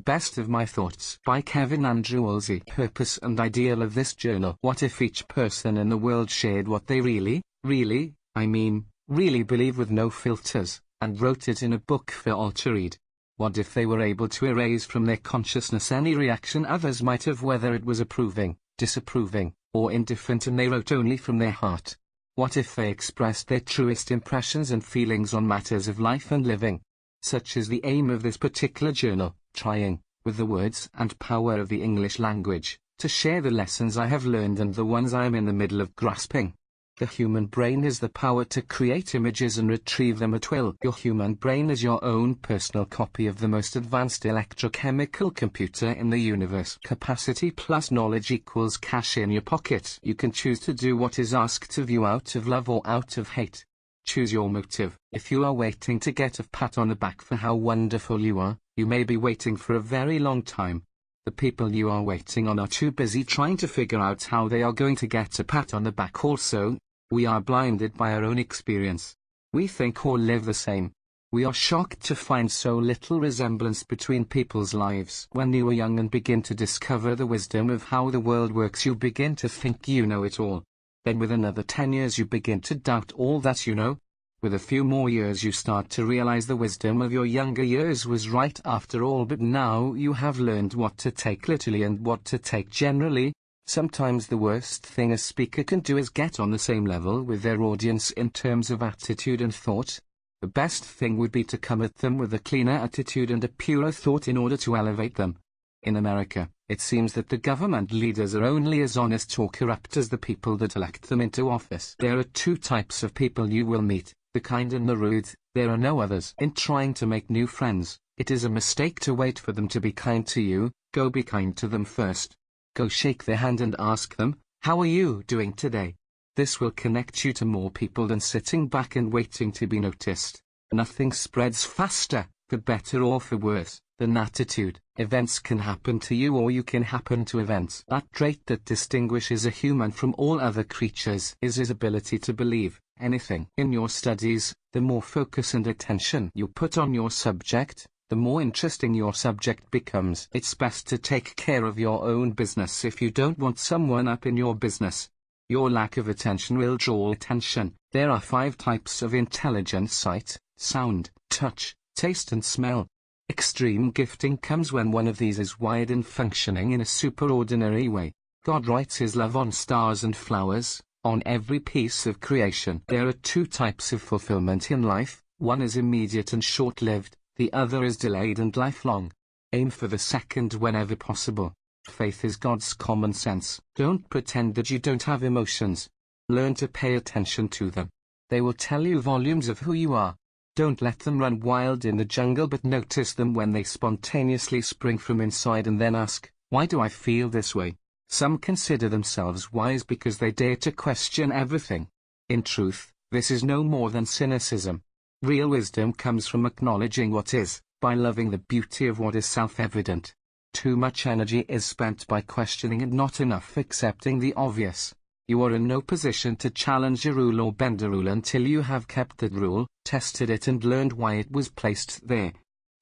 Best of My Thoughts by Kevin Andrew Woolsey. Purpose and ideal of this journal. What if each person in the world shared what they really believe with no filters, and wrote it in a book for all to read? What if they were able to erase from their consciousness any reaction others might have, whether it was approving, disapproving, or indifferent, and they wrote only from their heart? What if they expressed their truest impressions and feelings on matters of life and living? Such is the aim of this particular journal, trying, with the words and power of the English language, to share the lessons I have learned and the ones I am in the middle of grasping. The human brain has the power to create images and retrieve them at will. Your human brain is your own personal copy of the most advanced electrochemical computer in the universe. Capacity plus knowledge equals cash in your pocket. You can choose to do what is asked of you out of love or out of hate. Choose your motive. If you are waiting to get a pat on the back for how wonderful you are, you may be waiting for a very long time. The people you are waiting on are too busy trying to figure out how they are going to get a pat on the back also. We are blinded by our own experience. We think all live the same. We are shocked to find so little resemblance between people's lives. When you are young and begin to discover the wisdom of how the world works, you begin to think you know it all. Then with another 10 years you begin to doubt all that you know. With a few more years you start to realize the wisdom of your younger years was right after all, but now you have learned what to take literally and what to take generally. Sometimes the worst thing a speaker can do is get on the same level with their audience in terms of attitude and thought. The best thing would be to come at them with a cleaner attitude and a purer thought in order to elevate them. In America, it seems that the government leaders are only as honest or corrupt as the people that elect them into office. There are two types of people you will meet, the kind and the rude. There are no others. In trying to make new friends, it is a mistake to wait for them to be kind to you. Go be kind to them first. Go shake their hand and ask them, "How are you doing today?" This will connect you to more people than sitting back and waiting to be noticed. Nothing spreads faster, for better or for worse, than attitude. Events can happen to you or you can happen to events. That trait that distinguishes a human from all other creatures is his ability to believe anything. In your studies, the more focus and attention you put on your subject, the more interesting your subject becomes. It's best to take care of your own business if you don't want someone up in your business. Your lack of attention will draw attention. There are 5 types of intelligence: sight, sound, touch, taste and smell. Extreme gifting comes when one of these is wired and functioning in a superordinary way. God writes his love on stars and flowers, on every piece of creation. There are 2 types of fulfillment in life. One is immediate and short-lived, the other is delayed and lifelong. Aim for the second whenever possible. Faith is God's common sense. Don't pretend that you don't have emotions. Learn to pay attention to them. They will tell you volumes of who you are. Don't let them run wild in the jungle, but notice them when they spontaneously spring from inside and then ask, "Why do I feel this way?" Some consider themselves wise because they dare to question everything. In truth, this is no more than cynicism. Real wisdom comes from acknowledging what is, by loving the beauty of what is self-evident. Too much energy is spent by questioning and not enough accepting the obvious. You are in no position to challenge a rule or bend a rule until you have kept that rule, tested it and learned why it was placed there.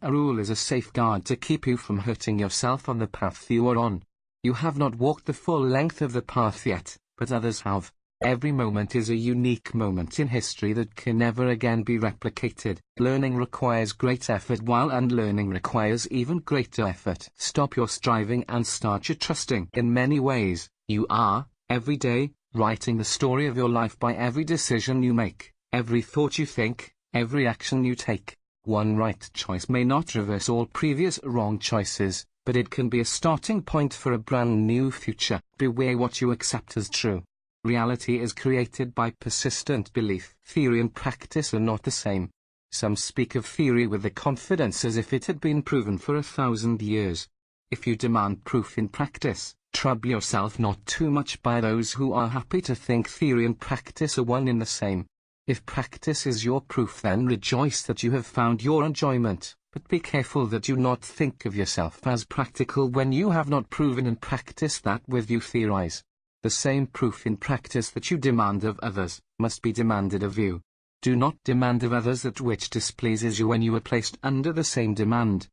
A rule is a safeguard to keep you from hurting yourself on the path you are on. You have not walked the full length of the path yet, but others have. Every moment is a unique moment in history that can never again be replicated. Learning requires great effort, while unlearning requires even greater effort. Stop your striving and start your trusting. In many ways, you are, every day, writing the story of your life by every decision you make, every thought you think, every action you take. One right choice may not reverse all previous wrong choices, but it can be a starting point for a brand new future. Beware what you accept as true. Reality is created by persistent belief. Theory and practice are not the same. Some speak of theory with the confidence as if it had been proven for 1,000 years. If you demand proof in practice, trouble yourself not too much by those who are happy to think theory and practice are one in the same. If practice is your proof, then rejoice that you have found your enjoyment, but be careful that you not think of yourself as practical when you have not proven in practice that with you theorize. The same proof in practice that you demand of others, must be demanded of you. Do not demand of others that which displeases you when you are placed under the same demand.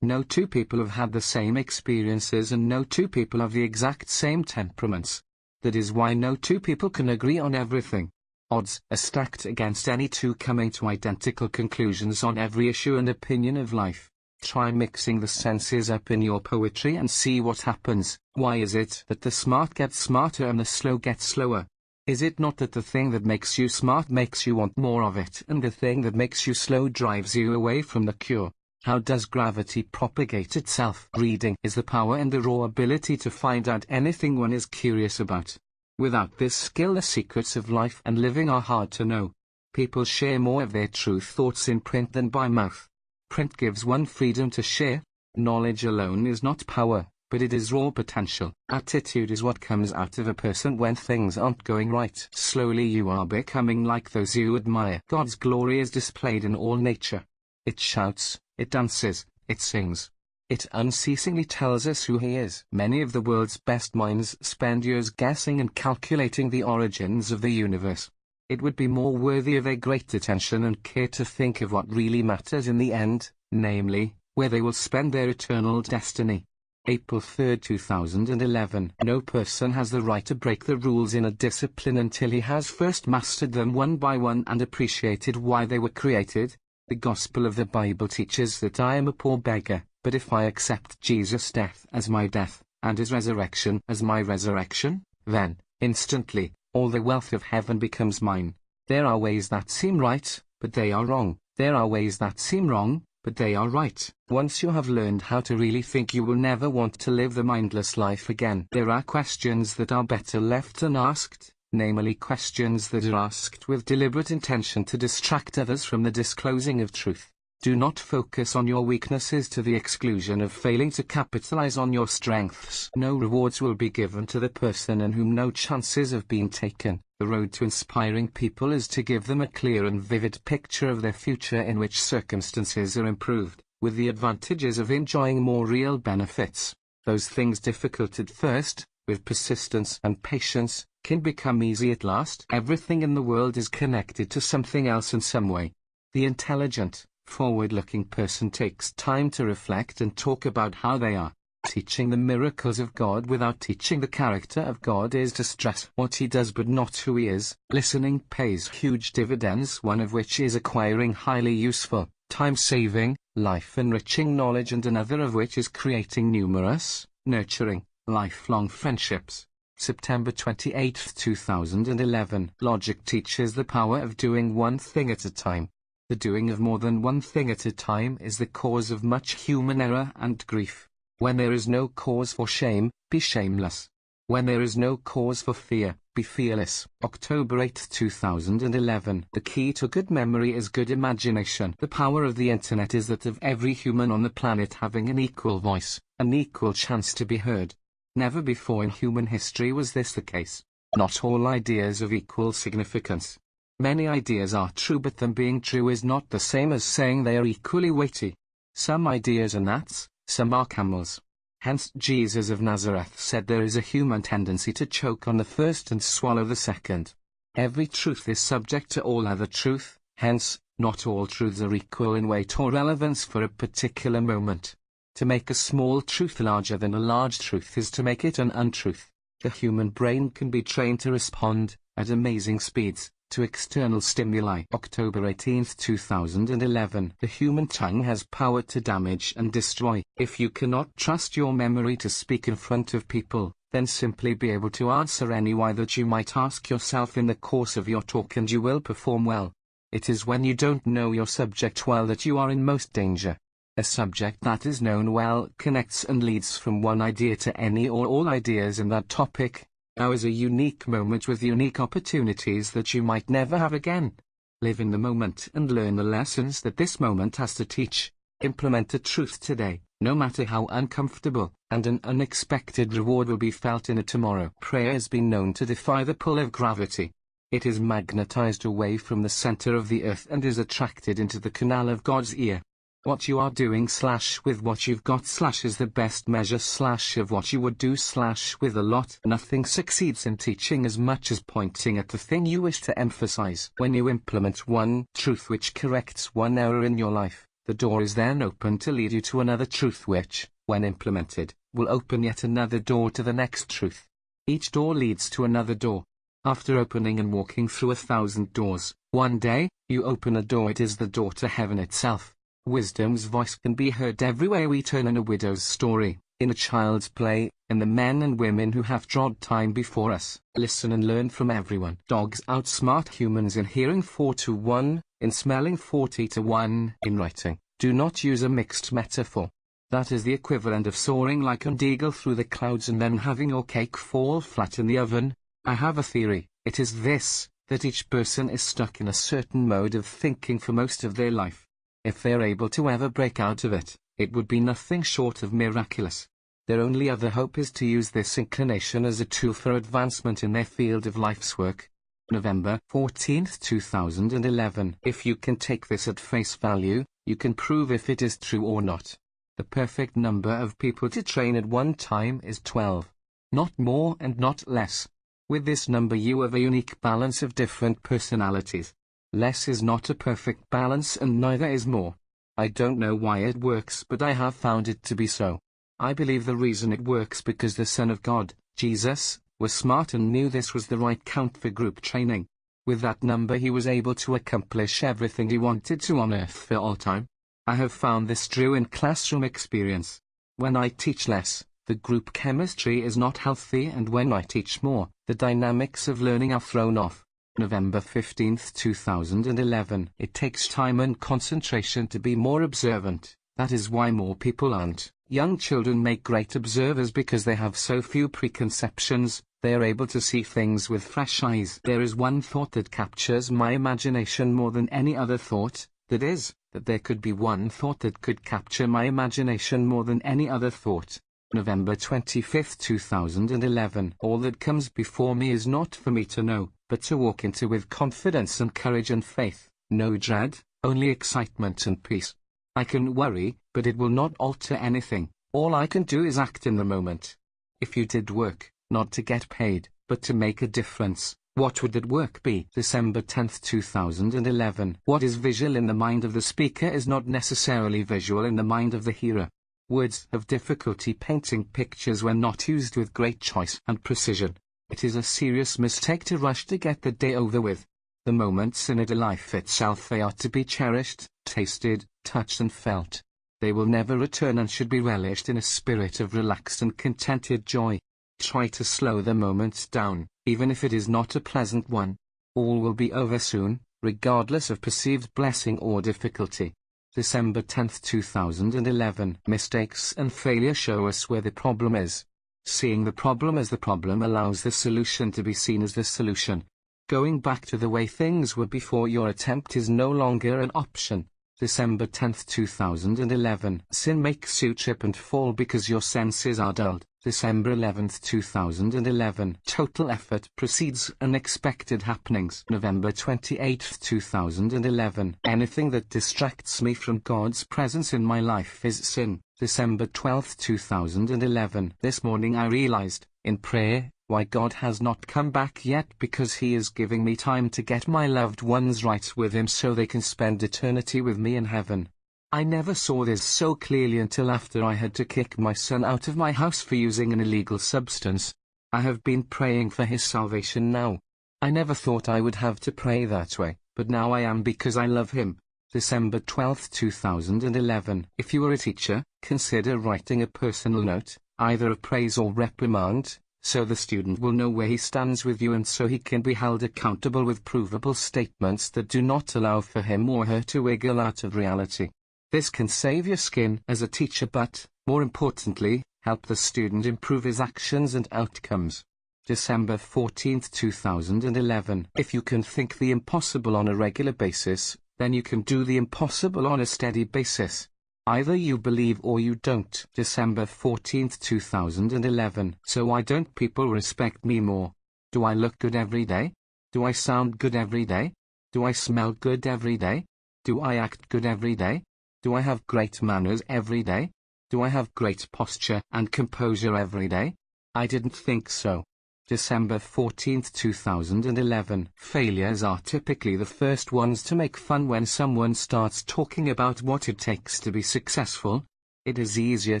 No two people have had the same experiences, and no two people have the exact same temperaments. That is why no two people can agree on everything. Odds are stacked against any two coming to identical conclusions on every issue and opinion of life. Try mixing the senses up in your poetry and see what happens. Why is it that the smart get smarter and the slow get slower? Is it not that the thing that makes you smart makes you want more of it, and the thing that makes you slow drives you away from the cure? How does gravity propagate itself? Reading is the power and the raw ability to find out anything one is curious about. Without this skill, the secrets of life and living are hard to know. People share more of their true thoughts in print than by mouth. Print gives one freedom to share. Knowledge alone is not power, but it is raw potential. Attitude is what comes out of a person when things aren't going right. Slowly you are becoming like those you admire. God's glory is displayed in all nature. It shouts, it dances, it sings. It unceasingly tells us who He is. Many of the world's best minds spend years guessing and calculating the origins of the universe. It would be more worthy of their great attention and care to think of what really matters in the end, namely, where they will spend their eternal destiny. April 3, 2011. No person has the right to break the rules in a discipline until he has first mastered them one by one and appreciated why they were created. The Gospel of the Bible teaches that I am a poor beggar, but if I accept Jesus' death as my death, and His resurrection as my resurrection, then, instantly, all the wealth of heaven becomes mine. There are ways that seem right, but they are wrong. There are ways that seem wrong, but they are right. Once you have learned how to really think, you will never want to live the mindless life again. There are questions that are better left unasked, namely questions that are asked with deliberate intention to distract others from the disclosing of truth. Do not focus on your weaknesses to the exclusion of failing to capitalize on your strengths. No rewards will be given to the person in whom no chances have been taken. The road to inspiring people is to give them a clear and vivid picture of their future in which circumstances are improved, with the advantages of enjoying more real benefits. Those things difficult at first, with persistence and patience, can become easy at last. Everything in the world is connected to something else in some way. The intelligent, forward-looking person takes time to reflect and talk about how they are. Teaching the miracles of God without teaching the character of God is to stress what He does but not who He is. Listening pays huge dividends, one of which is acquiring highly useful, time-saving, life-enriching knowledge, and another of which is creating numerous, nurturing, lifelong friendships. September 28, 2011. Logic teaches the power of doing one thing at a time. The doing of more than one thing at a time is the cause of much human error and grief. When there is no cause for shame, be shameless. When there is no cause for fear, be fearless. October 8, 2011. The key to good memory is good imagination. The power of the internet is that of every human on the planet having an equal voice, an equal chance to be heard. Never before in human history was this the case. Not all ideas of equal significance. Many ideas are true, but them being true is not the same as saying they are equally weighty. Some ideas are gnats, some are camels. Hence Jesus of Nazareth said there is a human tendency to choke on the first and swallow the second. Every truth is subject to all other truth, hence, not all truths are equal in weight or relevance for a particular moment. To make a small truth larger than a large truth is to make it an untruth. The human brain can be trained to respond, at amazing speeds, to external stimuli. October 18, 2011. The human tongue has power to damage and destroy. If you cannot trust your memory to speak in front of people, then simply be able to answer any why that you might ask yourself in the course of your talk, and you will perform well. It is when you don't know your subject well that you are in most danger. A subject that is known well connects and leads from one idea to any or all ideas in that topic. Now is a unique moment with unique opportunities that you might never have again. Live in the moment and learn the lessons that this moment has to teach. Implement a truth today, no matter how uncomfortable, and an unexpected reward will be felt in it tomorrow. Prayer has been known to defy the pull of gravity. It is magnetized away from the center of the earth and is attracted into the canal of God's ear. What you are doing / with what you've got / is the best measure / of what you would do / with a lot. Nothing succeeds in teaching as much as pointing at the thing you wish to emphasize. When you implement one truth which corrects one error in your life, The door is then opened to lead you to another truth which, when implemented, will open yet another door to the next truth. Each door leads to another door. After opening and walking through 1,000 doors, one day, you open a door. It is the door to heaven itself. Wisdom's voice can be heard everywhere we turn, in a widow's story, in a child's play, in the men and women who have trod time before us. Listen and learn from everyone. Dogs outsmart humans in hearing 4 to 1, in smelling 40 to 1, in writing. Do not use a mixed metaphor. That is the equivalent of soaring like an eagle through the clouds and then having your cake fall flat in the oven. I have a theory. It is this, that each person is stuck in a certain mode of thinking for most of their life. If they are able to ever break out of it, it would be nothing short of miraculous. Their only other hope is to use this inclination as a tool for advancement in their field of life's work. November 14, 2011. If you can take this at face value, you can prove if it is true or not. The perfect number of people to train at one time is 12. Not more and not less. With this number you have a unique balance of different personalities. Less is not a perfect balance and neither is more. I don't know why it works, but I have found it to be so. I believe the reason it works because the Son of God, Jesus, was smart and knew this was the right count for group training. With that number he was able to accomplish everything he wanted to on earth for all time. I have found this true in classroom experience. When I teach less, the group chemistry is not healthy, and when I teach more, the dynamics of learning are thrown off. November 15, 2011. It takes time and concentration to be more observant. That is why more people aren't. Young children make great observers because they have so few preconceptions. They are able to see things with fresh eyes. There is one thought that captures my imagination more than any other thought. That is, that there could be one thought that could capture my imagination more than any other thought. November 25, 2011. All that comes before me is not for me to know, but to walk into with confidence and courage and faith. No dread, only excitement and peace. I can worry, but it will not alter anything. All I can do is act in the moment. If you did work, not to get paid, but to make a difference, what would that work be? December 10, 2011. What is visual in the mind of the speaker is not necessarily visual in the mind of the hearer. Words have difficulty painting pictures when not used with great choice and precision. It is a serious mistake to rush to get the day over with. The moments in a life itself, they are to be cherished, tasted, touched and felt. They will never return and should be relished in a spirit of relaxed and contented joy. Try to slow the moments down, even if it is not a pleasant one. All will be over soon, regardless of perceived blessing or difficulty. December 10, 2011. Mistakes and failure show us where the problem is. Seeing the problem as the problem allows the solution to be seen as the solution. Going back to the way things were before your attempt is no longer an option. December 10, 2011. Sin makes you trip and fall because your senses are dulled. December 11, 2011. Total effort precedes unexpected happenings. November 28, 2011. Anything that distracts me from God's presence in my life is sin. December 12, 2011. This morning I realized, in prayer, why God has not come back yet, because He is giving me time to get my loved ones right with Him so they can spend eternity with me in heaven. I never saw this so clearly until after I had to kick my son out of my house for using an illegal substance. I have been praying for his salvation now. I never thought I would have to pray that way, but now I am because I love him. December 12, 2011. If you are a teacher, consider writing a personal note, either of praise or reprimand, so the student will know where he stands with you and so he can be held accountable with provable statements that do not allow for him or her to wiggle out of reality. This can save your skin as a teacher but, more importantly, help the student improve his actions and outcomes. December 14, 2011. If you can think the impossible on a regular basis, then you can do the impossible on a steady basis. Either you believe or you don't. December 14, 2011. So why don't people respect me more? Do I look good every day? Do I sound good every day? Do I smell good every day? Do I act good every day? Do I have great manners every day? Do I have great posture and composure every day? I didn't think so. December 14, 2011. Failures are typically the first ones to make fun when someone starts talking about what it takes to be successful. It is easier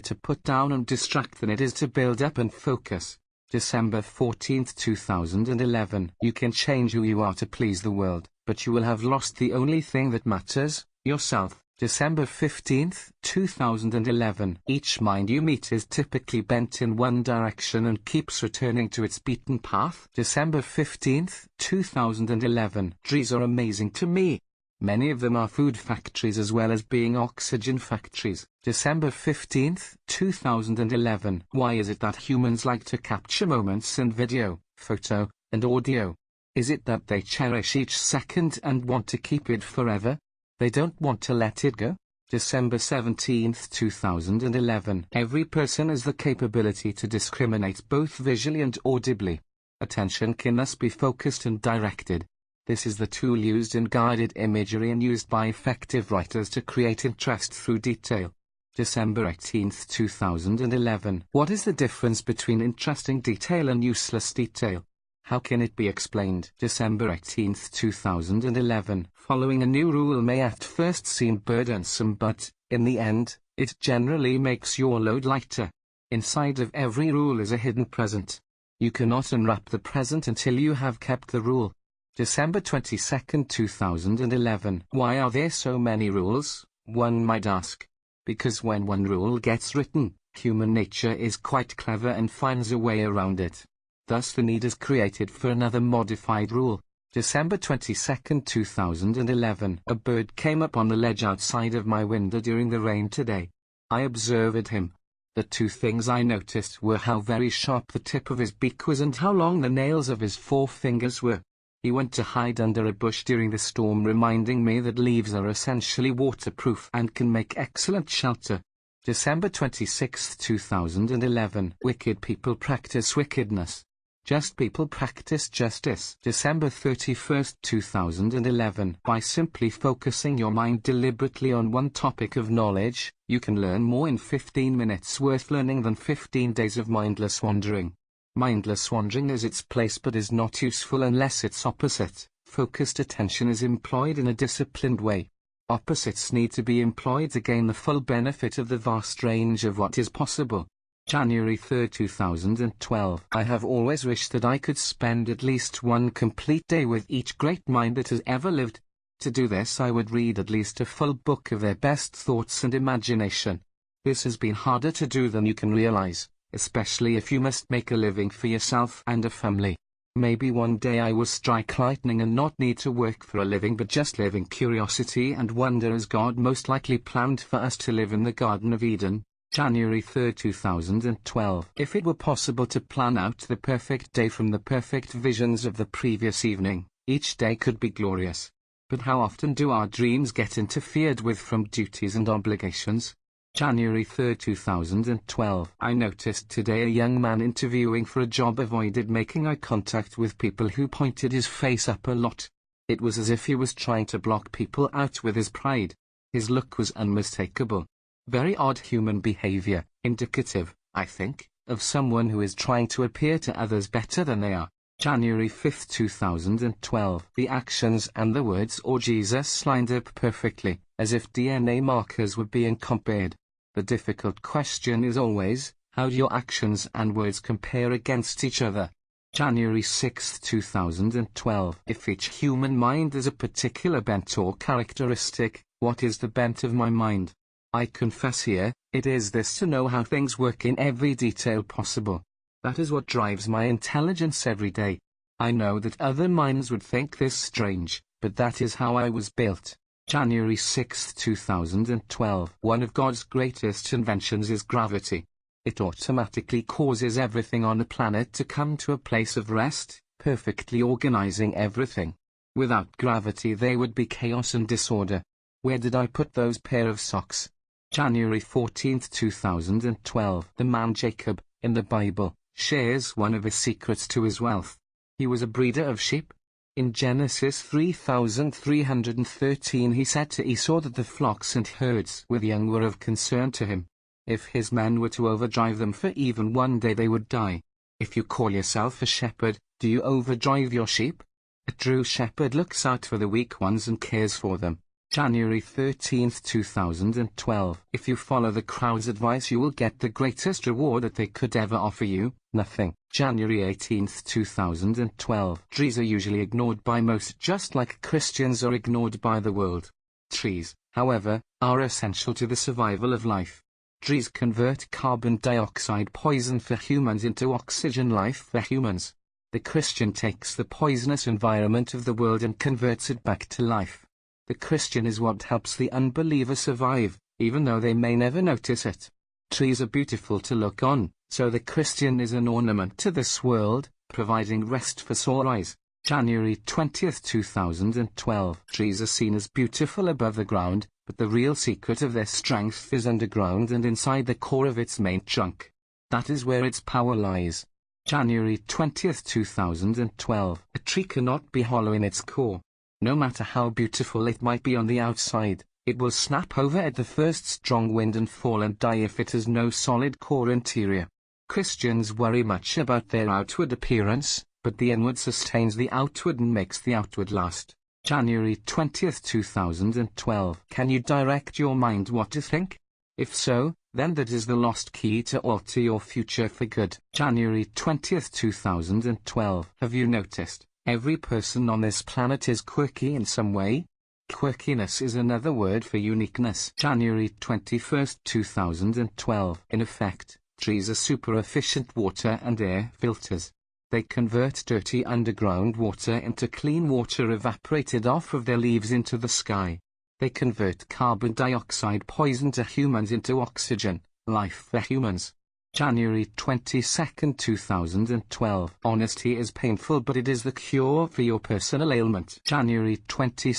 to put down and distract than it is to build up and focus. December 14, 2011. You can change who you are to please the world, but you will have lost the only thing that matters, yourself. December 15, 2011. Each mind you meet is typically bent in one direction and keeps returning to its beaten path. December 15, 2011. Trees are amazing to me. Many of them are food factories as well as being oxygen factories. December 15, 2011. Why is it that humans like to capture moments in video, photo, and audio? Is it that they cherish each second and want to keep it forever? They don't want to let it go? December 17, 2011. Every person has the capability to discriminate both visually and audibly. Attention can thus be focused and directed. This is the tool used in guided imagery and used by effective writers to create interest through detail. December 18, 2011. What is the difference between interesting detail and useless detail? How can it be explained? December 18, 2011. Following a new rule may at first seem burdensome, but, in the end, it generally makes your load lighter. Inside of every rule is a hidden present. You cannot unwrap the present until you have kept the rule. December 22, 2011. Why are there so many rules? One might ask. Because when one rule gets written, human nature is quite clever and finds a way around it. Thus the need is created for another modified rule. December 22, 2011. A bird came up on the ledge outside of my window during the rain today. I observed him. The two things I noticed were how very sharp the tip of his beak was and how long the nails of his forefingers were. He went to hide under a bush during the storm, reminding me that leaves are essentially waterproof and can make excellent shelter. December 26, 2011. Wicked people practice wickedness. Just people practice justice. December 31, 2011. By simply focusing your mind deliberately on one topic of knowledge, you can learn more in 15 minutes worth learning than 15 days of mindless wandering. Mindless wandering has its place but is not useful unless its opposite, focused attention, is employed in a disciplined way. Opposites need to be employed to gain the full benefit of the vast range of what is possible. January 3, 2012. I have always wished that I could spend at least one complete day with each great mind that has ever lived. To do this I would read at least a full book of their best thoughts and imagination. This has been harder to do than you can realize, especially if you must make a living for yourself and a family. Maybe one day I will strike lightning and not need to work for a living but just live in curiosity and wonder as God most likely planned for us to live in the Garden of Eden. January 3, 2012. If it were possible to plan out the perfect day from the perfect visions of the previous evening, each day could be glorious. But how often do our dreams get interfered with from duties and obligations? January 3, 2012. I noticed today a young man interviewing for a job avoided making eye contact with people who pointed his face up a lot. It was as if he was trying to block people out with his pride. His look was unmistakable. Very odd human behavior, indicative, I think, of someone who is trying to appear to others better than they are. January 5, 2012. The actions and the words "or Jesus" lined up perfectly, as if DNA markers were being compared. The difficult question is always, how do your actions and words compare against each other? January 6, 2012. If each human mind is a particular bent or characteristic, what is the bent of my mind? I confess here, it is this: to know how things work in every detail possible. That is what drives my intelligence every day. I know that other minds would think this strange, but that is how I was built. January 6, 2012. One of God's greatest inventions is gravity. It automatically causes everything on the planet to come to a place of rest, perfectly organizing everything. Without gravity there would be chaos and disorder. Where did I put those pair of socks? January 14, 2012. The man Jacob, in the Bible, shares one of his secrets to his wealth. He was a breeder of sheep. In Genesis 3:313 he said to Esau that the flocks and herds with young were of concern to him. If his men were to overdrive them for even one day they would die. If you call yourself a shepherd, do you overdrive your sheep? A true shepherd looks out for the weak ones and cares for them. January 13, 2012. If you follow the crowd's advice, you will get the greatest reward that they could ever offer you: nothing. January 18, 2012. Trees are usually ignored by most, just like Christians are ignored by the world. Trees, however, are essential to the survival of life. Trees convert carbon dioxide poison for humans into oxygen life for humans. The Christian takes the poisonous environment of the world and converts it back to life. The Christian is what helps the unbeliever survive, even though they may never notice it. Trees are beautiful to look on, so the Christian is an ornament to this world, providing rest for sore eyes. January 20, 2012. Trees are seen as beautiful above the ground, but the real secret of their strength is underground and inside the core of its main trunk. That is where its power lies. January 20, 2012. A tree cannot be hollow in its core. No matter how beautiful it might be on the outside, it will snap over at the first strong wind and fall and die if it has no solid core interior. Christians worry much about their outward appearance, but the inward sustains the outward and makes the outward last. January 20, 2012. Can you direct your mind what to think? If so, then that is the lost key to alter your future for good. January 20, 2012. Have you noticed? Every person on this planet is quirky in some way. Quirkiness is another word for uniqueness. January 21, 2012. In effect, trees are super efficient water and air filters. They convert dirty underground water into clean water evaporated off of their leaves into the sky. They convert carbon dioxide poison to humans into oxygen, life for humans. January 22, 2012. Honesty is painful, but it is the cure for your personal ailment. January 22,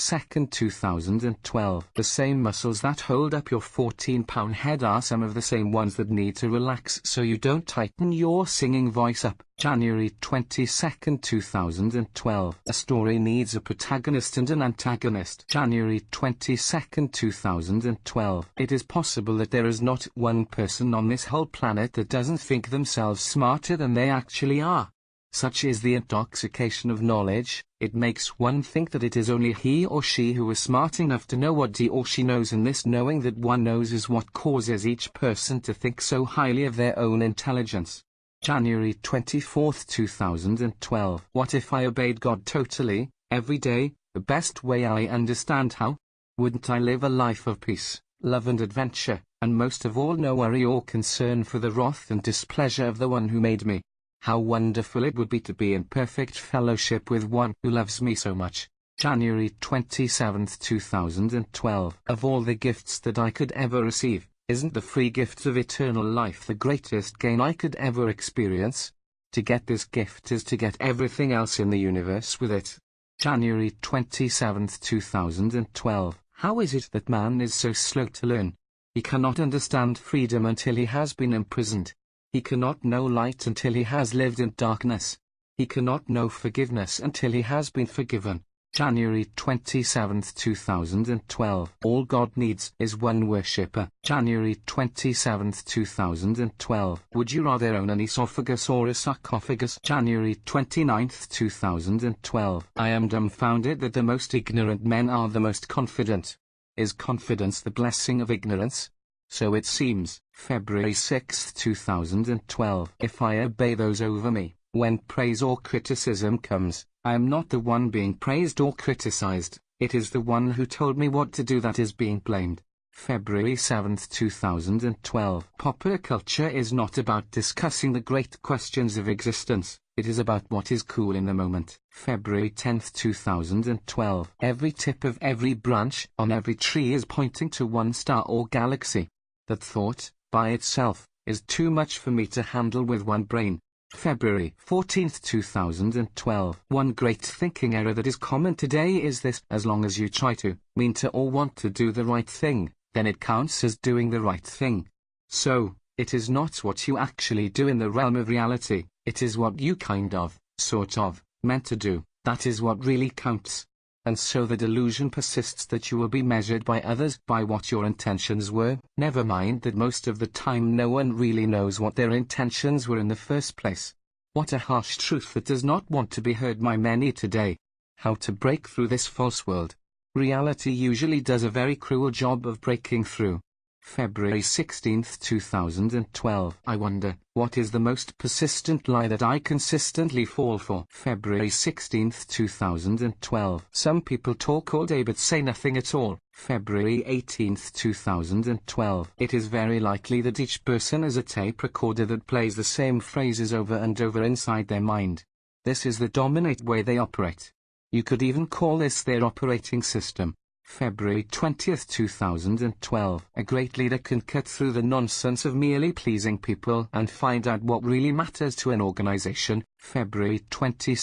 2012. The same muscles that hold up your 14-pound head are some of the same ones that need to relax so you don't tighten your singing voice up. January 22, 2012. A story needs a protagonist and an antagonist. January 22, 2012. It is possible that there is not one person on this whole planet that doesn't think themselves smarter than they actually are. Such is the intoxication of knowledge, it makes one think that it is only he or she who is smart enough to know what he or she knows, and this knowing that one knows is what causes each person to think so highly of their own intelligence. January 24, 2012. What if I obeyed God totally, every day, the best way I understand how? Wouldn't I live a life of peace, love and adventure, and most of all no worry or concern for the wrath and displeasure of the one who made me? How wonderful it would be to be in perfect fellowship with one who loves me so much. January 27, 2012. Of all the gifts that I could ever receive, isn't the free gift of eternal life the greatest gain I could ever experience? To get this gift is to get everything else in the universe with it. January 27, 2012. How is it that man is so slow to learn? He cannot understand freedom until he has been imprisoned. He cannot know light until he has lived in darkness. He cannot know forgiveness until he has been forgiven. January 27, 2012. All God needs is one worshipper. January 27, 2012. Would you rather own an esophagus or a sarcophagus? January 29, 2012. I am dumbfounded that the most ignorant men are the most confident. Is confidence the blessing of ignorance? So it seems. February 6, 2012. If I obey those over me, when praise or criticism comes, I am not the one being praised or criticized, it is the one who told me what to do that is being blamed. February 7, 2012. Popular culture is not about discussing the great questions of existence, it is about what is cool in the moment. February 10, 2012. Every tip of every branch on every tree is pointing to one star or galaxy. That thought, by itself, is too much for me to handle with one brain. February 14, 2012. One great thinking error that is common today is this: as long as you try to, mean to or want to do the right thing, then it counts as doing the right thing. So, it is not what you actually do in the realm of reality, it is what you kind of, sort of, meant to do, that is what really counts. And so the delusion persists that you will be measured by others by what your intentions were. Never mind that most of the time no one really knows what their intentions were in the first place. What a harsh truth that does not want to be heard by many today. How to break through this false world. Reality usually does a very cruel job of breaking through. February 16, 2012. I wonder, what is the most persistent lie that I consistently fall for? February 16, 2012. Some people talk all day but say nothing at all. February 18, 2012. It is very likely that each person is a tape recorder that plays the same phrases over and over inside their mind. This is the dominant way they operate. You could even call this their operating system. February 20, 2012. A great leader can cut through the nonsense of merely pleasing people and find out what really matters to an organization. February 22,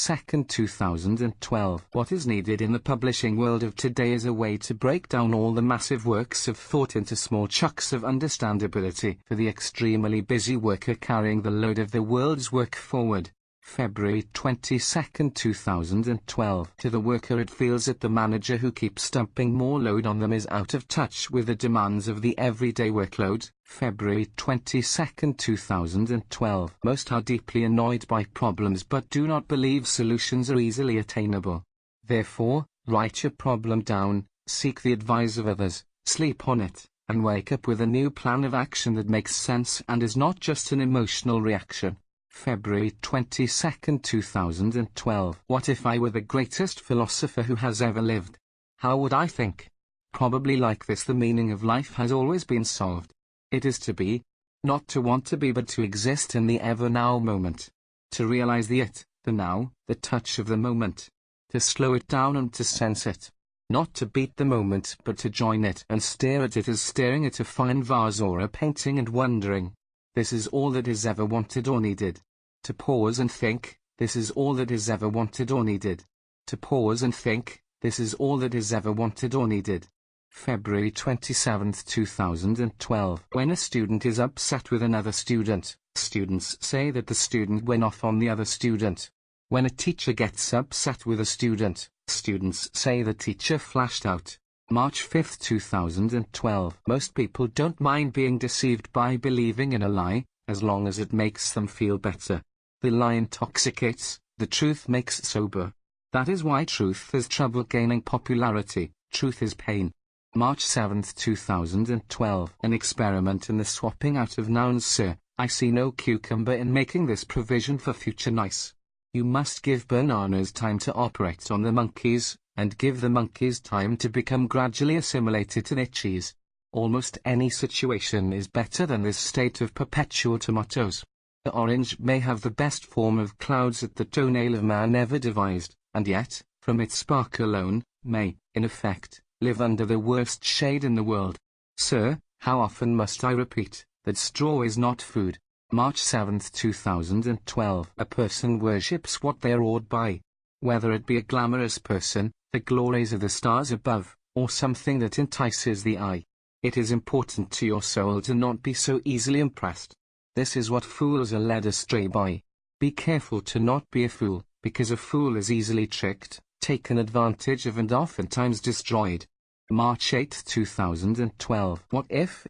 2012. What is needed in the publishing world of today is a way to break down all the massive works of thought into small chunks of understandability for the extremely busy worker carrying the load of the world's work forward. February 22, 2012. To the worker it feels that the manager who keeps dumping more load on them is out of touch with the demands of the everyday workload. February 22, 2012. Most are deeply annoyed by problems but do not believe solutions are easily attainable. Therefore, write your problem down, seek the advice of others, sleep on it, and wake up with a new plan of action that makes sense and is not just an emotional reaction. February 22, 2012. What if I were the greatest philosopher who has ever lived? How would I think? Probably like this: the meaning of life has always been solved. It is to be, not to want to be but to exist in the ever-now moment. To realize the it, the now, the touch of the moment. To slow it down and to sense it. Not to beat the moment but to join it and stare at it as staring at a fine vase or a painting and wondering. This is all that is ever wanted or needed. To pause and think, this is all that is ever wanted or needed. To pause and think, this is all that is ever wanted or needed. February 27, 2012. When a student is upset with another student, students say that the student went off on the other student. When a teacher gets upset with a student, students say the teacher flashed out. March 5, 2012. Most people don't mind being deceived by believing in a lie, as long as it makes them feel better. The lie intoxicates, the truth makes sober. That is why truth has trouble gaining popularity. Truth is pain. March 7, 2012. An experiment in the swapping out of nouns. Sir, I see no cucumber in making this provision for future nice. You must give bananas time to operate on the monkeys, and give the monkeys time to become gradually assimilated to their cheese. Almost any situation is better than this state of perpetual tomatoes. The orange may have the best form of clouds that the toenail of man ever devised, and yet, from its spark alone, may, in effect, live under the worst shade in the world. Sir, how often must I repeat, that straw is not food? March 7, 2012. A person worships what they are awed by. Whether it be a glamorous person, the glories of the stars above, or something that entices the eye. It is important to your soul to not be so easily impressed. This is what fools are led astray by. Be careful to not be a fool, because a fool is easily tricked, taken advantage of and oftentimes destroyed. March 8, 2012. What if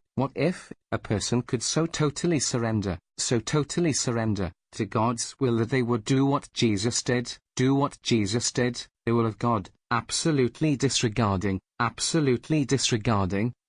a person could so totally surrender to God's will that they would do what Jesus did, the will of God, absolutely disregarding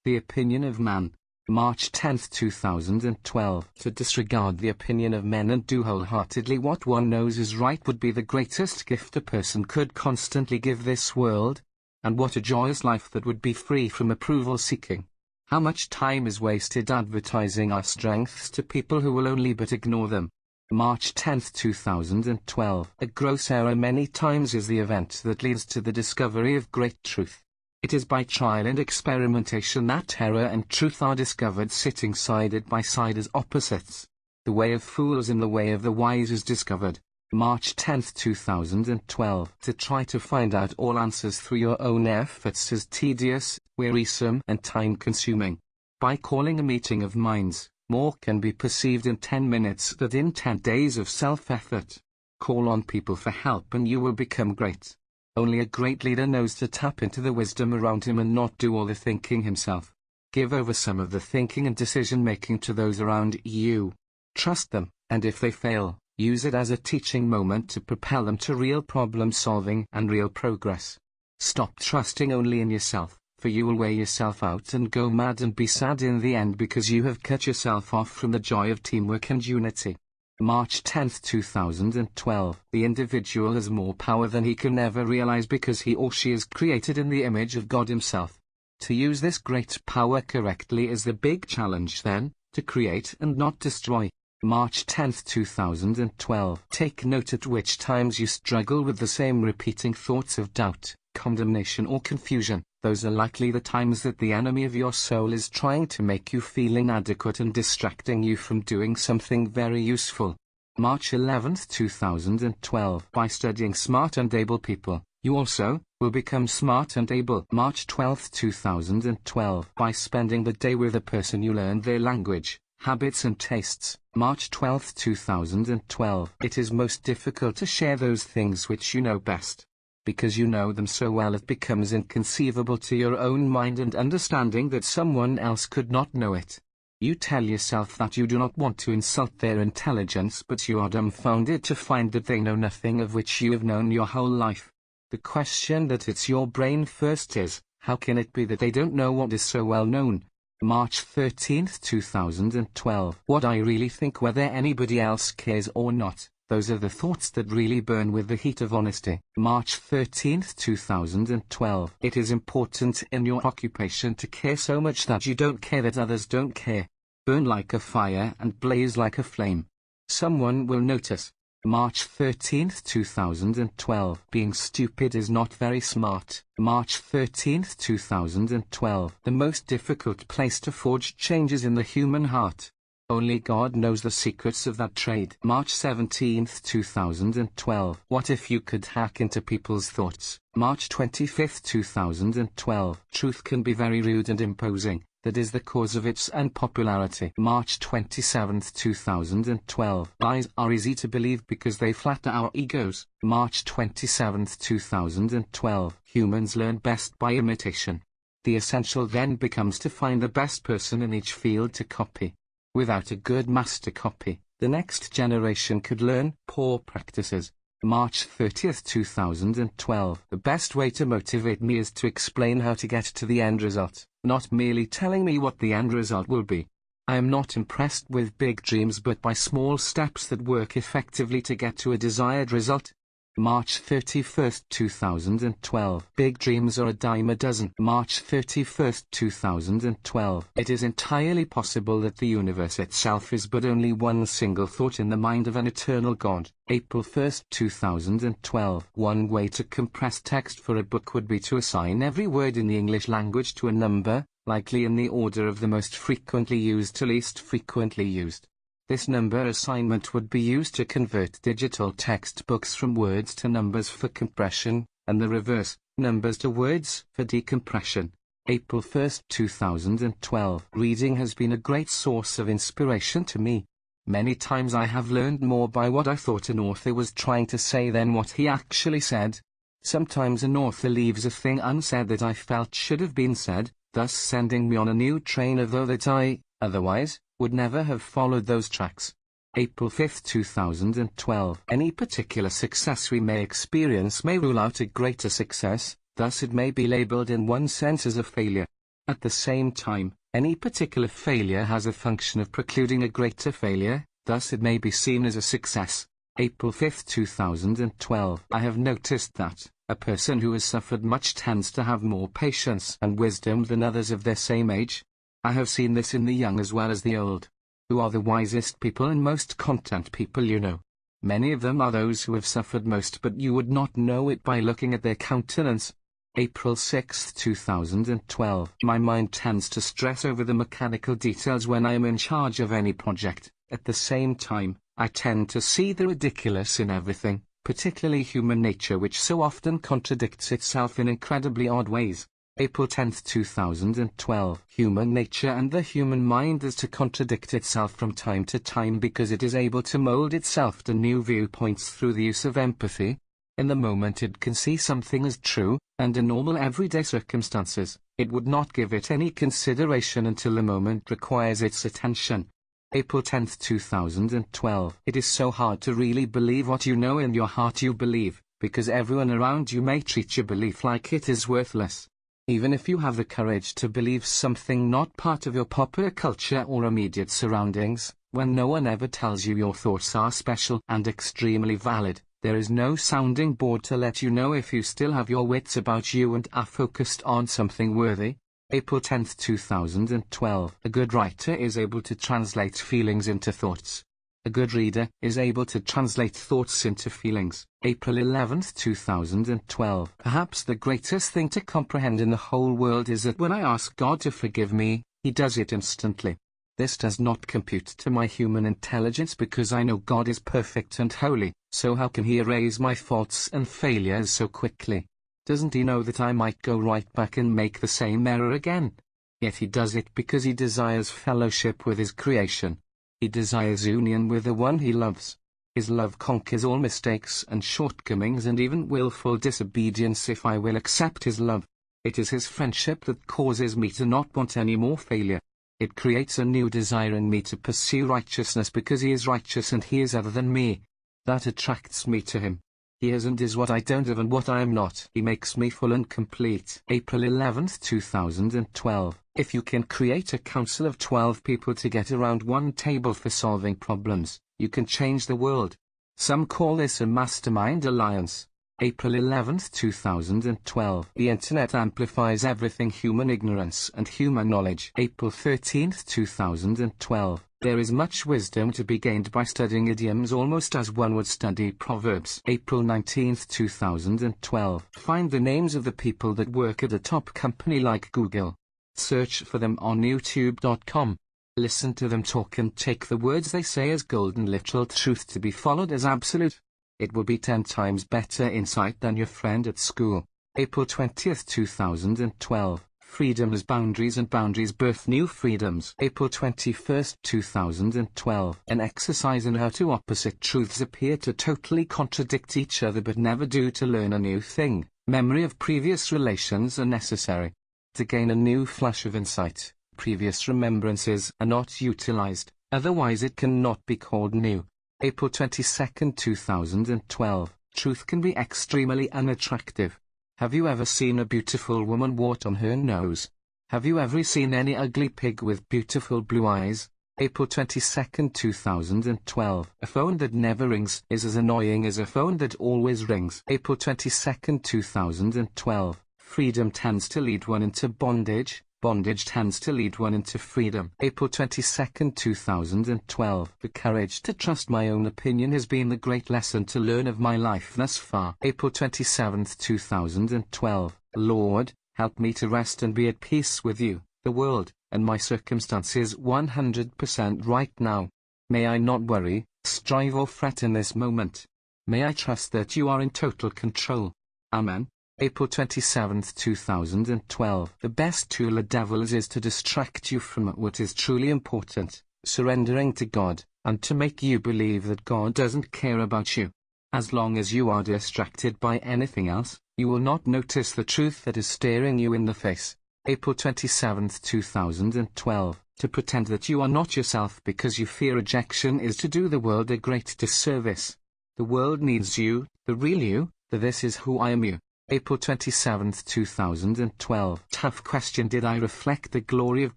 the opinion of man. March 10, 2012. To disregard the opinion of men and do wholeheartedly what one knows is right would be the greatest gift a person could constantly give this world. And what a joyous life that would be, free from approval seeking. How much time is wasted advertising our strengths to people who will only but ignore them. March 10, 2012. A gross error many times is the event that leads to the discovery of great truth. It is by trial and experimentation that error and truth are discovered, sitting side by side as opposites. The way of fools and the way of the wise is discovered. March 10, 2012. To try to find out all answers through your own efforts is tedious, wearisome, and time-consuming. By calling a meeting of minds, more can be perceived in 10 minutes than in 10 days of self-effort. Call on people for help and you will become great. Only a great leader knows to tap into the wisdom around him and not do all the thinking himself. Give over some of the thinking and decision-making to those around you. Trust them, and if they fail, Use it as a teaching moment to propel them to real problem solving and real progress. Stop trusting only in yourself, for you will wear yourself out and go mad and be sad in the end because you have cut yourself off from the joy of teamwork and unity. March 10, 2012. The individual has more power than he can ever realize because he or she is created in the image of God Himself. To use this great power correctly is the big challenge then, to create and not destroy. March 10, 2012. Take note at which times you struggle with the same repeating thoughts of doubt, condemnation or confusion. Those are likely the times that the enemy of your soul is trying to make you feel inadequate and distracting you from doing something very useful. March 11, 2012. By studying smart and able people, you also will become smart and able. March 12, 2012. By spending the day with a person you learn their language, habits and tastes. March 12, 2012. It is most difficult to share those things which you know best. Because you know them so well it becomes inconceivable to your own mind and understanding that someone else could not know it. You tell yourself that you do not want to insult their intelligence, but you are dumbfounded to find that they know nothing of which you have known your whole life. The question that hits your brain first is, how can it be that they don't know what is so well known? March 13, 2012. What I really think, whether anybody else cares or not, those are the thoughts that really burn with the heat of honesty. March 13, 2012. It is important in your occupation to care so much that you don't care that others don't care. Burn like a fire and blaze like a flame. Someone will notice. March 13, 2012. Being stupid is not very smart. March 13, 2012. The most difficult place to forge change is in the human heart. Only God knows the secrets of that trade. March 17, 2012. What if you could hack into people's thoughts? March 25, 2012. Truth can be very rude and imposing. That is the cause of its unpopularity. March 27, 2012. Lies are easy to believe because they flatter our egos. March 27, 2012. Humans learn best by imitation. The essential then becomes to find the best person in each field to copy. Without a good master copy, the next generation could learn poor practices. March 30, 2012. The best way to motivate me is to explain how to get to the end result, not merely telling me what the end result will be. I am not impressed with big dreams but by small steps that work effectively to get to a desired result. March 31, 2012. Big dreams are a dime a dozen. March 31, 2012. It is entirely possible that the universe itself is but only one single thought in the mind of an eternal God. April 1, 2012. One way to compress text for a book would be to assign every word in the English language to a number, likely in the order of the most frequently used to least frequently used. This number assignment would be used to convert digital textbooks from words to numbers for compression, and the reverse, numbers to words for decompression. April 1, 2012. Reading has been a great source of inspiration to me. Many times I have learned more by what I thought an author was trying to say than what he actually said. Sometimes an author leaves a thing unsaid that I felt should have been said, thus sending me on a new train of thought that I, otherwise, would never have followed those tracks. April 5, 2012. Any particular success we may experience may rule out a greater success, thus it may be labeled in one sense as a failure. At the same time, any particular failure has a function of precluding a greater failure, thus it may be seen as a success. April 5, 2012. I have noticed that a person who has suffered much tends to have more patience and wisdom than others of their same age. I have seen this in the young as well as the old. Who are the wisest people and most content people you know? Many of them are those who have suffered most, but you would not know it by looking at their countenance. April 6, 2012. My mind tends to stress over the mechanical details when I am in charge of any project. At the same time, I tend to see the ridiculous in everything, particularly human nature, which so often contradicts itself in incredibly odd ways. April 10, 2012. Human nature and the human mind is to contradict itself from time to time because it is able to mold itself to new viewpoints through the use of empathy. In the moment it can see something as true, and in normal everyday circumstances, it would not give it any consideration until the moment requires its attention. April 10, 2012. It is so hard to really believe what you know in your heart you believe, because everyone around you may treat your belief like it is worthless. Even if you have the courage to believe something not part of your popular culture or immediate surroundings, when no one ever tells you your thoughts are special and extremely valid, there is no sounding board to let you know if you still have your wits about you and are focused on something worthy. April 10, 2012. A good writer is able to translate feelings into thoughts. A good reader is able to translate thoughts into feelings. April 11, 2012. Perhaps the greatest thing to comprehend in the whole world is that when I ask God to forgive me, He does it instantly. This does not compute to my human intelligence because I know God is perfect and holy, so how can He erase my faults and failures so quickly? Doesn't He know that I might go right back and make the same error again? Yet He does it because He desires fellowship with His creation. He desires union with the one He loves. His love conquers all mistakes and shortcomings and even willful disobedience if I will accept His love. It is His friendship that causes me to not want any more failure. It creates a new desire in me to pursue righteousness because He is righteous and He is other than me. That attracts me to Him. He is and is what I don't have and what I am not. He makes me full and complete. April 11, 2012. If you can create a council of 12 people to get around one table for solving problems, you can change the world. Some call this a mastermind alliance. April 11, 2012. The Internet amplifies everything human ignorance and human knowledge. April 13, 2012. There is much wisdom to be gained by studying idioms almost as one would study proverbs. April 19, 2012. Find the names of the people that work at a top company like Google. Search for them on YouTube.com. Listen to them talk and take the words they say as golden literal truth to be followed as absolute. It will be 10 times better insight than your friend at school. April 20, 2012. Freedom has boundaries and boundaries birth new freedoms. April 21, 2012. An exercise in how two opposite truths appear to totally contradict each other but never do to learn a new thing. Memory of previous relations are necessary. To gain a new flash of insight, previous remembrances are not utilized, otherwise it cannot be called new. April 22, 2012. Truth can be extremely unattractive. Have you ever seen a beautiful woman wart on her nose? Have you ever seen any ugly pig with beautiful blue eyes? April 22, 2012. A phone that never rings is as annoying as a phone that always rings. April 22, 2012. Freedom tends to lead one into bondage. Bondage tends to lead one into freedom. April 22, 2012. The courage to trust my own opinion has been the great lesson to learn of my life thus far. April 27, 2012. Lord, help me to rest and be at peace with you, the world, and my circumstances 100% right now. May I not worry, strive or fret in this moment. May I trust that you are in total control. Amen. April 27, 2012. The best tool the devil is to distract you from what is truly important, surrendering to God, and to make you believe that God doesn't care about you. As long as you are distracted by anything else, you will not notice the truth that is staring you in the face. April 27, 2012. To pretend that you are not yourself because you fear rejection is to do the world a great disservice. The world needs you, the real you, the this is who I am you. April 27, 2012. Tough question. Did I reflect the glory of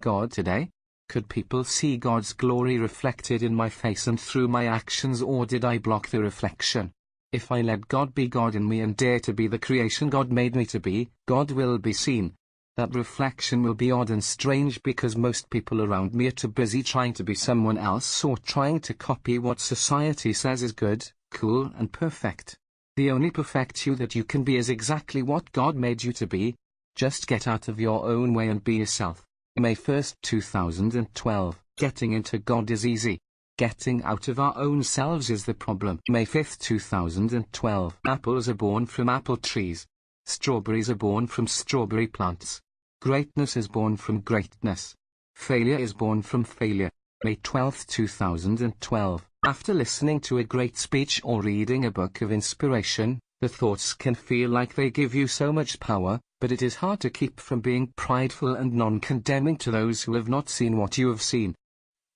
God today? Could people see God's glory reflected in my face and through my actions, or did I block the reflection? If I let God be God in me and dare to be the creation God made me to be, God will be seen. That reflection will be odd and strange because most people around me are too busy trying to be someone else or trying to copy what society says is good, cool and perfect. The only perfect you that you can be is exactly what God made you to be. Just get out of your own way and be yourself. May 1st, 2012. Getting into God is easy. Getting out of our own selves is the problem. May 5th, 2012. Apples are born from apple trees. Strawberries are born from strawberry plants. Greatness is born from greatness. Failure is born from failure. May 12th, 2012. After listening to a great speech or reading a book of inspiration, the thoughts can feel like they give you so much power, but it is hard to keep from being prideful and non-condemning to those who have not seen what you have seen.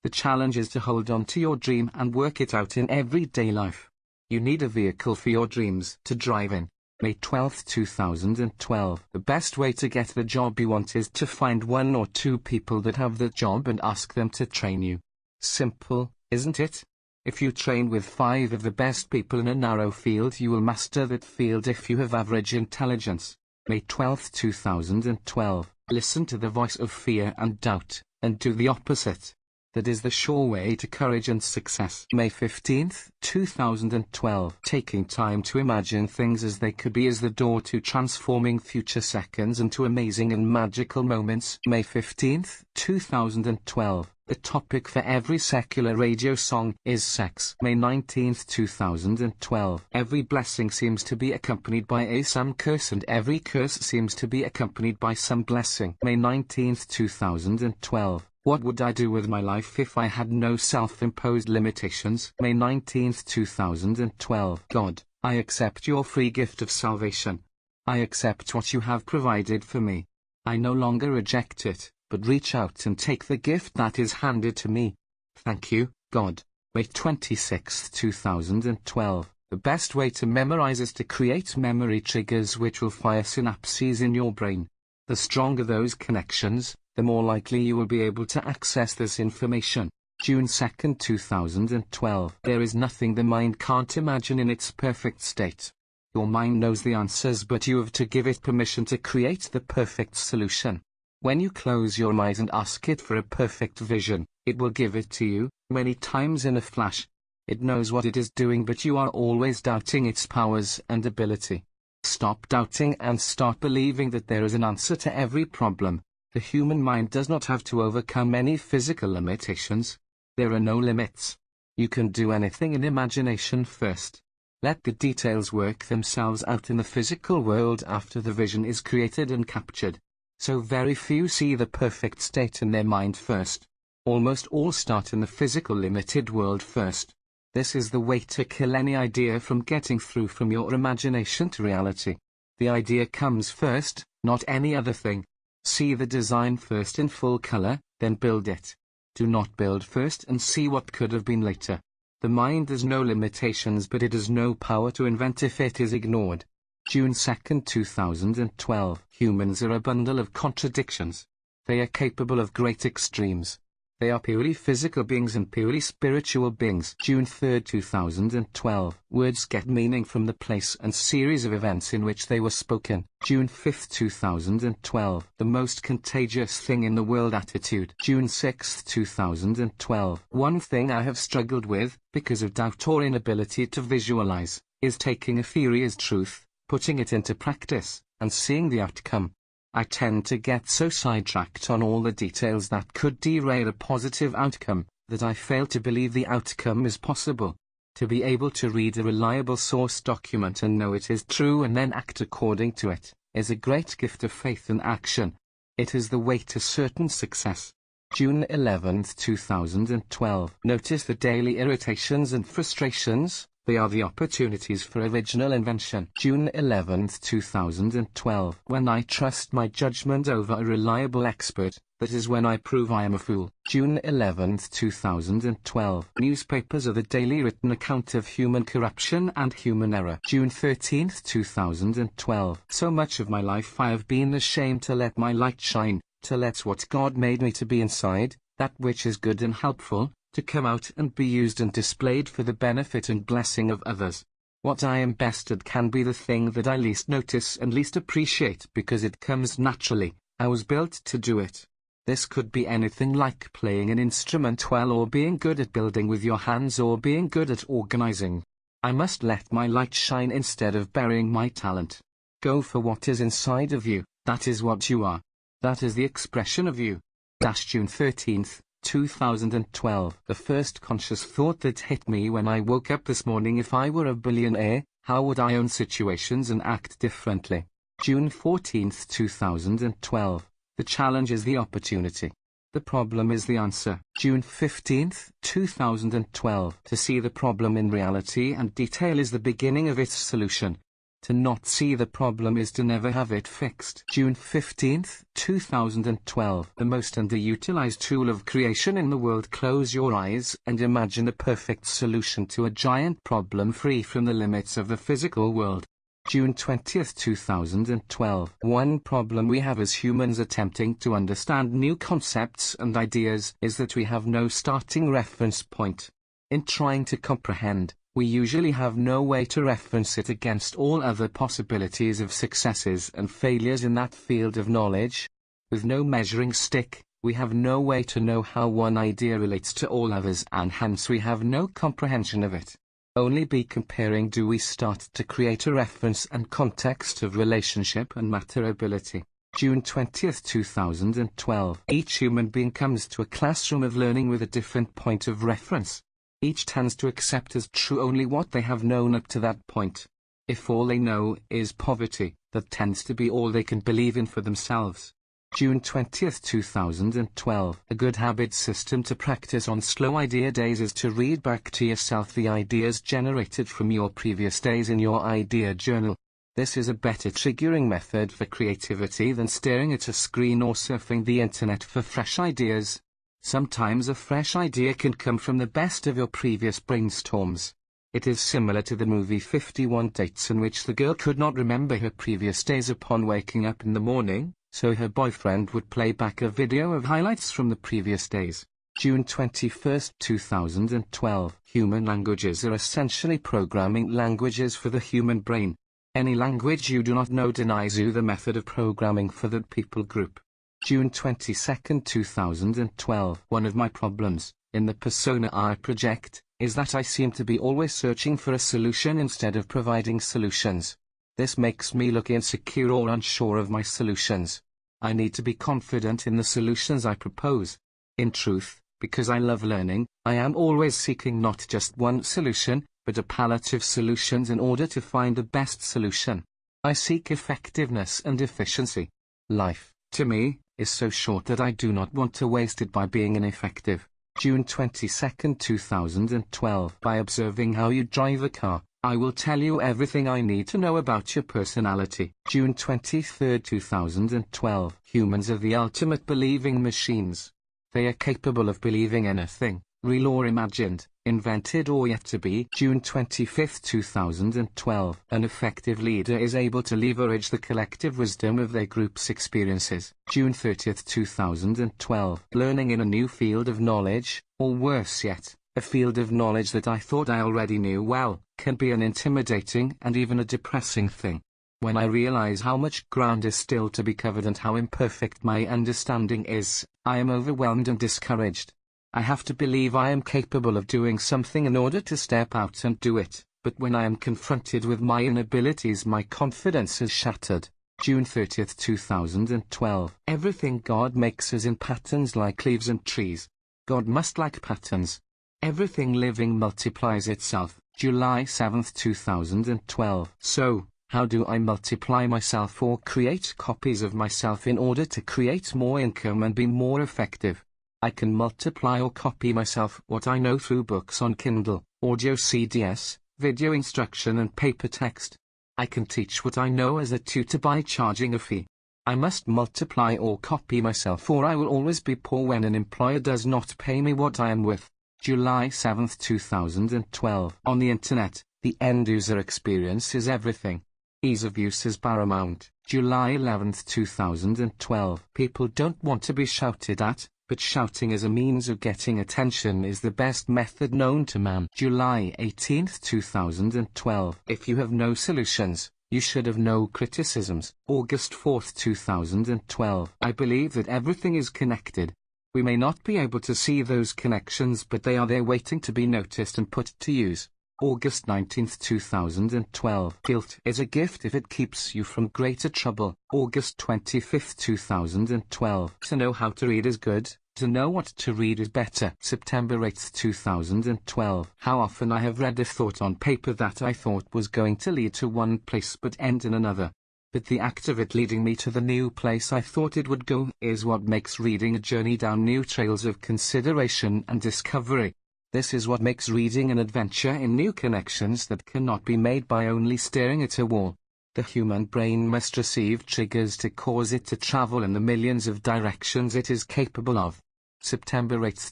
The challenge is to hold on to your dream and work it out in everyday life. You need a vehicle for your dreams to drive in. May 12, 2012. The best way to get the job you want is to find 1 or 2 people that have the job and ask them to train you. Simple, isn't it? If you train with 5 of the best people in a narrow field, you will master that field if you have average intelligence. May 12, 2012. Listen to the voice of fear and doubt, and do the opposite. That is the sure way to courage and success. May 15, 2012. Taking time to imagine things as they could be is the door to transforming future seconds into amazing and magical moments. May 15, 2012. The topic for every secular radio song is sex. May 19, 2012. Every blessing seems to be accompanied by some curse, and every curse seems to be accompanied by some blessing. May 19, 2012. What would I do with my life if I had no self-imposed limitations? May 19, 2012. God, I accept your free gift of salvation. I accept what you have provided for me. I no longer reject it, but reach out and take the gift that is handed to me. Thank you, God. May 26, 2012. The best way to memorize is to create memory triggers which will fire synapses in your brain. The stronger those connections, the more likely you will be able to access this information. June 2, 2012. There is nothing the mind can't imagine in its perfect state. Your mind knows the answers, but you have to give it permission to create the perfect solution. When you close your mind and ask it for a perfect vision, it will give it to you, many times in a flash. It knows what it is doing, but you are always doubting its powers and ability. Stop doubting and start believing that there is an answer to every problem. The human mind does not have to overcome any physical limitations. There are no limits. You can do anything in imagination first. Let the details work themselves out in the physical world after the vision is created and captured. So very few see the perfect state in their mind first. Almost all start in the physical limited world first. This is the way to kill any idea from getting through from your imagination to reality. The idea comes first, not any other thing. See the design first in full color, then build it. Do not build first and see what could have been later. The mind has no limitations, but it has no power to invent if it is ignored. June 2, 2012. Humans are a bundle of contradictions. They are capable of great extremes. They are purely physical beings and purely spiritual beings. June 3, 2012. Words get meaning from the place and series of events in which they were spoken. June 5, 2012. The most contagious thing in the world attitude. June 6, 2012. One thing I have struggled with, because of doubt or inability to visualize, is taking a theory as truth, putting it into practice, and seeing the outcome. I tend to get so sidetracked on all the details that could derail a positive outcome, that I fail to believe the outcome is possible. To be able to read a reliable source document and know it is true and then act according to it, is a great gift of faith and action. It is the way to certain success. June 11, 2012. Notice the daily irritations and frustrations. They are the opportunities for original invention. June 11, 2012. When I trust my judgment over a reliable expert, that is when I prove I am a fool. June 11, 2012. Newspapers are the daily written account of human corruption and human error. June 13, 2012. So much of my life I have been ashamed to let my light shine, to let what God made me to be inside, that which is good and helpful, to come out and be used and displayed for the benefit and blessing of others. What I am best at can be the thing that I least notice and least appreciate because it comes naturally. I was built to do it. This could be anything like playing an instrument well, or being good at building with your hands, or being good at organizing. I must let my light shine instead of burying my talent. Go for what is inside of you. That is what you are. That is the expression of you. June 13th. 2012. The first conscious thought that hit me when I woke up this morning: if I were a billionaire, how would I own situations and act differently? June 14, 2012. The challenge is the opportunity. The problem is the answer. June 15, 2012. To see the problem in reality and detail is the beginning of its solution. To not see the problem is to never have it fixed. June 15, 2012. The most underutilized tool of creation in the world. Close your eyes and imagine a perfect solution to a giant problem free from the limits of the physical world. June 20, 2012. One problem we have as humans attempting to understand new concepts and ideas is that we have no starting reference point. In trying to comprehend, we usually have no way to reference it against all other possibilities of successes and failures in that field of knowledge. With no measuring stick, we have no way to know how one idea relates to all others, and hence we have no comprehension of it. Only by comparing do we start to create a reference and context of relationship and matterability. June 20, 2012. Each human being comes to a classroom of learning with a different point of reference. Each tends to accept as true only what they have known up to that point. If all they know is poverty, that tends to be all they can believe in for themselves. June 20, 2012. A good habit system to practice on slow idea days is to read back to yourself the ideas generated from your previous days in your idea journal. This is a better triggering method for creativity than staring at a screen or surfing the internet for fresh ideas. Sometimes a fresh idea can come from the best of your previous brainstorms. It is similar to the movie 51 Dates, in which the girl could not remember her previous days upon waking up in the morning, so her boyfriend would play back a video of highlights from the previous days. June 21, 2012. Human languages are essentially programming languages for the human brain. Any language you do not know denies you the method of programming for that people group. June 22, 2012. One of my problems, in the persona I project, is that I seem to be always searching for a solution instead of providing solutions. This makes me look insecure or unsure of my solutions. I need to be confident in the solutions I propose. In truth, because I love learning, I am always seeking not just one solution, but a palette of solutions in order to find the best solution. I seek effectiveness and efficiency. Life, to me, is so short that I do not want to waste it by being ineffective. June 22, 2012. By observing how you drive a car, I will tell you everything I need to know about your personality. June 23, 2012. Humans are the ultimate believing machines. They are capable of believing anything, real or imagined, invented or yet to be. June 25, 2012. An effective leader is able to leverage the collective wisdom of their group's experiences. June 30, 2012. Learning in a new field of knowledge, or worse yet, a field of knowledge that I thought I already knew well, can be an intimidating and even a depressing thing. When I realize how much ground is still to be covered and how imperfect my understanding is, I am overwhelmed and discouraged. I have to believe I am capable of doing something in order to step out and do it, but when I am confronted with my inabilities, my confidence is shattered. June 30, 2012. Everything God makes is in patterns like leaves and trees. God must like patterns. Everything living multiplies itself. July 7, 2012. So, how do I multiply myself or create copies of myself in order to create more income and be more effective? I can multiply or copy myself what I know through books on Kindle, audio CDs, video instruction and paper text. I can teach what I know as a tutor by charging a fee. I must multiply or copy myself, or I will always be poor when an employer does not pay me what I am worth. July 7, 2012. On the internet, the end-user experience is everything. Ease of use is paramount. July 11, 2012. People don't want to be shouted at, but shouting as a means of getting attention is the best method known to man. July 18, 2012. If you have no solutions, you should have no criticisms. August 4, 2012. I believe that everything is connected. We may not be able to see those connections, but they are there waiting to be noticed and put to use. August 19, 2012. Guilt is a gift if it keeps you from greater trouble. August 25, 2012. To know how to read is good, to know what to read is better. September 8, 2012. How often I have read a thought on paper that I thought was going to lead to one place but end in another. But the act of it leading me to the new place I thought it would go is what makes reading a journey down new trails of consideration and discovery. This is what makes reading an adventure in new connections that cannot be made by only staring at a wall. The human brain must receive triggers to cause it to travel in the millions of directions it is capable of. September 8,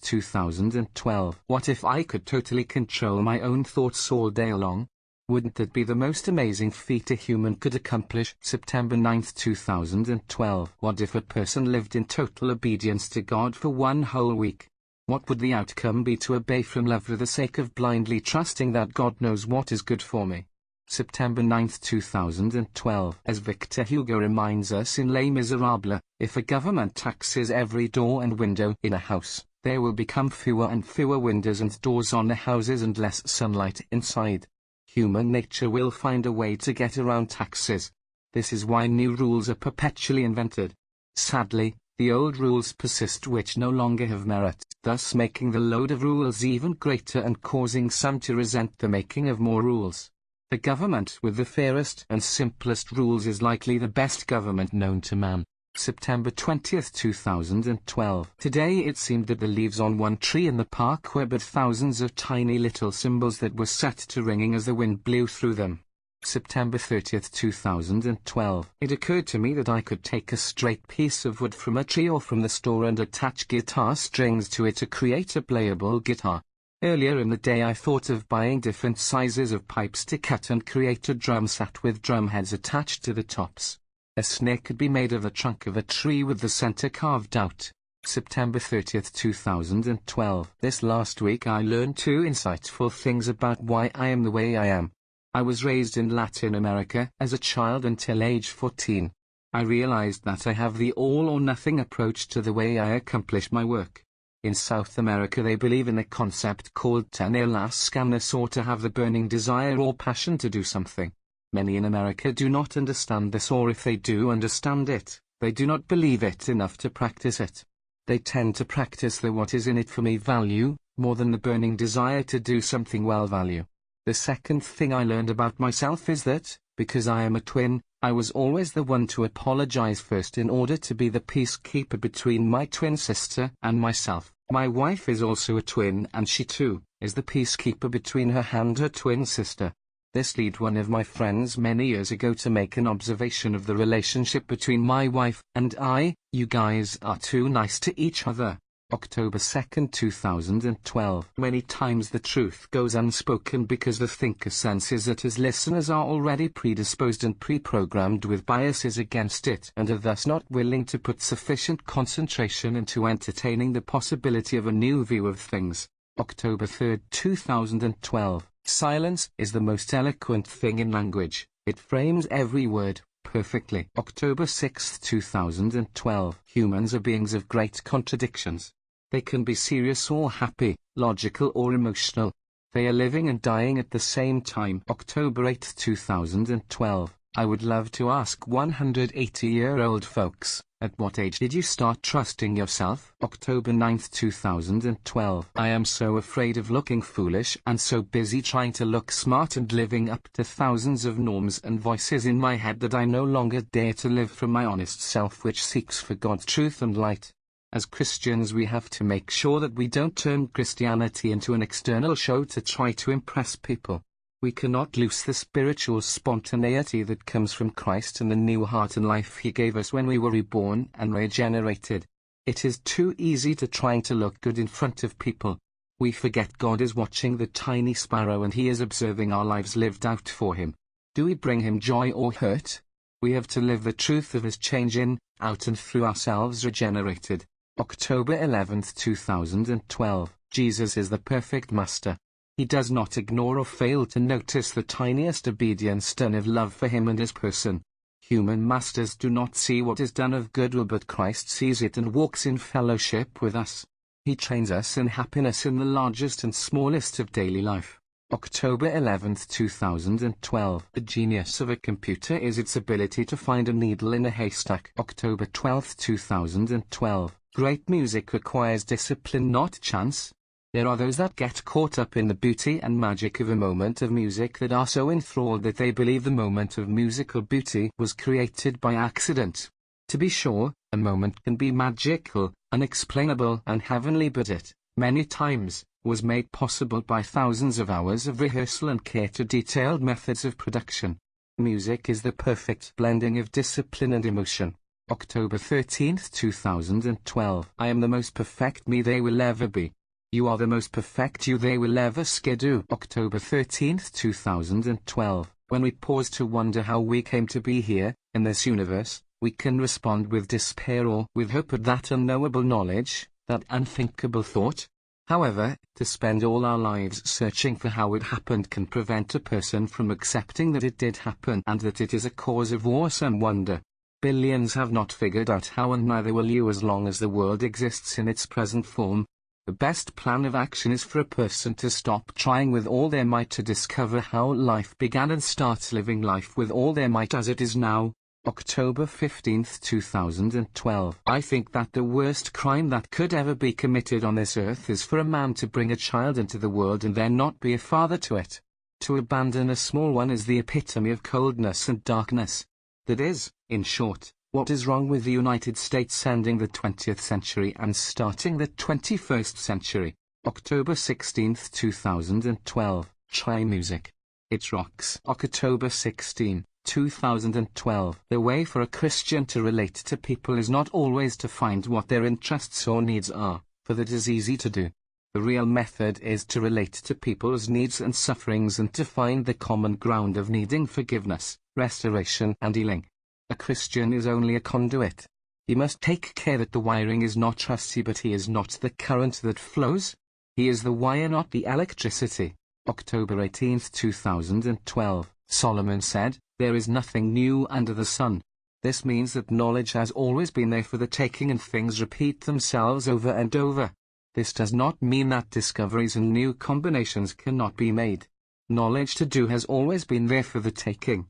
2012. What if I could totally control my own thoughts all day long? Wouldn't that be the most amazing feat a human could accomplish? September 9, 2012. What if a person lived in total obedience to God for one whole week? What would the outcome be to obey from love for the sake of blindly trusting that God knows what is good for me? September 9, 2012. As Victor Hugo reminds us in Les Miserables, if a government taxes every door and window in a house, there will become fewer and fewer windows and doors on the houses and less sunlight inside. Human nature will find a way to get around taxes. This is why new rules are perpetually invented. Sadly, the old rules persist which no longer have merit, thus making the load of rules even greater and causing some to resent the making of more rules. The government with the fairest and simplest rules is likely the best government known to man. September 20, 2012. Today it seemed that the leaves on one tree in the park were but thousands of tiny little cymbals that were set to ringing as the wind blew through them. September 30, 2012. It occurred to me that I could take a straight piece of wood from a tree or from the store and attach guitar strings to it to create a playable guitar. Earlier in the day I thought of buying different sizes of pipes to cut and create a drum set with drum heads attached to the tops. A snare could be made of the trunk of a tree with the center carved out. September 30, 2012. This last week I learned two insightful things about why I am the way I am. I was raised in Latin America as a child until age 14. I realized that I have the all-or-nothing approach to the way I accomplish my work. In South America they believe in a concept called tener las ganas, or to have the burning desire or passion to do something. Many in America do not understand this, or if they do understand it, they do not believe it enough to practice it. They tend to practice the what is in it for me value, more than the burning desire to do something well value. The second thing I learned about myself is that, because I am a twin, I was always the one to apologize first in order to be the peacekeeper between my twin sister and myself. My wife is also a twin, and she too is the peacekeeper between her and her twin sister. This led one of my friends many years ago to make an observation of the relationship between my wife and I. You guys are too nice to each other. October 2, 2012. Many times the truth goes unspoken because the thinker senses that his listeners are already predisposed and pre-programmed with biases against it and are thus not willing to put sufficient concentration into entertaining the possibility of a new view of things. October 3, 2012. Silence is the most eloquent thing in language. It frames every word perfectly. October 6, 2012. Humans are beings of great contradictions. They can be serious or happy, logical or emotional. They are living and dying at the same time. October 8, 2012. I would love to ask 180-year-old folks, at what age did you start trusting yourself? October 9, 2012. I am so afraid of looking foolish and so busy trying to look smart and living up to thousands of norms and voices in my head that I no longer dare to live from my honest self, which seeks for God's truth and light. As Christians we have to make sure that we don't turn Christianity into an external show to try to impress people. We cannot lose the spiritual spontaneity that comes from Christ and the new heart and life He gave us when we were reborn and regenerated. It is too easy to trying to look good in front of people. We forget God is watching the tiny sparrow and He is observing our lives lived out for Him. Do we bring Him joy or hurt? We have to live the truth of His change in, out and through ourselves regenerated. October 11, 2012. Jesus is the perfect master. He does not ignore or fail to notice the tiniest obedience done of love for Him and His person. Human masters do not see what is done of goodwill, but Christ sees it and walks in fellowship with us. He trains us in happiness in the largest and smallest of daily life. October 11, 2012. The genius of a computer is its ability to find a needle in a haystack. October 12, 2012. Great music requires discipline, not chance. There are those that get caught up in the beauty and magic of a moment of music that are so enthralled that they believe the moment of musical beauty was created by accident. To be sure, a moment can be magical, unexplainable and heavenly, but it, many times, was made possible by thousands of hours of rehearsal and care to detailed methods of production. Music is the perfect blending of discipline and emotion. October 13, 2012. I am the most perfect me they will ever be. You are the most perfect you they will ever skidoo. October 13, 2012. When we pause to wonder how we came to be here, in this universe, we can respond with despair or with hope at that unknowable knowledge, that unthinkable thought. However, to spend all our lives searching for how it happened can prevent a person from accepting that it did happen and that it is a cause of awesome wonder. Billions have not figured out how, and neither will you as long as the world exists in its present form. The best plan of action is for a person to stop trying with all their might to discover how life began and start living life with all their might as it is now. October 15, 2012. I think that the worst crime that could ever be committed on this earth is for a man to bring a child into the world and then not be a father to it. To abandon a small one is the epitome of coldness and darkness. That is, in short, what is wrong with the United States ending the 20th century and starting the 21st century. October 16, 2012. Try music. It rocks. October 16, 2012. The way for a Christian to relate to people is not always to find what their interests or needs are, for that is easy to do. The real method is to relate to people's needs and sufferings and to find the common ground of needing forgiveness, restoration and healing. A Christian is only a conduit. He must take care that the wiring is not rusty, but he is not the current that flows. He is the wire, not the electricity. October 18, 2012. Solomon said, "There is nothing new under the sun." This means that knowledge has always been there for the taking and things repeat themselves over and over. This does not mean that discoveries and new combinations cannot be made. Knowledge to do has always been there for the taking.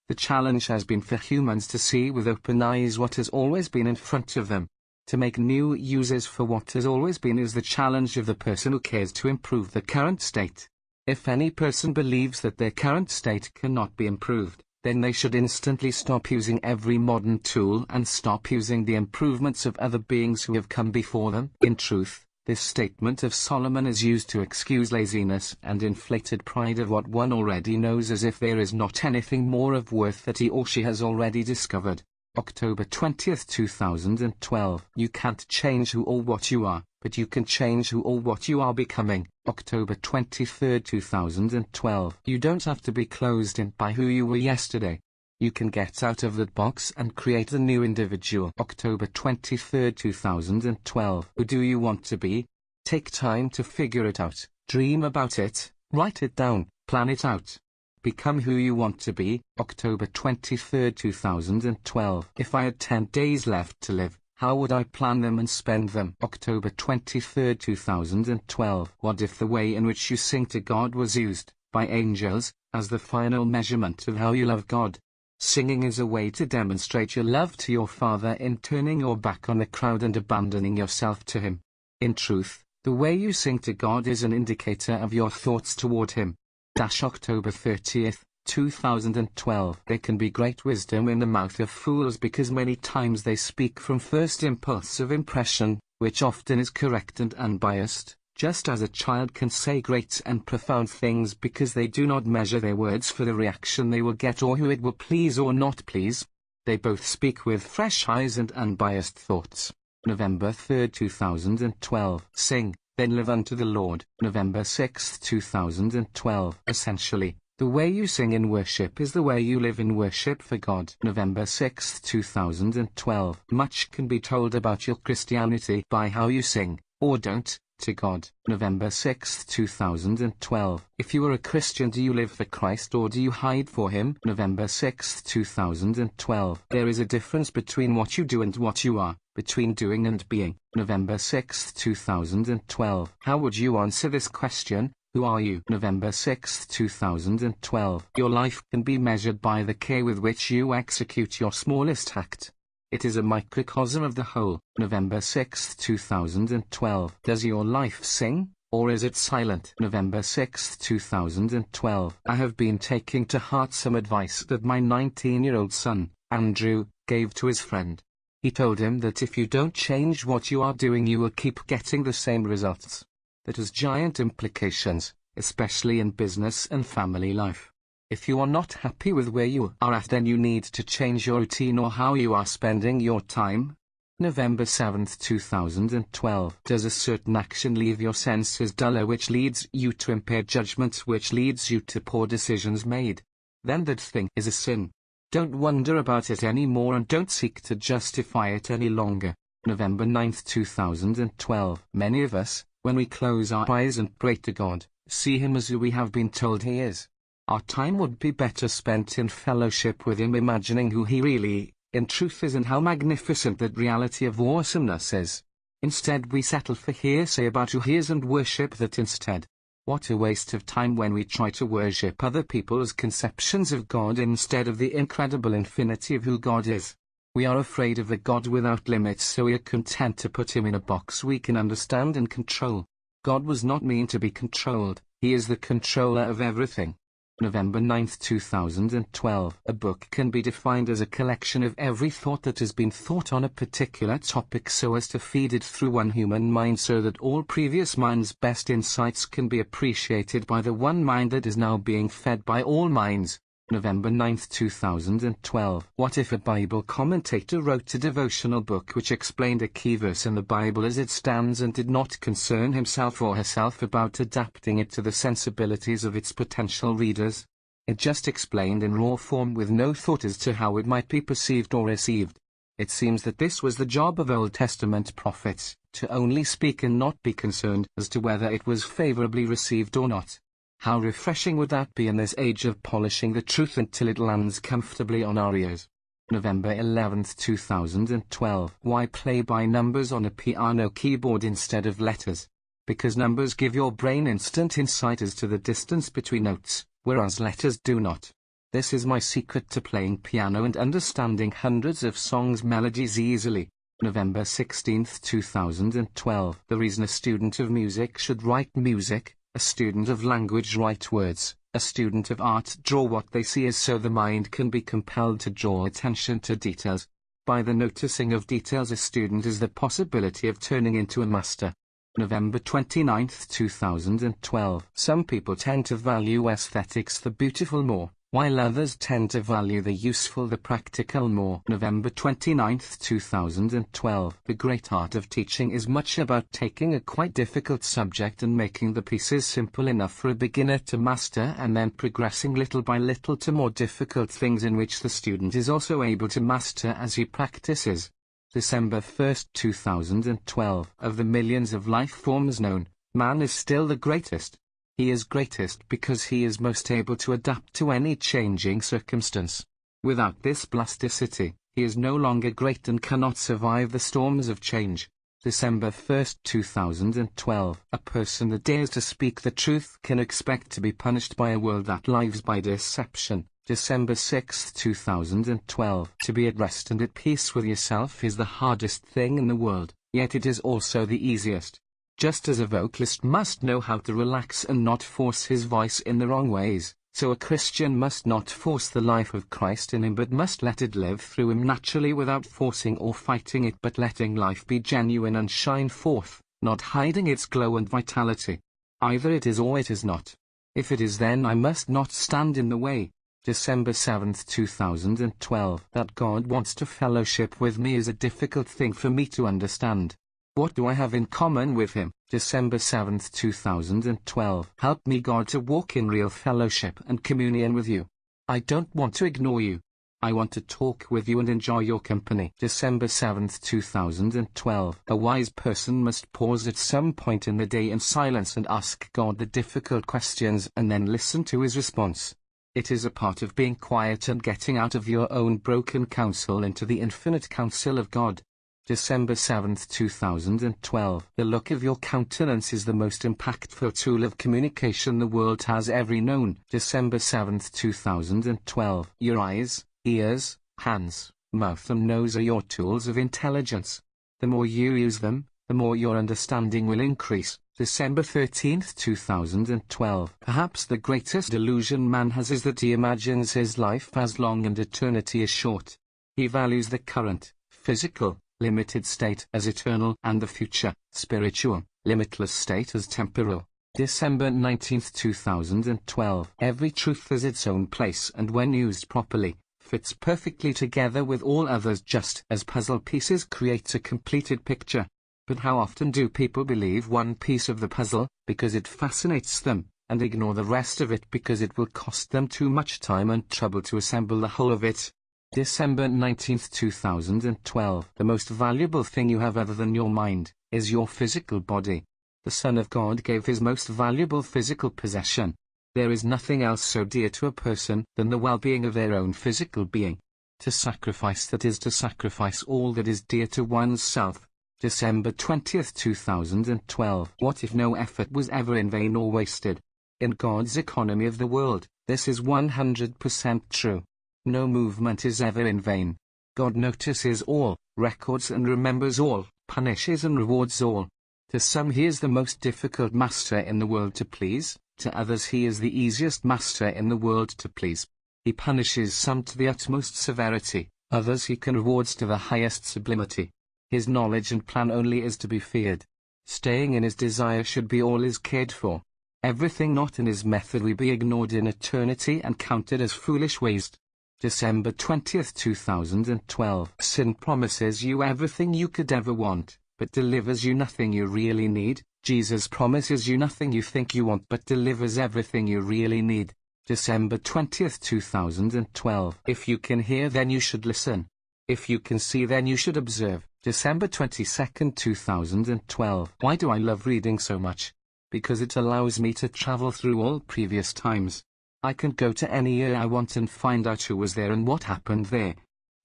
The challenge has been for humans to see with open eyes what has always been in front of them. To make new uses for what has always been is the challenge of the person who cares to improve the current state. If any person believes that their current state cannot be improved, then they should instantly stop using every modern tool and stop using the improvements of other beings who have come before them. In truth, this statement of Solomon is used to excuse laziness and inflated pride of what one already knows, as if there is not anything more of worth that he or she has already discovered. October 20, 2012. You can't change who or what you are, but you can change who or what you are becoming. October 23, 2012. You don't have to be closed in by who you were yesterday. You can get out of that box and create a new individual. October 23, 2012. Who do you want to be? Take time to figure it out. Dream about it. Write it down. Plan it out. Become who you want to be. October 23, 2012. If I had 10 days left to live, how would I plan them and spend them? October 23, 2012. What if the way in which you sing to God was used, by angels, as the final measurement of how you love God? Singing is a way to demonstrate your love to your Father in turning your back on the crowd and abandoning yourself to Him. In truth, the way you sing to God is an indicator of your thoughts toward Him. October 30, 2012. There can be great wisdom in the mouth of fools because many times they speak from first impulse of impression, which often is correct and unbiased. Just as a child can say great and profound things because they do not measure their words for the reaction they will get or who it will please or not please, they both speak with fresh eyes and unbiased thoughts. November 3, 2012. Sing, then live unto the Lord. November 6, 2012. Essentially, the way you sing in worship is the way you live in worship for God. November 6, 2012. Much can be told about your Christianity by how you sing, or don't, to God. November 6, 2012. If you are a Christian, do you live for Christ or do you hide for Him? November 6, 2012. There is a difference between what you do and what you are, between doing and being. November 6, 2012. How would you answer this question? Who are you? November 6, 2012. Your life can be measured by the care with which you execute your smallest act. It is a microcosm of the whole. November 6, 2012. Does your life sing, or is it silent? November 6, 2012. I have been taking to heart some advice that my 19-year-old son, Andrew, gave to his friend. He told him that if you don't change what you are doing, you will keep getting the same results. That has giant implications, especially in business and family life. If you are not happy with where you are at, then you need to change your routine or how you are spending your time. November 7, 2012. Does a certain action leave your senses duller, which leads you to impaired judgment, which leads you to poor decisions made? Then that thing is a sin. Don't wonder about it anymore and don't seek to justify it any longer. November 9, 2012. Many of us, when we close our eyes and pray to God, see Him as who we have been told He is. Our time would be better spent in fellowship with Him, imagining who He really, in truth, is and how magnificent that reality of awesomeness is. Instead, we settle for hearsay about who He is and worship that instead. What a waste of time when we try to worship other people's conceptions of God instead of the incredible infinity of who God is. We are afraid of the God without limits, so we are content to put Him in a box we can understand and control. God was not meant to be controlled. He is the controller of everything. November 9, 2012. A book can be defined as a collection of every thought that has been thought on a particular topic so as to feed it through one human mind, so that all previous minds' best insights can be appreciated by the one mind that is now being fed by all minds. November 9, 2012. What if a Bible commentator wrote a devotional book which explained a key verse in the Bible as it stands and did not concern himself or herself about adapting it to the sensibilities of its potential readers? It just explained in raw form with no thought as to how it might be perceived or received. It seems that this was the job of Old Testament prophets, to only speak and not be concerned as to whether it was favorably received or not. How refreshing would that be in this age of polishing the truth until it lands comfortably on our ears? November 11, 2012. Why play by numbers on a piano keyboard instead of letters? Because numbers give your brain instant insight as to the distance between notes, whereas letters do not. This is my secret to playing piano and understanding hundreds of songs' melodies easily. November 16, 2012. The reason a student of music should write music, a student of language write words, a student of art draw what they see, is so the mind can be compelled to draw attention to details. By the noticing of details, a student has the possibility of turning into a master. November 29, 2012. Some people tend to value aesthetics, the beautiful, more, while others tend to value the useful, the practical, more. November 29, 2012. The great art of teaching is much about taking a quite difficult subject and making the pieces simple enough for a beginner to master, and then progressing little by little to more difficult things in which the student is also able to master as he practices. December 1, 2012. Of the millions of life forms known, man is still the greatest. He is greatest because he is most able to adapt to any changing circumstance. Without this plasticity, he is no longer great and cannot survive the storms of change. December 1, 2012. A person that dares to speak the truth can expect to be punished by a world that lives by deception. December 6, 2012. To be at rest and at peace with yourself is the hardest thing in the world, yet it is also the easiest. Just as a vocalist must know how to relax and not force his voice in the wrong ways, so a Christian must not force the life of Christ in him but must let it live through him naturally without forcing or fighting it, but letting life be genuine and shine forth, not hiding its glow and vitality. Either it is or it is not. If it is, then I must not stand in the way. December 7, 2012. That God wants to fellowship with me is a difficult thing for me to understand. What do I have in common with Him? December 7, 2012. Help me, God, to walk in real fellowship and communion with you. I don't want to ignore you. I want to talk with you and enjoy your company. December 7, 2012. A wise person must pause at some point in the day in silence and ask God the difficult questions and then listen to His response. It is a part of being quiet and getting out of your own broken counsel into the infinite counsel of God. December 7, 2012. The look of your countenance is the most impactful tool of communication the world has ever known. December 7, 2012. Your eyes, ears, hands, mouth and nose are your tools of intelligence. The more you use them, the more your understanding will increase. December 13, 2012. Perhaps the greatest delusion man has is that he imagines his life as long and eternity is short. He values the current, physical, limited state as eternal and the future, spiritual, limitless state as temporal. December 19, 2012. Every truth has its own place and when used properly, fits perfectly together with all others just as puzzle pieces create a completed picture. But how often do people believe one piece of the puzzle, because it fascinates them, and ignore the rest of it because it will cost them too much time and trouble to assemble the whole of it? December 19, 2012. The most valuable thing you have other than your mind is your physical body. The Son of God gave his most valuable physical possession. There is nothing else so dear to a person than the well-being of their own physical being. To sacrifice that is to sacrifice all that is dear to one's self. December 20, 2012. What if no effort was ever in vain or wasted? In God's economy of the world, this is 100% true. No movement is ever in vain. God notices all, records and remembers all, punishes and rewards all. To some he is the most difficult master in the world to please, to others he is the easiest master in the world to please. He punishes some to the utmost severity, others he can rewards to the highest sublimity. His knowledge and plan only is to be feared. Staying in his desire should be all is cared for. Everything not in his method will be ignored in eternity and counted as foolish waste. December 20, 2012. Sin promises you everything you could ever want, but delivers you nothing you really need. Jesus promises you nothing you think you want but delivers everything you really need. December 20, 2012. If you can hear then you should listen. If you can see then you should observe. December 22, 2012. Why do I love reading so much? Because it allows me to travel through all previous times. I can go to any year I want and find out who was there and what happened there.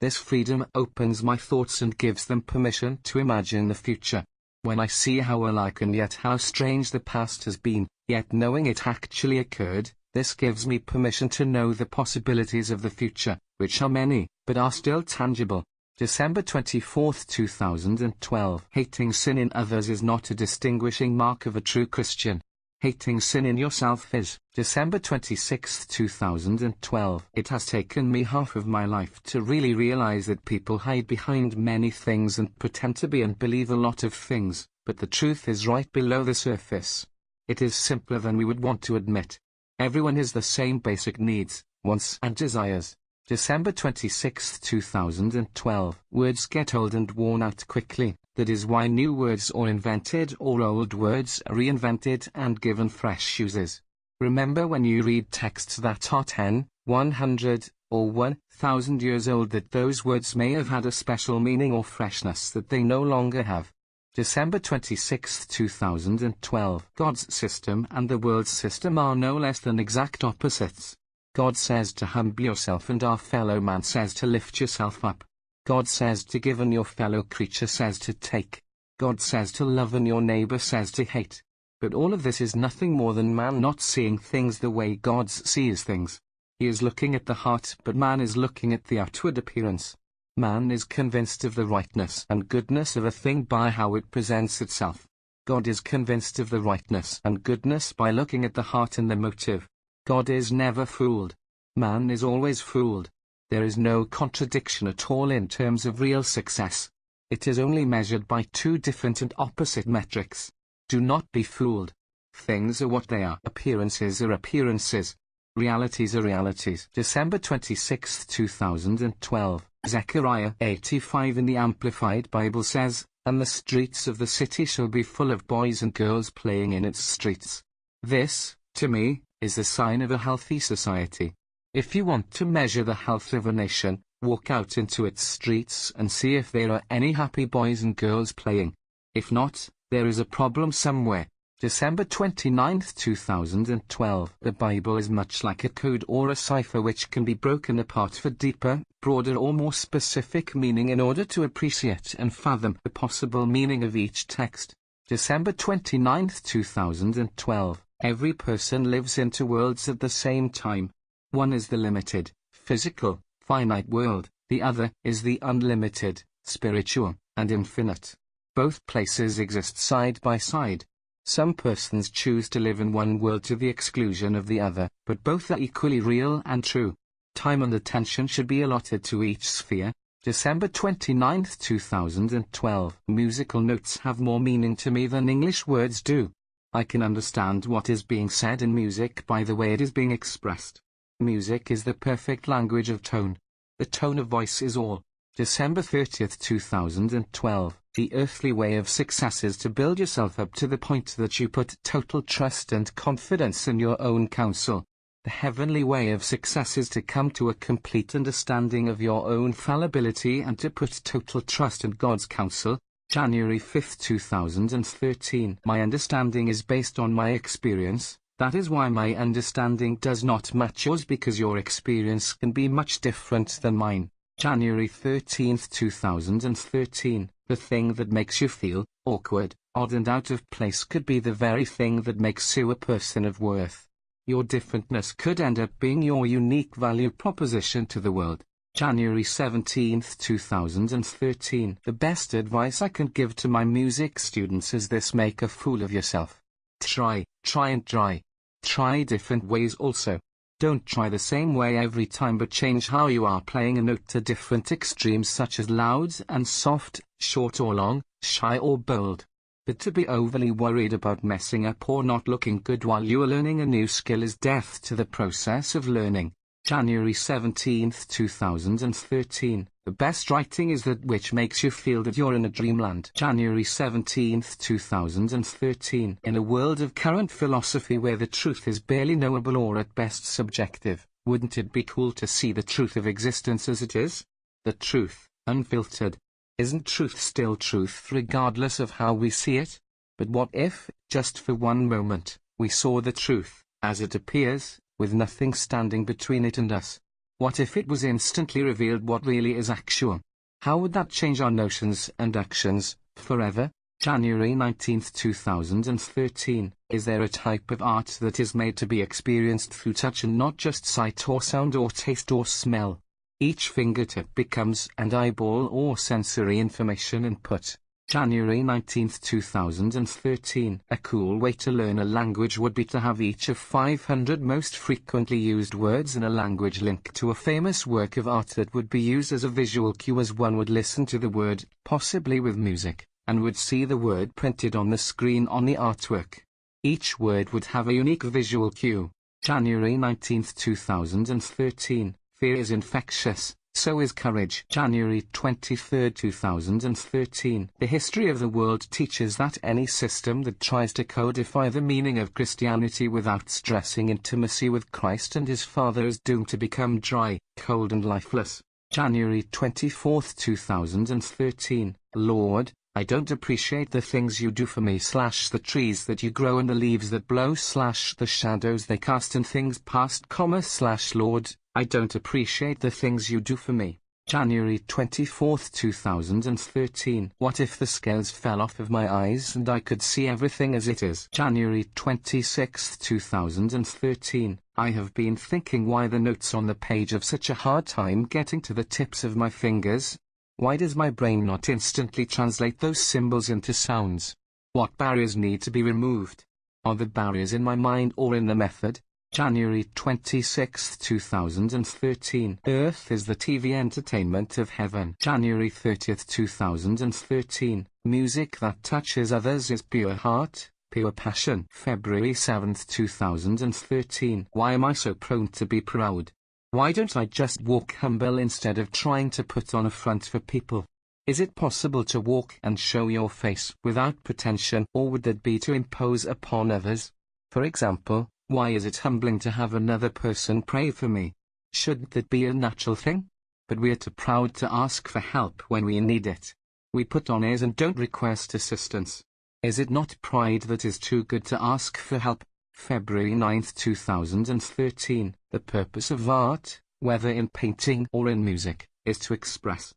This freedom opens my thoughts and gives them permission to imagine the future. When I see how alike and yet how strange the past has been, yet knowing it actually occurred, this gives me permission to know the possibilities of the future, which are many, but are still tangible. December 24, 2012. Hating sin in others is not a distinguishing mark of a true Christian. Hating sin in yourself is. December 26, 2012. It has taken me half of my life to really realize that people hide behind many things and pretend to be and believe a lot of things, but the truth is right below the surface. It is simpler than we would want to admit. Everyone has the same basic needs, wants and desires. December 26, 2012. Words get old and worn out quickly. That is why new words are invented or old words are reinvented and given fresh uses. Remember when you read texts that are 10, 100, or 1,000 years old that those words may have had a special meaning or freshness that they no longer have. December 26, 2012. God's system and the world's system are no less than exact opposites. God says to humble yourself and our fellow man says to lift yourself up. God says to give and your fellow creature says to take. God says to love and your neighbor says to hate. But all of this is nothing more than man not seeing things the way God sees things. He is looking at the heart, but man is looking at the outward appearance. Man is convinced of the rightness and goodness of a thing by how it presents itself. God is convinced of the rightness and goodness by looking at the heart and the motive. God is never fooled. Man is always fooled. There is no contradiction at all in terms of real success. It is only measured by two different and opposite metrics. Do not be fooled. Things are what they are. Appearances are appearances. Realities are realities. December 26, 2012. Zechariah 85 in the Amplified Bible says, "And the streets of the city shall be full of boys and girls playing in its streets." This, to me, is the sign of a healthy society. If you want to measure the health of a nation, walk out into its streets and see if there are any happy boys and girls playing. If not, there is a problem somewhere. December 29, 2012. The Bible is much like a code or a cipher which can be broken apart for deeper, broader or more specific meaning in order to appreciate and fathom the possible meaning of each text. December 29, 2012. Every person lives in two worlds at the same time. One is the limited, physical, finite world, the other is the unlimited, spiritual, and infinite. Both places exist side by side. Some persons choose to live in one world to the exclusion of the other, but both are equally real and true. Time and attention should be allotted to each sphere. December 29, 2012. Musical notes have more meaning to me than English words do. I can understand what is being said in music by the way it is being expressed. Music is the perfect language of tone. The tone of voice is all. December 30th, 2012. The earthly way of success is to build yourself up to the point that you put total trust and confidence in your own counsel. The heavenly way of success is to come to a complete understanding of your own fallibility and to put total trust in God's counsel. January 5th, 2013. My understanding is based on my experience. That is why my understanding does not match yours, because your experience can be much different than mine. January 13th, 2013. The thing that makes you feel awkward, odd and out of place could be the very thing that makes you a person of worth. Your differentness could end up being your unique value proposition to the world. January 17th, 2013. The best advice I can give to my music students is this: make a fool of yourself. Try. Try different ways also. Don't try the same way every time, but change how you are playing a note to different extremes, such as loud and soft, short or long, shy or bold. But to be overly worried about messing up or not looking good while you are learning a new skill is death to the process of learning. January 17th, 2013. The best writing is that which makes you feel that you're in a dreamland. January 17th, 2013. In a world of current philosophy where the truth is barely knowable or at best subjective, wouldn't it be cool to see the truth of existence as it is? The truth, unfiltered. Isn't truth still truth regardless of how we see it? But what if, just for one moment, we saw the truth, as it appears, with nothing standing between it and us? What if it was instantly revealed what really is actual? How would that change our notions and actions, forever? January 19th, 2013. Is there a type of art that is made to be experienced through touch and not just sight or sound or taste or smell? Each fingertip becomes an eyeball or sensory information input. January 19th, 2013. A cool way to learn a language would be to have each of 500 most frequently used words in a language linked to a famous work of art that would be used as a visual cue as one would listen to the word, possibly with music, and would see the word printed on the screen on the artwork. Each word would have a unique visual cue. January 19th, 2013. Fear is infectious, so is courage. January 23, 2013. The history of the world teaches that any system that tries to codify the meaning of Christianity without stressing intimacy with Christ and his Father is doomed to become dry, cold and lifeless. January 24, 2013. Lord, I don't appreciate the things you do for me / the trees that you grow and the leaves that blow / the shadows they cast and things past, / Lord, I don't appreciate the things you do for me. January 24, 2013. What if the scales fell off of my eyes and I could see everything as it is? January 26, 2013. I have been thinking why the notes on the page have such a hard time getting to the tips of my fingers. Why does my brain not instantly translate those symbols into sounds? What barriers need to be removed? Are the barriers in my mind or in the method? January 26, 2013. Earth is the TV entertainment of heaven. January 30, 2013. Music that touches others is pure heart, pure passion. February 7, 2013. Why am I so prone to be proud? Why don't I just walk humble instead of trying to put on a front for people? Is it possible to walk and show your face without pretension, or would that be to impose upon others? For example, why is it humbling to have another person pray for me? Shouldn't that be a natural thing? But we are too proud to ask for help when we need it. We put on airs and don't request assistance. Is it not pride that is too good to ask for help? February 9, 2013. The purpose of art, whether in painting or in music, is to express.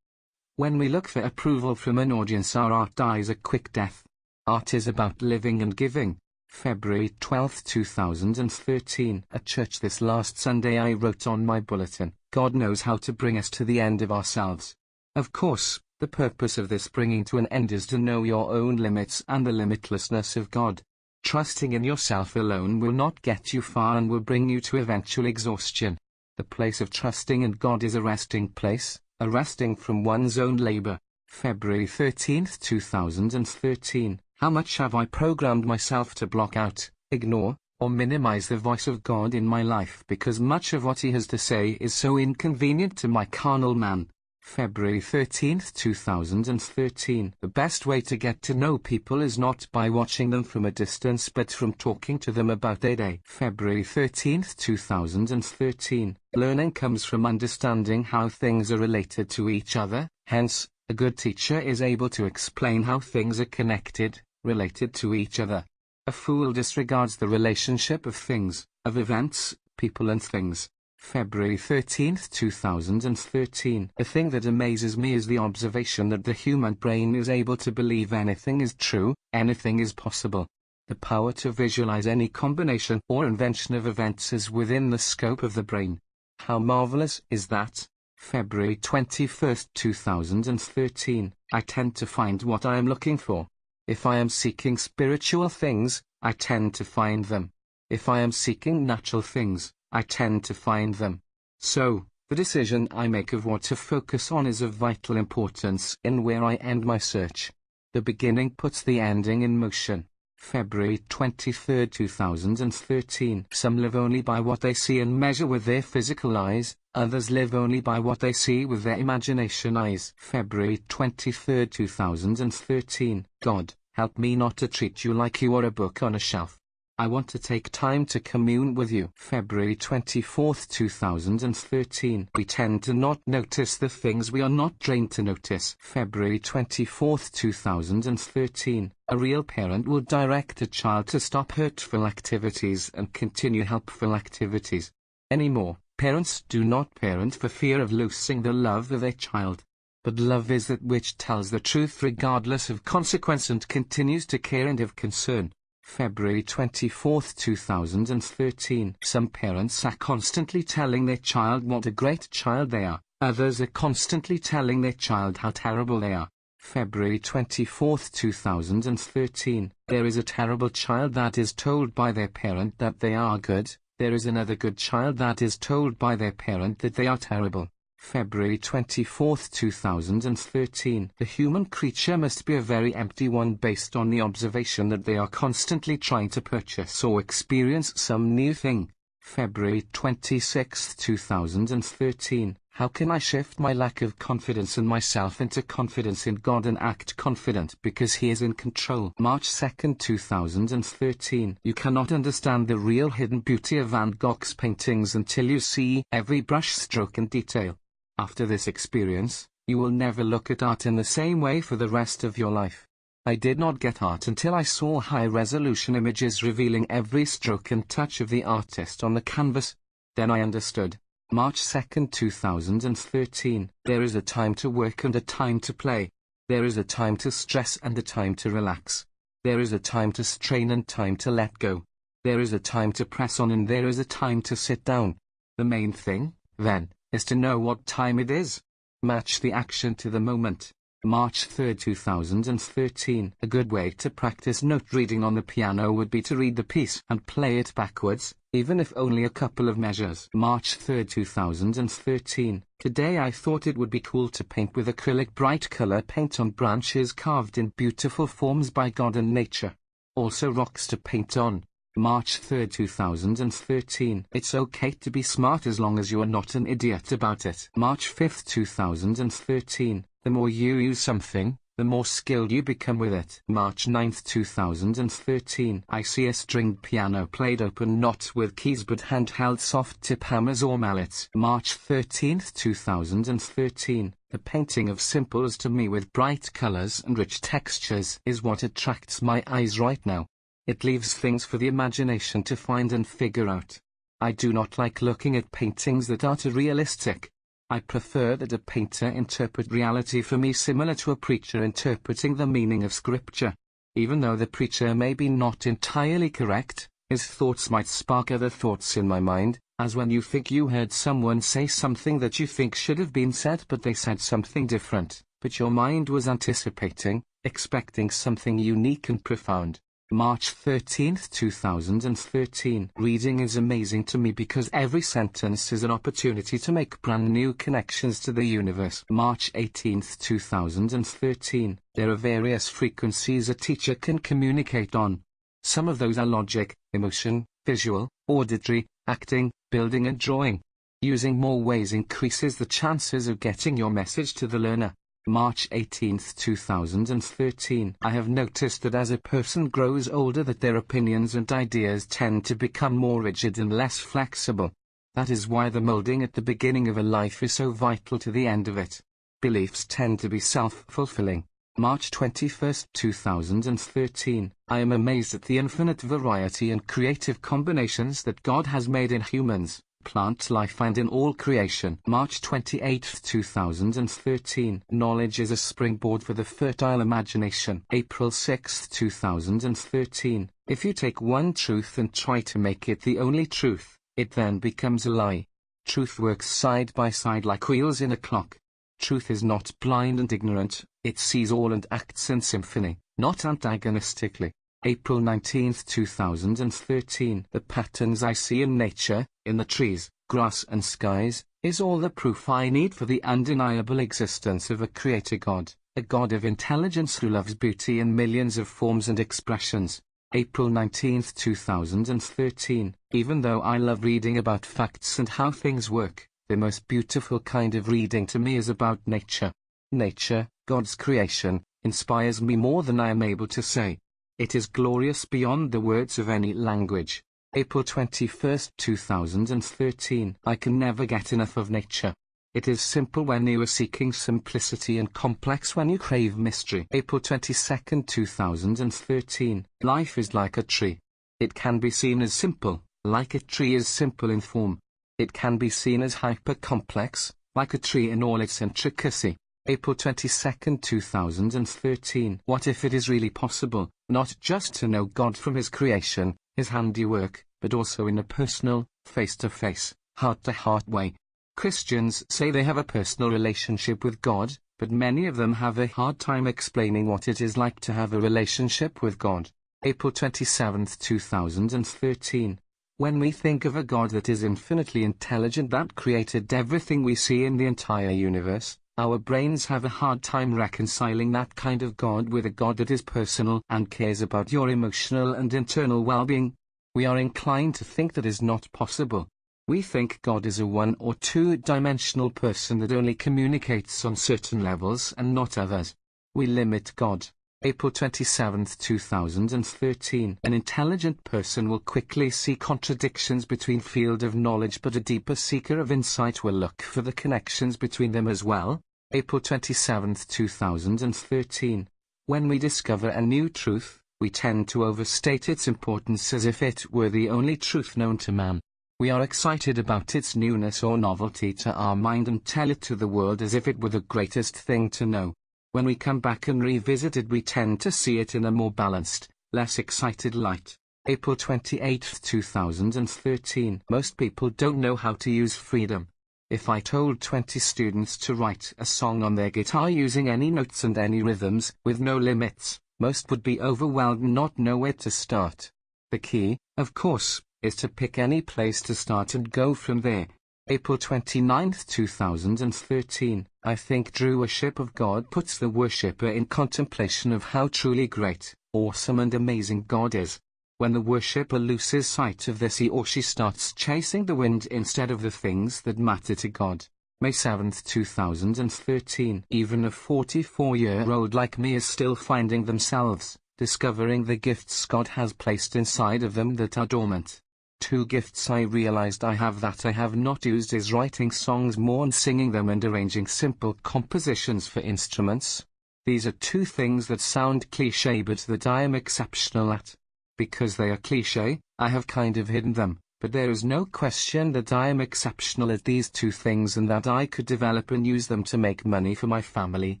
When we look for approval from an audience, our art dies a quick death. Art is about living and giving. February 12, 2013. At church this last Sunday I wrote on my bulletin, God knows how to bring us to the end of ourselves. Of course, the purpose of this bringing to an end is to know your own limits and the limitlessness of God. Trusting in yourself alone will not get you far and will bring you to eventual exhaustion. The place of trusting in God is a resting place, a resting from one's own labor. February 13, 2013. How much have I programmed myself to block out, ignore, or minimize the voice of God in my life because much of what He has to say is so inconvenient to my carnal man? February 13, 2013. The best way to get to know people is not by watching them from a distance but from talking to them about their day. February 13, 2013. Learning comes from understanding how things are related to each other, hence, a good teacher is able to explain how things are connected, related to each other. A fool disregards the relationship of things, of events, people and things. February 13, 2013. The thing that amazes me is the observation that the human brain is able to believe anything is true, anything is possible. The power to visualize any combination or invention of events is within the scope of the brain. How marvelous is that? February 21, 2013. I tend to find what I am looking for. If I am seeking spiritual things, I tend to find them. If I am seeking natural things, I tend to find them. So, the decision I make of what to focus on is of vital importance in where I end my search. The beginning puts the ending in motion. February 23, 2013. Some live only by what they see and measure with their physical eyes, others live only by what they see with their imagination eyes. February 23, 2013. God, help me not to treat you like you are a book on a shelf. I want to take time to commune with you. February 24, 2013. We tend to not notice the things we are not trained to notice. February 24, 2013. A real parent would direct a child to stop hurtful activities and continue helpful activities. Anymore, parents do not parent for fear of losing the love of their child. But love is that which tells the truth regardless of consequence and continues to care and have concern. February 24, 2013. Some parents are constantly telling their child what a great child they are, others are constantly telling their child how terrible they are. February 24, 2013. There is a terrible child that is told by their parent that they are good, there is another good child that is told by their parent that they are terrible. February 24, 2013. The human creature must be a very empty one based on the observation that they are constantly trying to purchase or experience some new thing. February 26, 2013. How can I shift my lack of confidence in myself into confidence in God and act confident because He is in control? March 2, 2013. You cannot understand the real hidden beauty of Van Gogh's paintings until you see every brush stroke and detail. After this experience, you will never look at art in the same way for the rest of your life. I did not get art until I saw high-resolution images revealing every stroke and touch of the artist on the canvas. Then I understood. March 2, 2013. There is a time to work and a time to play. There is a time to stress and a time to relax. There is a time to strain and time to let go. There is a time to press on and there is a time to sit down. The main thing, then, is to know what time it is. Match the action to the moment. March 3, 2013. A good way to practice note reading on the piano would be to read the piece and play it backwards, even if only a couple of measures. March 3, 2013. Today I thought it would be cool to paint with acrylic bright color paint on branches carved in beautiful forms by God and nature. Also rocks to paint on. March 3, 2013. It's okay to be smart as long as you are not an idiot about it. March 5, 2013. The more you use something, the more skilled you become with it. March 9, 2013. I see a stringed piano played open not with keys but handheld soft tip hammers or mallets. March 13, 2013. The painting of simples to me with bright colors and rich textures is what attracts my eyes right now. It leaves things for the imagination to find and figure out. I do not like looking at paintings that are too realistic. I prefer that a painter interpret reality for me similar to a preacher interpreting the meaning of scripture. Even though the preacher may be not entirely correct, his thoughts might spark other thoughts in my mind, as when you think you heard someone say something that you think should have been said but they said something different, but your mind was anticipating, expecting something unique and profound. March 13, 2013. Reading is amazing to me because every sentence is an opportunity to make brand new connections to the universe. March 18, 2013. There are various frequencies a teacher can communicate on. Some of those are logic, emotion, visual, auditory, acting, building and drawing. Using more ways increases the chances of getting your message to the learner. March 18, 2013. I have noticed that as a person grows older that their opinions and ideas tend to become more rigid and less flexible. That is why the molding at the beginning of a life is so vital to the end of it. Beliefs tend to be self-fulfilling. March 21, 2013. I am amazed at the infinite variety and creative combinations that God has made in humans, plant life and in all creation. March 28, 2013. Knowledge is a springboard for the fertile imagination. April 6, 2013. If you take one truth and try to make it the only truth, it then becomes a lie. Truth works side by side like wheels in a clock. Truth is not blind and ignorant, it sees all and acts in symphony, not antagonistically. April 19, 2013. The patterns I see in nature, in the trees, grass and skies, is all the proof I need for the undeniable existence of a creator God, a God of intelligence who loves beauty in millions of forms and expressions. April 19, 2013. Even though I love reading about facts and how things work, the most beautiful kind of reading to me is about nature. Nature, God's creation, inspires me more than I am able to say. It is glorious beyond the words of any language. April 21, 2013. I can never get enough of nature. It is simple when you are seeking simplicity and complex when you crave mystery. April 22, 2013. Life is like a tree. It can be seen as simple, like a tree is simple in form. It can be seen as hyper-complex, like a tree in all its intricacy. April 22, 2013. What if it is really possible, not just to know God from His creation, His handiwork, but also in a personal, face-to-face, heart-to-heart way? Christians say they have a personal relationship with God, but many of them have a hard time explaining what it is like to have a relationship with God. April 27, 2013. When we think of a God that is infinitely intelligent that created everything we see in the entire universe, our brains have a hard time reconciling that kind of God with a God that is personal and cares about your emotional and internal well-being. We are inclined to think that is not possible. We think God is a one- or two-dimensional person that only communicates on certain levels and not others. We limit God. April 27, 2013. An intelligent person will quickly see contradictions between field of knowledge, but a deeper seeker of insight will look for the connections between them as well. April 27, 2013. When we discover a new truth, we tend to overstate its importance as if it were the only truth known to man. We are excited about its newness or novelty to our mind and tell it to the world as if it were the greatest thing to know. When we come back and revisit it, we tend to see it in a more balanced, less excited light. April 28, 2013. Most people don't know how to use freedom. If I told 20 students to write a song on their guitar using any notes and any rhythms, with no limits, most would be overwhelmed and not know where to start. The key, of course, is to pick any place to start and go from there. April 29, 2013. I think true worship of God puts the worshipper in contemplation of how truly great, awesome and amazing God is. When the worshipper loses sight of this, he or she starts chasing the wind instead of the things that matter to God. May 7, 2013. Even a 44-year-old like me is still finding themselves, discovering the gifts God has placed inside of them that are dormant. 2 gifts I realized I have that I have not used is writing songs more and singing them and arranging simple compositions for instruments. These are 2 things that sound cliché but that I am exceptional at. Because they are cliché, I have kind of hidden them, but there is no question that I am exceptional at these 2 things and that I could develop and use them to make money for my family.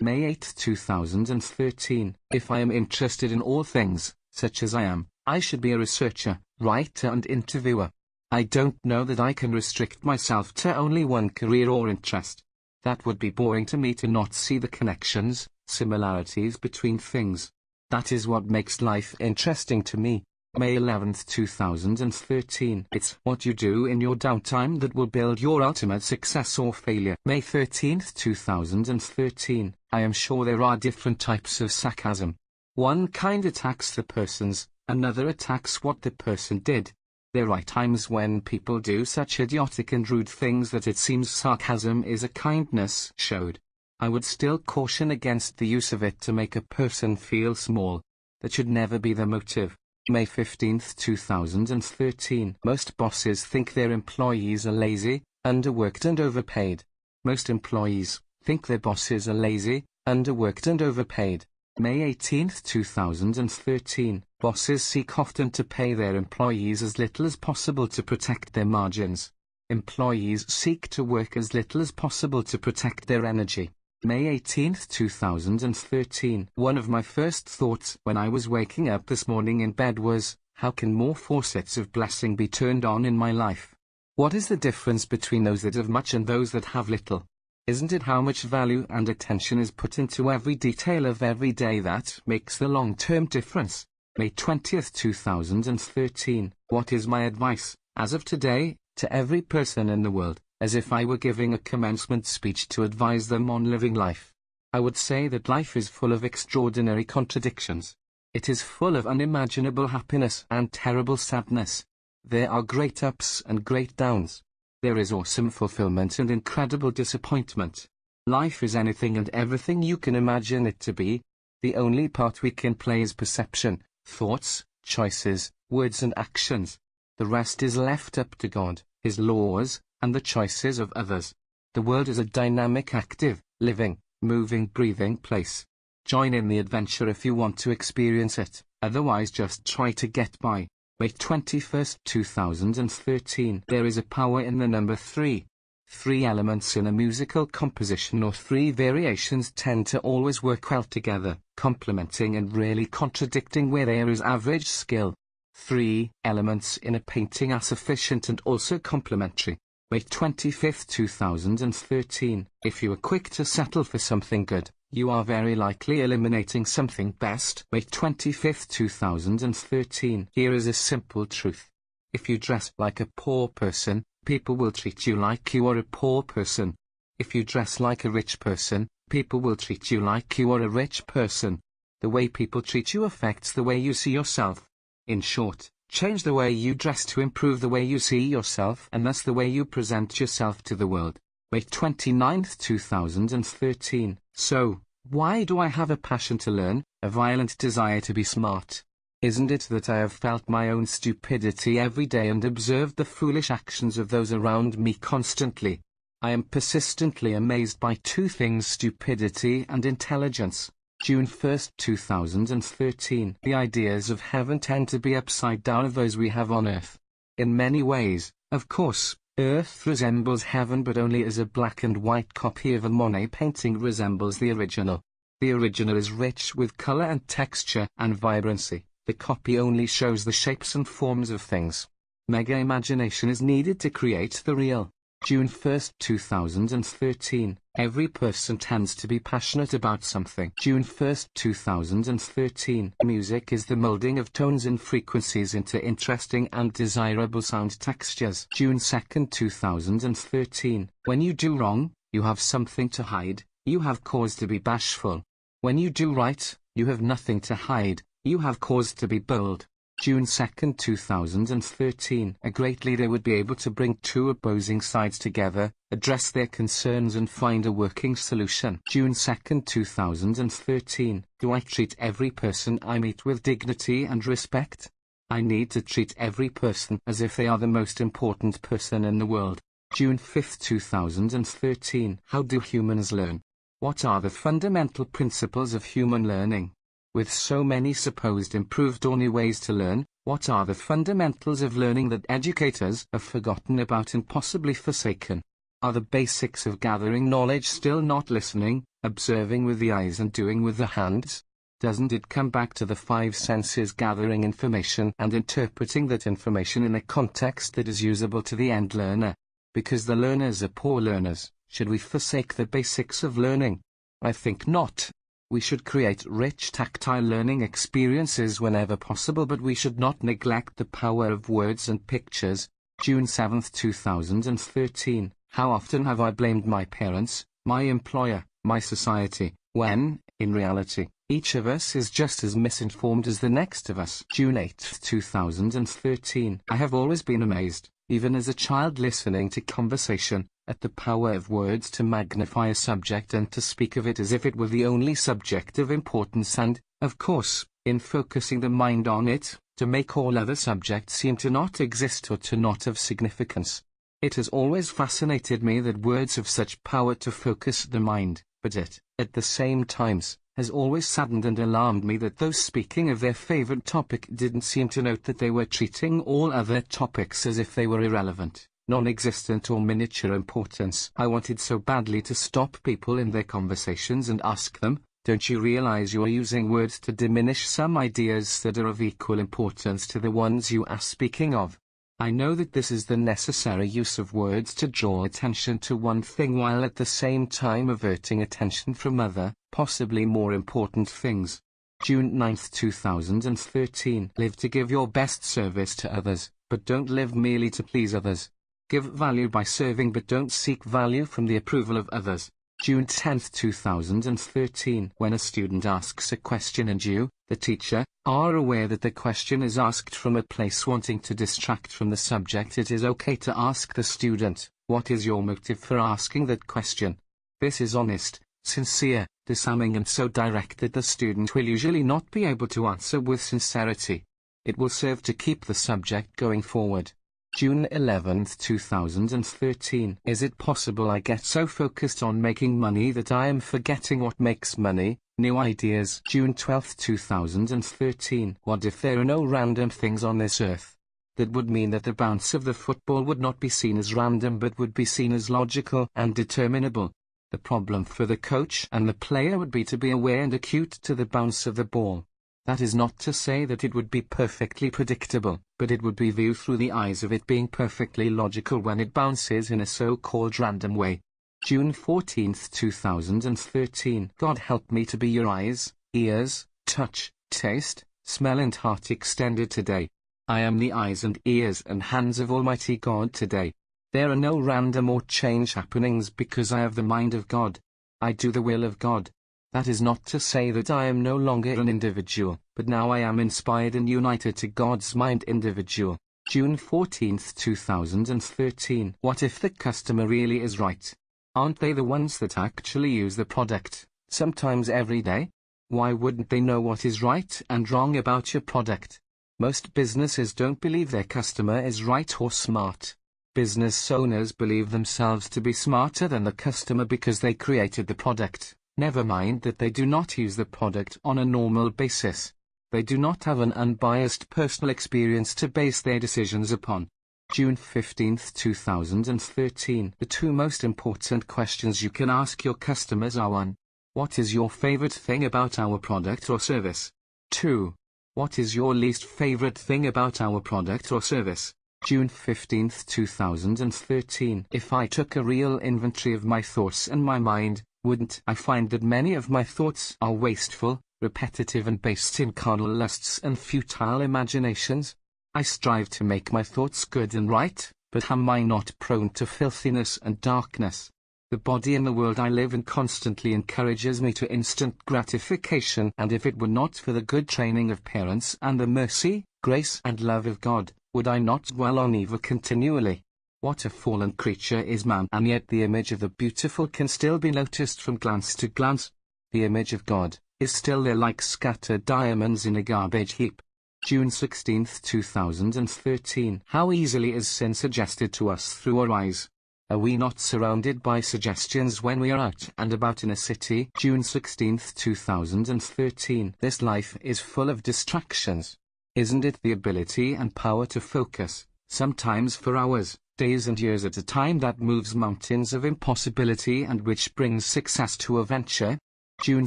May 8, 2013. If I am interested in all things, such as I am, I should be a researcher, writer and interviewer. I don't know that I can restrict myself to only one career or interest. That would be boring to me to not see the connections, similarities between things. That is what makes life interesting to me. May 11th, 2013. It's what you do in your downtime that will build your ultimate success or failure. May 13th, 2013. I am sure there are different types of sarcasm. One kind attacks the persons, another attacks what the person did. There are times when people do such idiotic and rude things that it seems sarcasm is a kindness showed. I would still caution against the use of it to make a person feel small. That should never be the motive. May 15th, 2013. Most bosses think their employees are lazy, underworked and overpaid. Most employees think their bosses are lazy, underworked and overpaid. May 18th, 2013. Bosses seek often to pay their employees as little as possible to protect their margins. Employees seek to work as little as possible to protect their energy. May 18th, 2013. One of my first thoughts when I was waking up this morning in bed was, how can more faucets of blessing be turned on in my life? What is the difference between those that have much and those that have little? Isn't it how much value and attention is put into every detail of every day that makes the long-term difference? May 20th, 2013. What is my advice, as of today, to every person in the world, as if I were giving a commencement speech to advise them on living life? I would say that life is full of extraordinary contradictions. It is full of unimaginable happiness and terrible sadness. There are great ups and great downs. There is awesome fulfillment and incredible disappointment. Life is anything and everything you can imagine it to be. The only part we can play is perception, thoughts, choices, words and actions. The rest is left up to God, His laws, and the choices of others. The world is a dynamic, active, living, moving, breathing place. Join in the adventure if you want to experience it, otherwise just try to get by. May 21st, 2013. There is a power in the number 3. 3 elements in a musical composition or 3 variations tend to always work well together, complementing and rarely contradicting where there is average skill. 3 elements in a painting are sufficient and also complementary. May 25th, 2013. If you are quick to settle for something good, you are very likely eliminating something best. May 25th, 2013. Here is a simple truth. If you dress like a poor person, people will treat you like you are a poor person. If you dress like a rich person, people will treat you like you are a rich person. The way people treat you affects the way you see yourself. In short, change the way you dress to improve the way you see yourself and thus the way you present yourself to the world. May 29th, 2013. So, why do I have a passion to learn, a violent desire to be smart? Isn't it that I have felt my own stupidity every day and observed the foolish actions of those around me constantly? I am persistently amazed by 2 things: stupidity and intelligence. June 1st, 2013. The ideas of heaven tend to be upside down of those we have on earth. In many ways, of course, earth resembles heaven but only as a black and white copy of a Monet painting resembles the original. The original is rich with color and texture and vibrancy. The copy only shows the shapes and forms of things. Mega imagination is needed to create the real. June 1st, 2013. Every person tends to be passionate about something. June 1st, 2013. Music is the molding of tones and frequencies into interesting and desirable sound textures. June 2nd, 2013. When you do wrong, you have something to hide. You have cause to be bashful. When you do right, you have nothing to hide. You have cause to be bold. June 2nd, 2013. A great leader would be able to bring 2 opposing sides together, address their concerns and find a working solution. June 2nd, 2013. Do I treat every person I meet with dignity and respect? I need to treat every person as if they are the most important person in the world. June 5th, 2013. How do humans learn? What are the fundamental principles of human learning? With so many supposed improved or new ways to learn, what are the fundamentals of learning that educators have forgotten about and possibly forsaken? Are the basics of gathering knowledge still not listening, observing with the eyes and doing with the hands? Doesn't it come back to the 5 senses, gathering information and interpreting that information in a context that is usable to the end learner? Because the learners are poor learners, should we forsake the basics of learning? I think not. We should create rich tactile learning experiences whenever possible, but we should not neglect the power of words and pictures. June 7, 2013. How often have I blamed my parents, my employer, my society, when, in reality, each of us is just as misinformed as the next of us. June 8, 2013. I have always been amazed, even as a child listening to conversation, at the power of words to magnify a subject and to speak of it as if it were the only subject of importance and, of course, in focusing the mind on it, to make all other subjects seem to not exist or to not have significance. It has always fascinated me that words have such power to focus the mind, but it, at the same times, has always saddened and alarmed me that those speaking of their favorite topic didn't seem to note that they were treating all other topics as if they were irrelevant, non-existent or miniature importance. I wanted so badly to stop people in their conversations and ask them, don't you realize you are using words to diminish some ideas that are of equal importance to the ones you are speaking of? I know that this is the necessary use of words to draw attention to one thing while at the same time averting attention from other, possibly more important things. June 9, 2013. Live to give your best service to others, but don't live merely to please others. Give value by serving, but don't seek value from the approval of others. June 10, 2013. When a student asks a question and you, the teacher, are aware that the question is asked from a place wanting to distract from the subject, it is okay to ask the student, what is your motive for asking that question? This is honest, sincere, disarming and so direct that the student will usually not be able to answer with sincerity. It will serve to keep the subject going forward. June 11, 2013. Is it possible I get so focused on making money that I am forgetting what makes money? New ideas. June 12, 2013. What if there are no random things on this earth? That would mean that the bounce of the football would not be seen as random but would be seen as logical and determinable. The problem for the coach and the player would be to be aware and acute to the bounce of the ball. That is not to say that it would be perfectly predictable, but it would be viewed through the eyes of it being perfectly logical when it bounces in a so-called random way. June 14, 2013. God help me to be your eyes, ears, touch, taste, smell and heart extended today. I am the eyes and ears and hands of Almighty God today. There are no random or change happenings because I have the mind of God. I do the will of God. That is not to say that I am no longer an individual, but now I am inspired and united to God's mind individual. June 14, 2013. What if the customer really is right? Aren't they the ones that actually use the product, sometimes every day? Why wouldn't they know what is right and wrong about your product? Most businesses don't believe their customer is right or smart. Business owners believe themselves to be smarter than the customer because they created the product. Never mind that they do not use the product on a normal basis. They do not have an unbiased personal experience to base their decisions upon. June 15, 2013. The two most important questions you can ask your customers are 1. What is your favorite thing about our product or service? 2. What is your least favorite thing about our product or service? June 15, 2013. If I took a real inventory of my thoughts and my mind, wouldn't I find that many of my thoughts are wasteful, repetitive and based in carnal lusts and futile imaginations? I strive to make my thoughts good and right, but am I not prone to filthiness and darkness? The body in the world I live in constantly encourages me to instant gratification, and if it were not for the good training of parents and the mercy, grace and love of God, would I not dwell on evil continually? What a fallen creature is man, and yet the image of the beautiful can still be noticed from glance to glance. The image of God is still there like scattered diamonds in a garbage heap. June 16, 2013. How easily is sin suggested to us through our eyes? Are we not surrounded by suggestions when we are out and about in a city? June 16, 2013. This life is full of distractions. Isn't it the ability and power to focus, sometimes for hours, days and years at a time, that moves mountains of impossibility and which brings success to a venture? June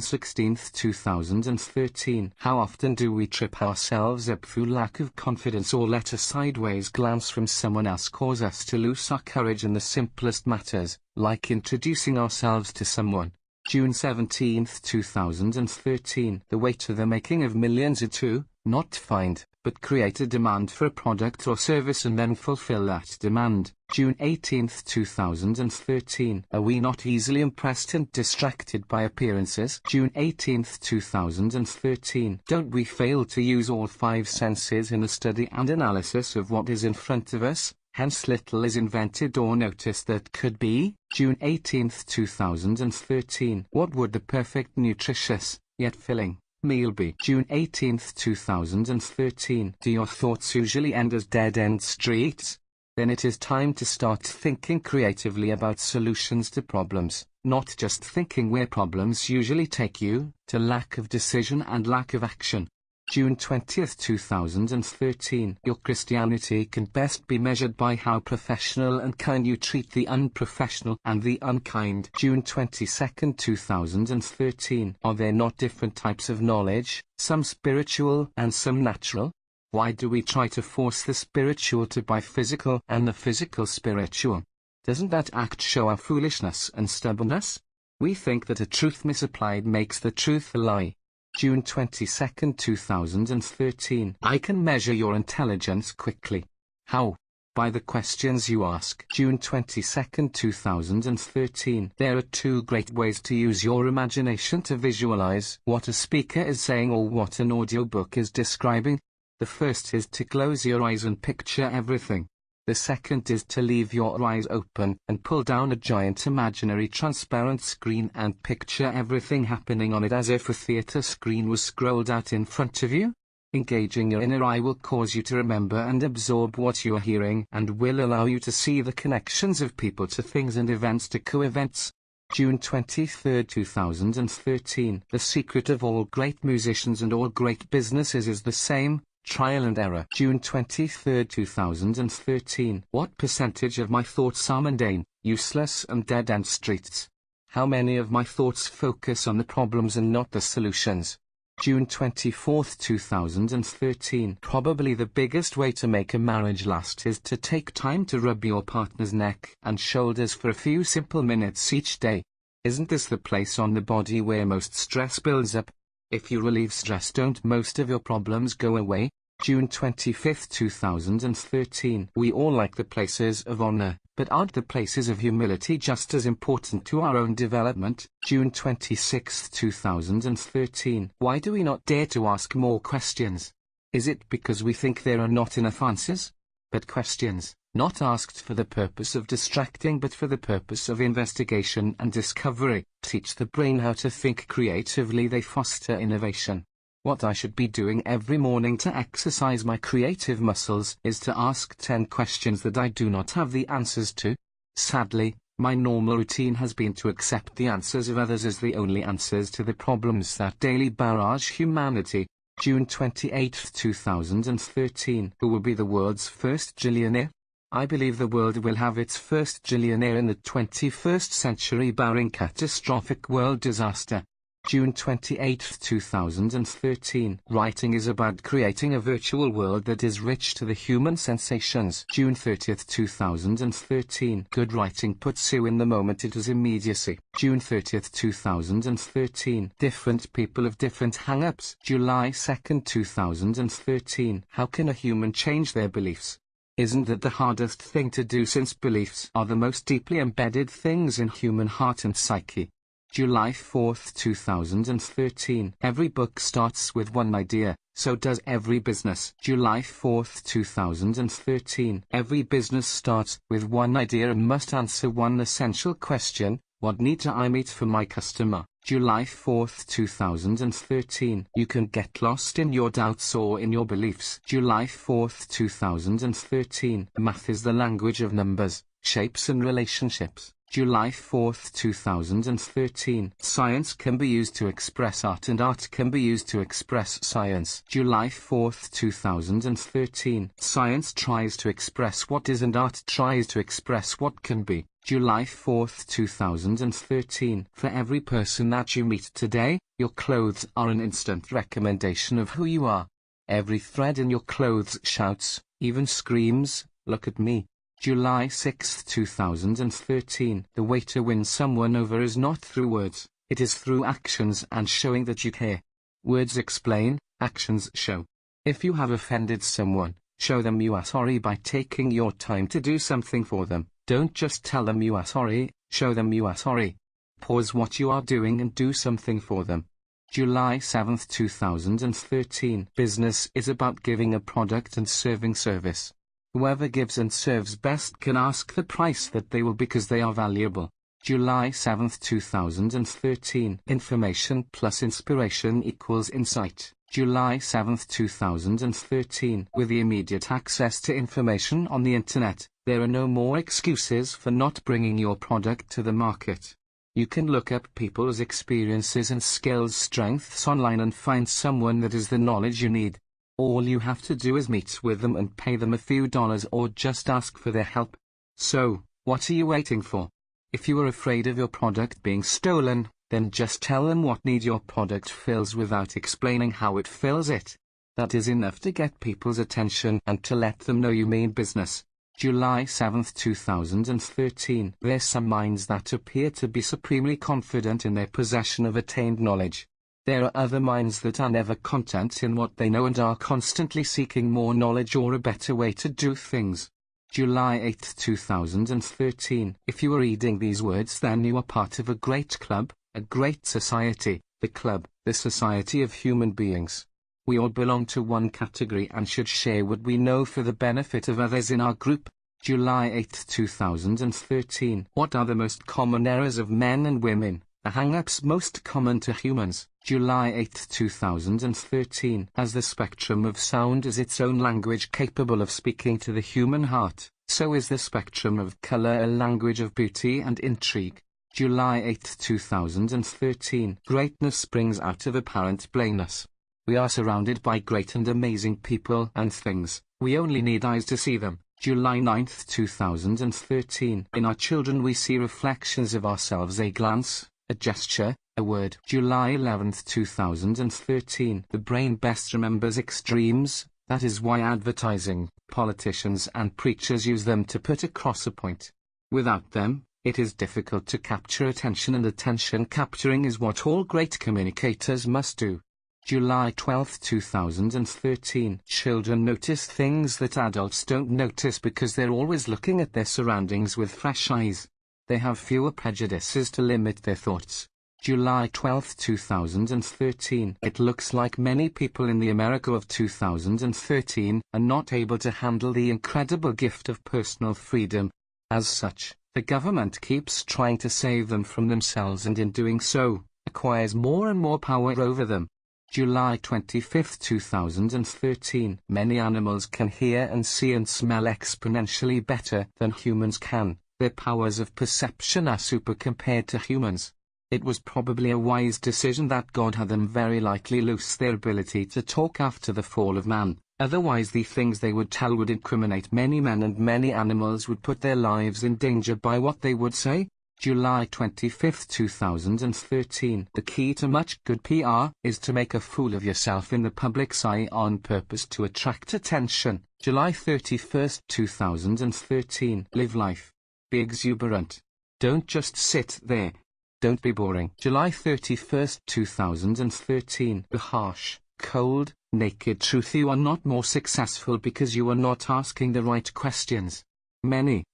16, 2013. How often do we trip ourselves up through lack of confidence or let a sideways glance from someone else cause us to lose our courage in the simplest matters, like introducing ourselves to someone? June 17, 2013. The way to the making of millions is to, not find, but create a demand for a product or service and then fulfill that demand. June 18, 2013. Are we not easily impressed and distracted by appearances? June 18, 2013. Don't we fail to use all five senses in the study and analysis of what is in front of us? Hence little is invented or noticed that could be. June 18, 2013. What would the perfect, nutritious, yet filling meal be? June 18, 2013. Do your thoughts usually end as dead-end streets? Then it is time to start thinking creatively about solutions to problems, not just thinking where problems usually take you, to lack of decision and lack of action. June 20, 2013. Your Christianity can best be measured by how professional and kind you treat the unprofessional and the unkind. June 22, 2013. Are there not different types of knowledge, some spiritual and some natural? Why do we try to force the spiritual to buy physical and the physical spiritual? Doesn't that act show our foolishness and stubbornness? We think that a truth misapplied makes the truth a lie. June 22, 2013. I can measure your intelligence quickly. How? By the questions you ask. June 22, 2013. There are two great ways to use your imagination to visualize what a speaker is saying or what an audiobook is describing. The first is to close your eyes and picture everything. The second is to leave your eyes open and pull down a giant imaginary transparent screen and picture everything happening on it as if a theater screen was scrolled out in front of you. Engaging your inner eye will cause you to remember and absorb what you are hearing and will allow you to see the connections of people to things and events to co-events. June 23, 2013. The secret of all great musicians and all great businesses is the same. Trial and error. June 23, 2013. What percentage of my thoughts are mundane, useless and dead-end streets? How many of my thoughts focus on the problems and not the solutions? June 24, 2013. Probably the biggest way to make a marriage last is to take time to rub your partner's neck and shoulders for a few simple minutes each day. Isn't this the place on the body where most stress builds up? If you relieve stress, don't most of your problems go away? June 25, 2013. We all like the places of honor, but aren't the places of humility just as important to our own development? June 26, 2013. Why do we not dare to ask more questions? Is it because we think there are not enough answers? But questions, not asked for the purpose of distracting but for the purpose of investigation and discovery, teach the brain how to think creatively. They foster innovation. What I should be doing every morning to exercise my creative muscles is to ask 10 questions that I do not have the answers to. Sadly, my normal routine has been to accept the answers of others as the only answers to the problems that daily barrage humanity. June 28, 2013. Who will be the world's first gillionaire? I believe the world will have its first gillionaire in the 21st century barring catastrophic world disaster. June 28, 2013. Writing is about creating a virtual world that is rich to the human sensations. June 30, 2013. Good writing puts you in the moment. It is immediacy. June 30, 2013. Different people have different hang-ups. July 2, 2013. How can a human change their beliefs? Isn't that the hardest thing to do, since beliefs are the most deeply embedded things in human heart and psyche? July 4, 2013. Every book starts with one idea, so does every business. July 4, 2013. Every business starts with one idea and must answer one essential question: what need I meet for my customer? July 4, 2013. You can get lost in your doubts or in your beliefs. July 4, 2013. Math is the language of numbers, shapes and relationships. July 4, 2013. Science can be used to express art and art can be used to express science. July 4, 2013. Science tries to express what is and art tries to express what can be. July 4, 2013. For every person that you meet today, your clothes are an instant recommendation of who you are. Every thread in your clothes shouts, even screams, "Look at me." July 6, 2013. The way to win someone over is not through words, It is through actions and showing that you care. Words explain, actions show. If you have offended someone, show them you are sorry by taking your time to do something for them. Don't just tell them you are sorry, show them you are sorry. Pause what you are doing and do something for them. July 7, 2013. Business is about giving a product and serving service. Whoever gives and serves best can ask the price that they will because they are valuable. July 7, 2013. Information plus inspiration equals insight. July 7, 2013. With the immediate access to information on the internet, there are no more excuses for not bringing your product to the market. You can look up people's experiences and skills strengths online and find someone that has the knowledge you need. All you have to do is meet with them and pay them a few dollars or just ask for their help. So, what are you waiting for? If you are afraid of your product being stolen, then just tell them what need your product fills without explaining how it fills it. That is enough to get people's attention and to let them know you mean business. July 7, 2013. There's some minds that appear to be supremely confident in their possession of attained knowledge. There are other minds that are never content in what they know and are constantly seeking more knowledge or a better way to do things. July 8, 2013. If you are reading these words, then you are part of a great club, a great society, the club, the society of human beings. We all belong to one category and should share what we know for the benefit of others in our group. July 8, 2013. What are the most common errors of men and women? The hang-ups most common to humans. July 8, 2013. As the spectrum of sound is its own language capable of speaking to the human heart, so is the spectrum of color a language of beauty and intrigue. July 8, 2013. Greatness springs out of apparent plainness. We are surrounded by great and amazing people and things. We only need eyes to see them. July 9, 2013. In our children we see reflections of ourselves, a glance, a gesture, a word. July 11, 2013. The brain best remembers extremes. That is why advertising, politicians and preachers use them to put across a point. Without them, it is difficult to capture attention, and attention capturing is what all great communicators must do. July 12, 2013. Children notice things that adults don't notice because they're always looking at their surroundings with fresh eyes. They have fewer prejudices to limit their thoughts. July 12, 2013. It looks like many people in the America of 2013 are not able to handle the incredible gift of personal freedom. As such, the government keeps trying to save them from themselves, and in doing so, acquires more and more power over them. July 25, 2013. Many animals can hear and see and smell exponentially better than humans can. Their powers of perception are super compared to humans. It was probably a wise decision that God had them very likely lose their ability to talk after the fall of man. Otherwise the things they would tell would incriminate many men, and many animals would put their lives in danger by what they would say. July 25, 2013. The key to much good PR is to make a fool of yourself in the public's eye on purpose to attract attention. July 31, 2013. Live life. Be exuberant. Don't just sit there. Don't be boring. July 31, 2013. The harsh, cold, naked truth: you are not more successful because you are not asking the right questions. Many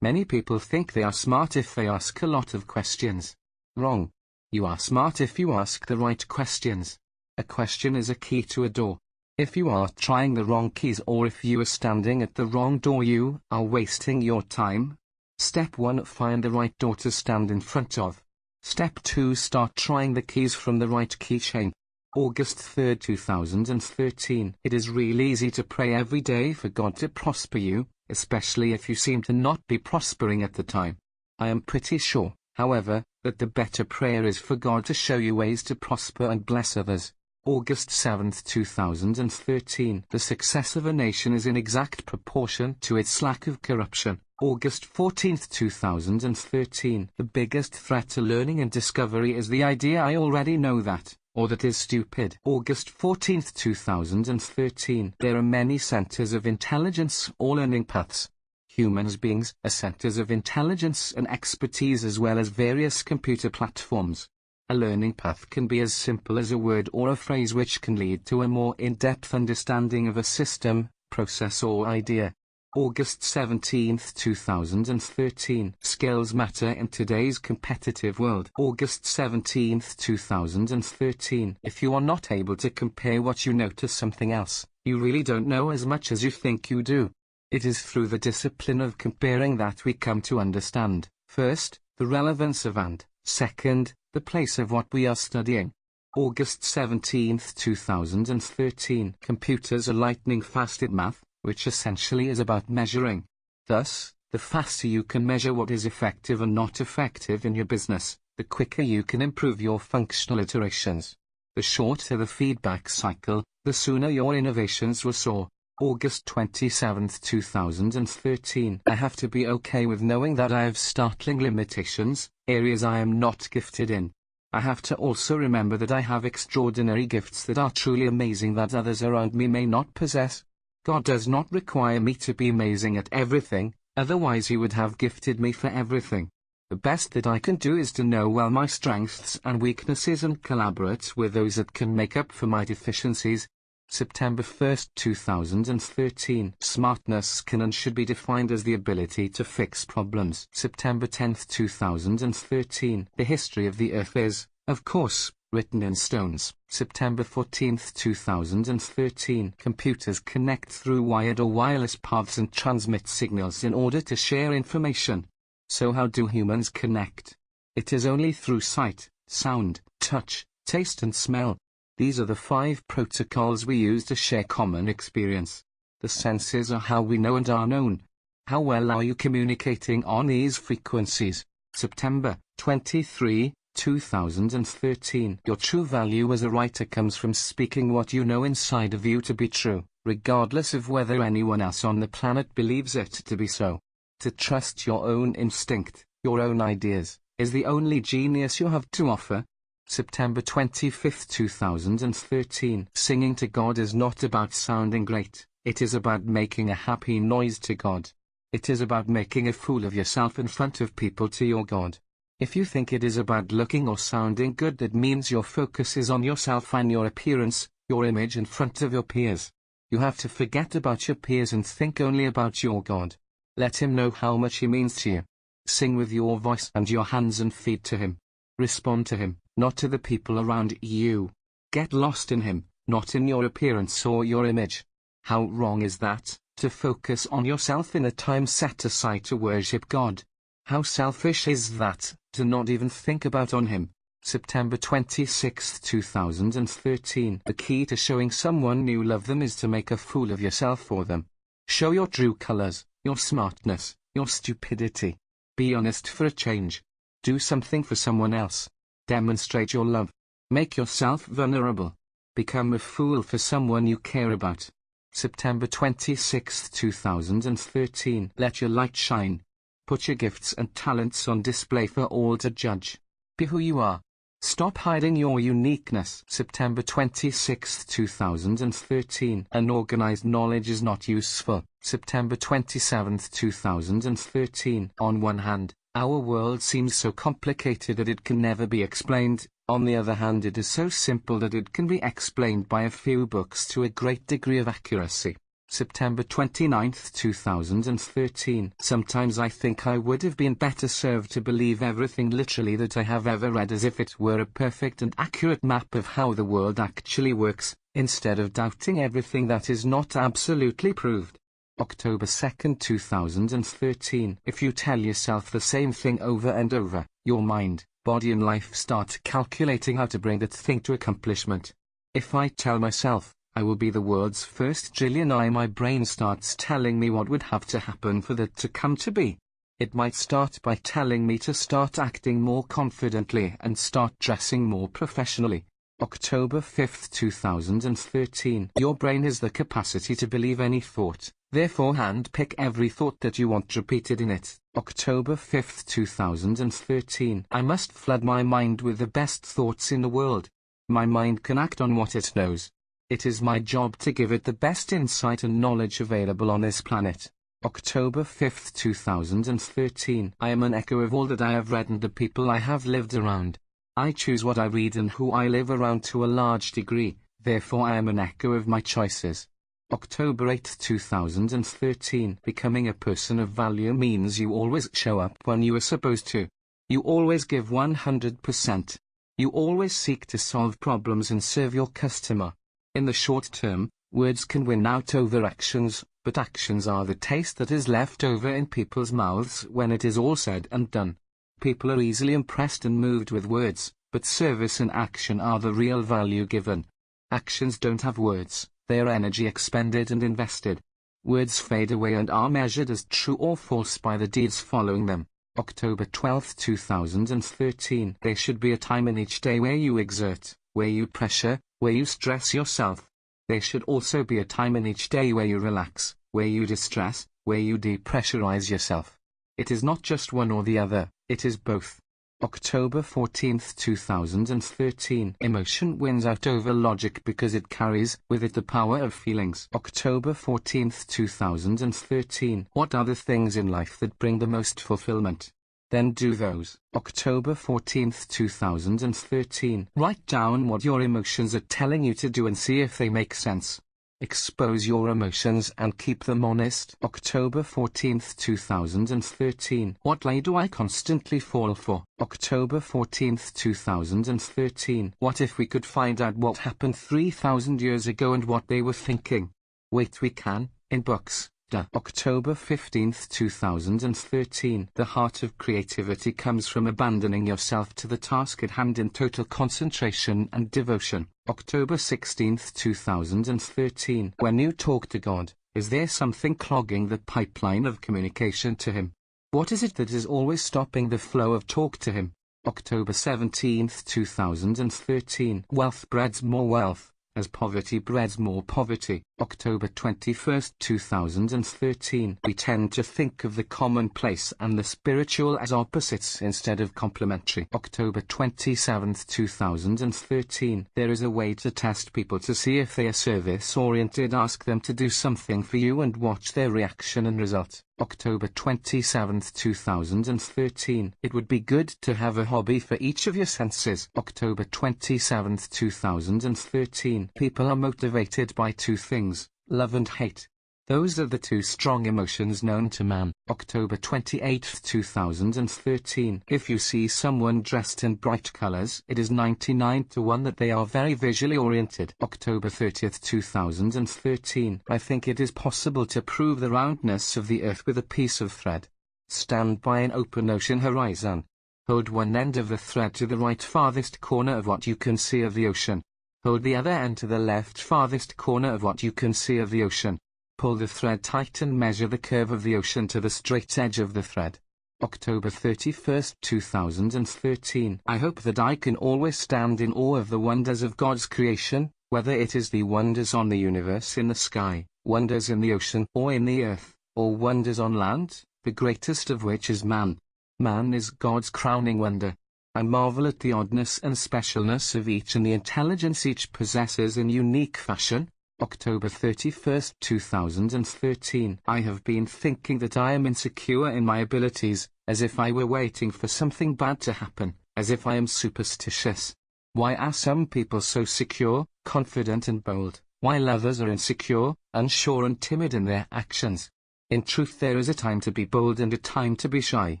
people think they are smart if they ask a lot of questions. Wrong. You are smart if you ask the right questions. A question is a key to a door. If you are trying the wrong keys, or if you are standing at the wrong door, you are wasting your time. Step 1. Find the right door to stand in front of. Step 2. Start trying the keys from the right keychain. August 3, 2013. It is real easy to pray every day for God to prosper you, especially if you seem to not be prospering at the time. I am pretty sure, however, that the better prayer is for God to show you ways to prosper and bless others. August 7, 2013. The success of a nation is in exact proportion to its lack of corruption. August 14, 2013. The biggest threat to learning and discovery is the idea I already know that, or that is stupid. August 14, 2013. There are many centers of intelligence or learning paths. Human beings are centers of intelligence and expertise, as well as various computer platforms. A learning path can be as simple as a word or a phrase which can lead to a more in-depth understanding of a system, process or idea. August 17, 2013. Skills matter in today's competitive world. August 17, 2013. If you are not able to compare what you know to something else, you really don't know as much as you think you do. It is through the discipline of comparing that we come to understand, first, the relevance of and, second, the place of what we are studying. August 17, 2013. Computers are lightning fast at math, which essentially is about measuring. Thus, the faster you can measure what is effective and not effective in your business, the quicker you can improve your functional iterations. The shorter the feedback cycle, the sooner your innovations will soar. August 27, 2013. I have to be okay with knowing that I have startling limitations, areas I am not gifted in. I have to also remember that I have extraordinary gifts that are truly amazing that others around me may not possess. God does not require me to be amazing at everything, otherwise He would have gifted me for everything. The best that I can do is to know well my strengths and weaknesses and collaborate with those that can make up for my deficiencies. September 1, 2013. Smartness can and should be defined as the ability to fix problems. September 10, 2013. The history of the earth is, of course, written in stones. September 14, 2013. Computers connect through wired or wireless paths and transmit signals in order to share information. So how do humans connect? It is only through sight, sound, touch, taste and smell. These are the 5 protocols we use to share common experience. The senses are how we know and are known. How well are you communicating on these frequencies? September 23, 2013. Your true value as a writer comes from speaking what you know inside of you to be true, regardless of whether anyone else on the planet believes it to be so. To trust your own instinct, your own ideas, is the only genius you have to offer. September 25, 2013. Singing to God is not about sounding great, it is about making a happy noise to God. It is about making a fool of yourself in front of people to your God. If you think it is about looking or sounding good, that means your focus is on yourself and your appearance, your image in front of your peers. You have to forget about your peers and think only about your God. Let Him know how much He means to you. Sing with your voice and your hands and feet to Him. Respond to Him, not to the people around you. Get lost in Him, not in your appearance or your image. How wrong is that, to focus on yourself in a time set aside to worship God? How selfish is that, to not even think about on Him? September 26, 2013. The key to showing someone you love them is to make a fool of yourself for them. Show your true colors, your smartness, your stupidity. Be honest for a change. Do something for someone else. Demonstrate your love. Make yourself vulnerable. Become a fool for someone you care about. September 26, 2013. Let your light shine. Put your gifts and talents on display for all to judge. Be who you are. Stop hiding your uniqueness. September 26, 2013. Unorganized knowledge is not useful. September 27, 2013. On one hand, our world seems so complicated that it can never be explained. On the other hand, it is so simple that it can be explained by a few books to a great degree of accuracy. September 29, 2013. Sometimes I think I would have been better served to believe everything literally that I have ever read as if it were a perfect and accurate map of how the world actually works, instead of doubting everything that is not absolutely proved. October 2, 2013. If you tell yourself the same thing over and over, your mind, body and life start calculating how to bring that thing to accomplishment. If I tell myself, I will be the world's first trillionaire, my brain starts telling me what would have to happen for that to come to be. It might start by telling me to start acting more confidently and start dressing more professionally. October 5, 2013. Your brain has the capacity to believe any thought, therefore handpick every thought that you want repeated in it. October 5, 2013. I must flood my mind with the best thoughts in the world. My mind can act on what it knows. It is my job to give it the best insight and knowledge available on this planet. October 5, 2013. I am an echo of all that I have read and the people I have lived around. I choose what I read and who I live around to a large degree, therefore I am an echo of my choices. October 8, 2013. Becoming a person of value means you always show up when you are supposed to. You always give 100%. You always seek to solve problems and serve your customer. In the short term, words can win out over actions, but actions are the taste that is left over in people's mouths when it is all said and done. People are easily impressed and moved with words, but service and action are the real value given. Actions don't have words, they are energy expended and invested. Words fade away and are measured as true or false by the deeds following them. October 12, 2013. There should be a time in each day where you exert, where you pressure, where you stress yourself. There should also be a time in each day where you relax, where you distress, where you depressurize yourself. It is not just one or the other, it is both. October 14, 2013. Emotion wins out over logic because it carries with it the power of feelings. October 14, 2013. What are the things in life that bring the most fulfillment? Then do those. October 14, 2013. Write down what your emotions are telling you to do and see if they make sense. Expose your emotions and keep them honest. October 14, 2013. What lie do I constantly fall for? October 14, 2013. What if we could find out what happened 3,000 years ago and what they were thinking? Wait, we can, in books. October 15, 2013. The heart of creativity comes from abandoning yourself to the task at hand in total concentration and devotion. October 16, 2013. When you talk to God, is there something clogging the pipeline of communication to Him? What is it that is always stopping the flow of talk to Him? October 17, 2013. Wealth breeds more wealth, as poverty breeds more poverty. October 21, 2013. We tend to think of the commonplace and the spiritual as opposites instead of complementary. October 27, 2013. There is a way to test people to see if they are service-oriented. Ask them to do something for you and watch their reaction and result. October 27, 2013. It would be good to have a hobby for each of your senses. October 27, 2013. People are motivated by two things, love and hate. Those are the two strong emotions known to man. October 28, 2013. If you see someone dressed in bright colors, it is 99 to 1 that they are very visually oriented. October 30, 2013. I think it is possible to prove the roundness of the earth with a piece of thread. Stand by an open ocean horizon. Hold one end of the thread to the right farthest corner of what you can see of the ocean. Hold the other end to the left farthest corner of what you can see of the ocean. Pull the thread tight and measure the curve of the ocean to the straight edge of the thread. October 31, 2013. I hope that I can always stand in awe of the wonders of God's creation, whether it is the wonders on the universe in the sky, wonders in the ocean or in the earth, or wonders on land, the greatest of which is man. Man is God's crowning wonder. I marvel at the oddness and specialness of each and the intelligence each possesses in unique fashion. October 31, 2013. I have been thinking that I am insecure in my abilities, as if I were waiting for something bad to happen, as if I am superstitious. Why are some people so secure, confident and bold, while others are insecure, unsure and timid in their actions? In truth, there is a time to be bold and a time to be shy,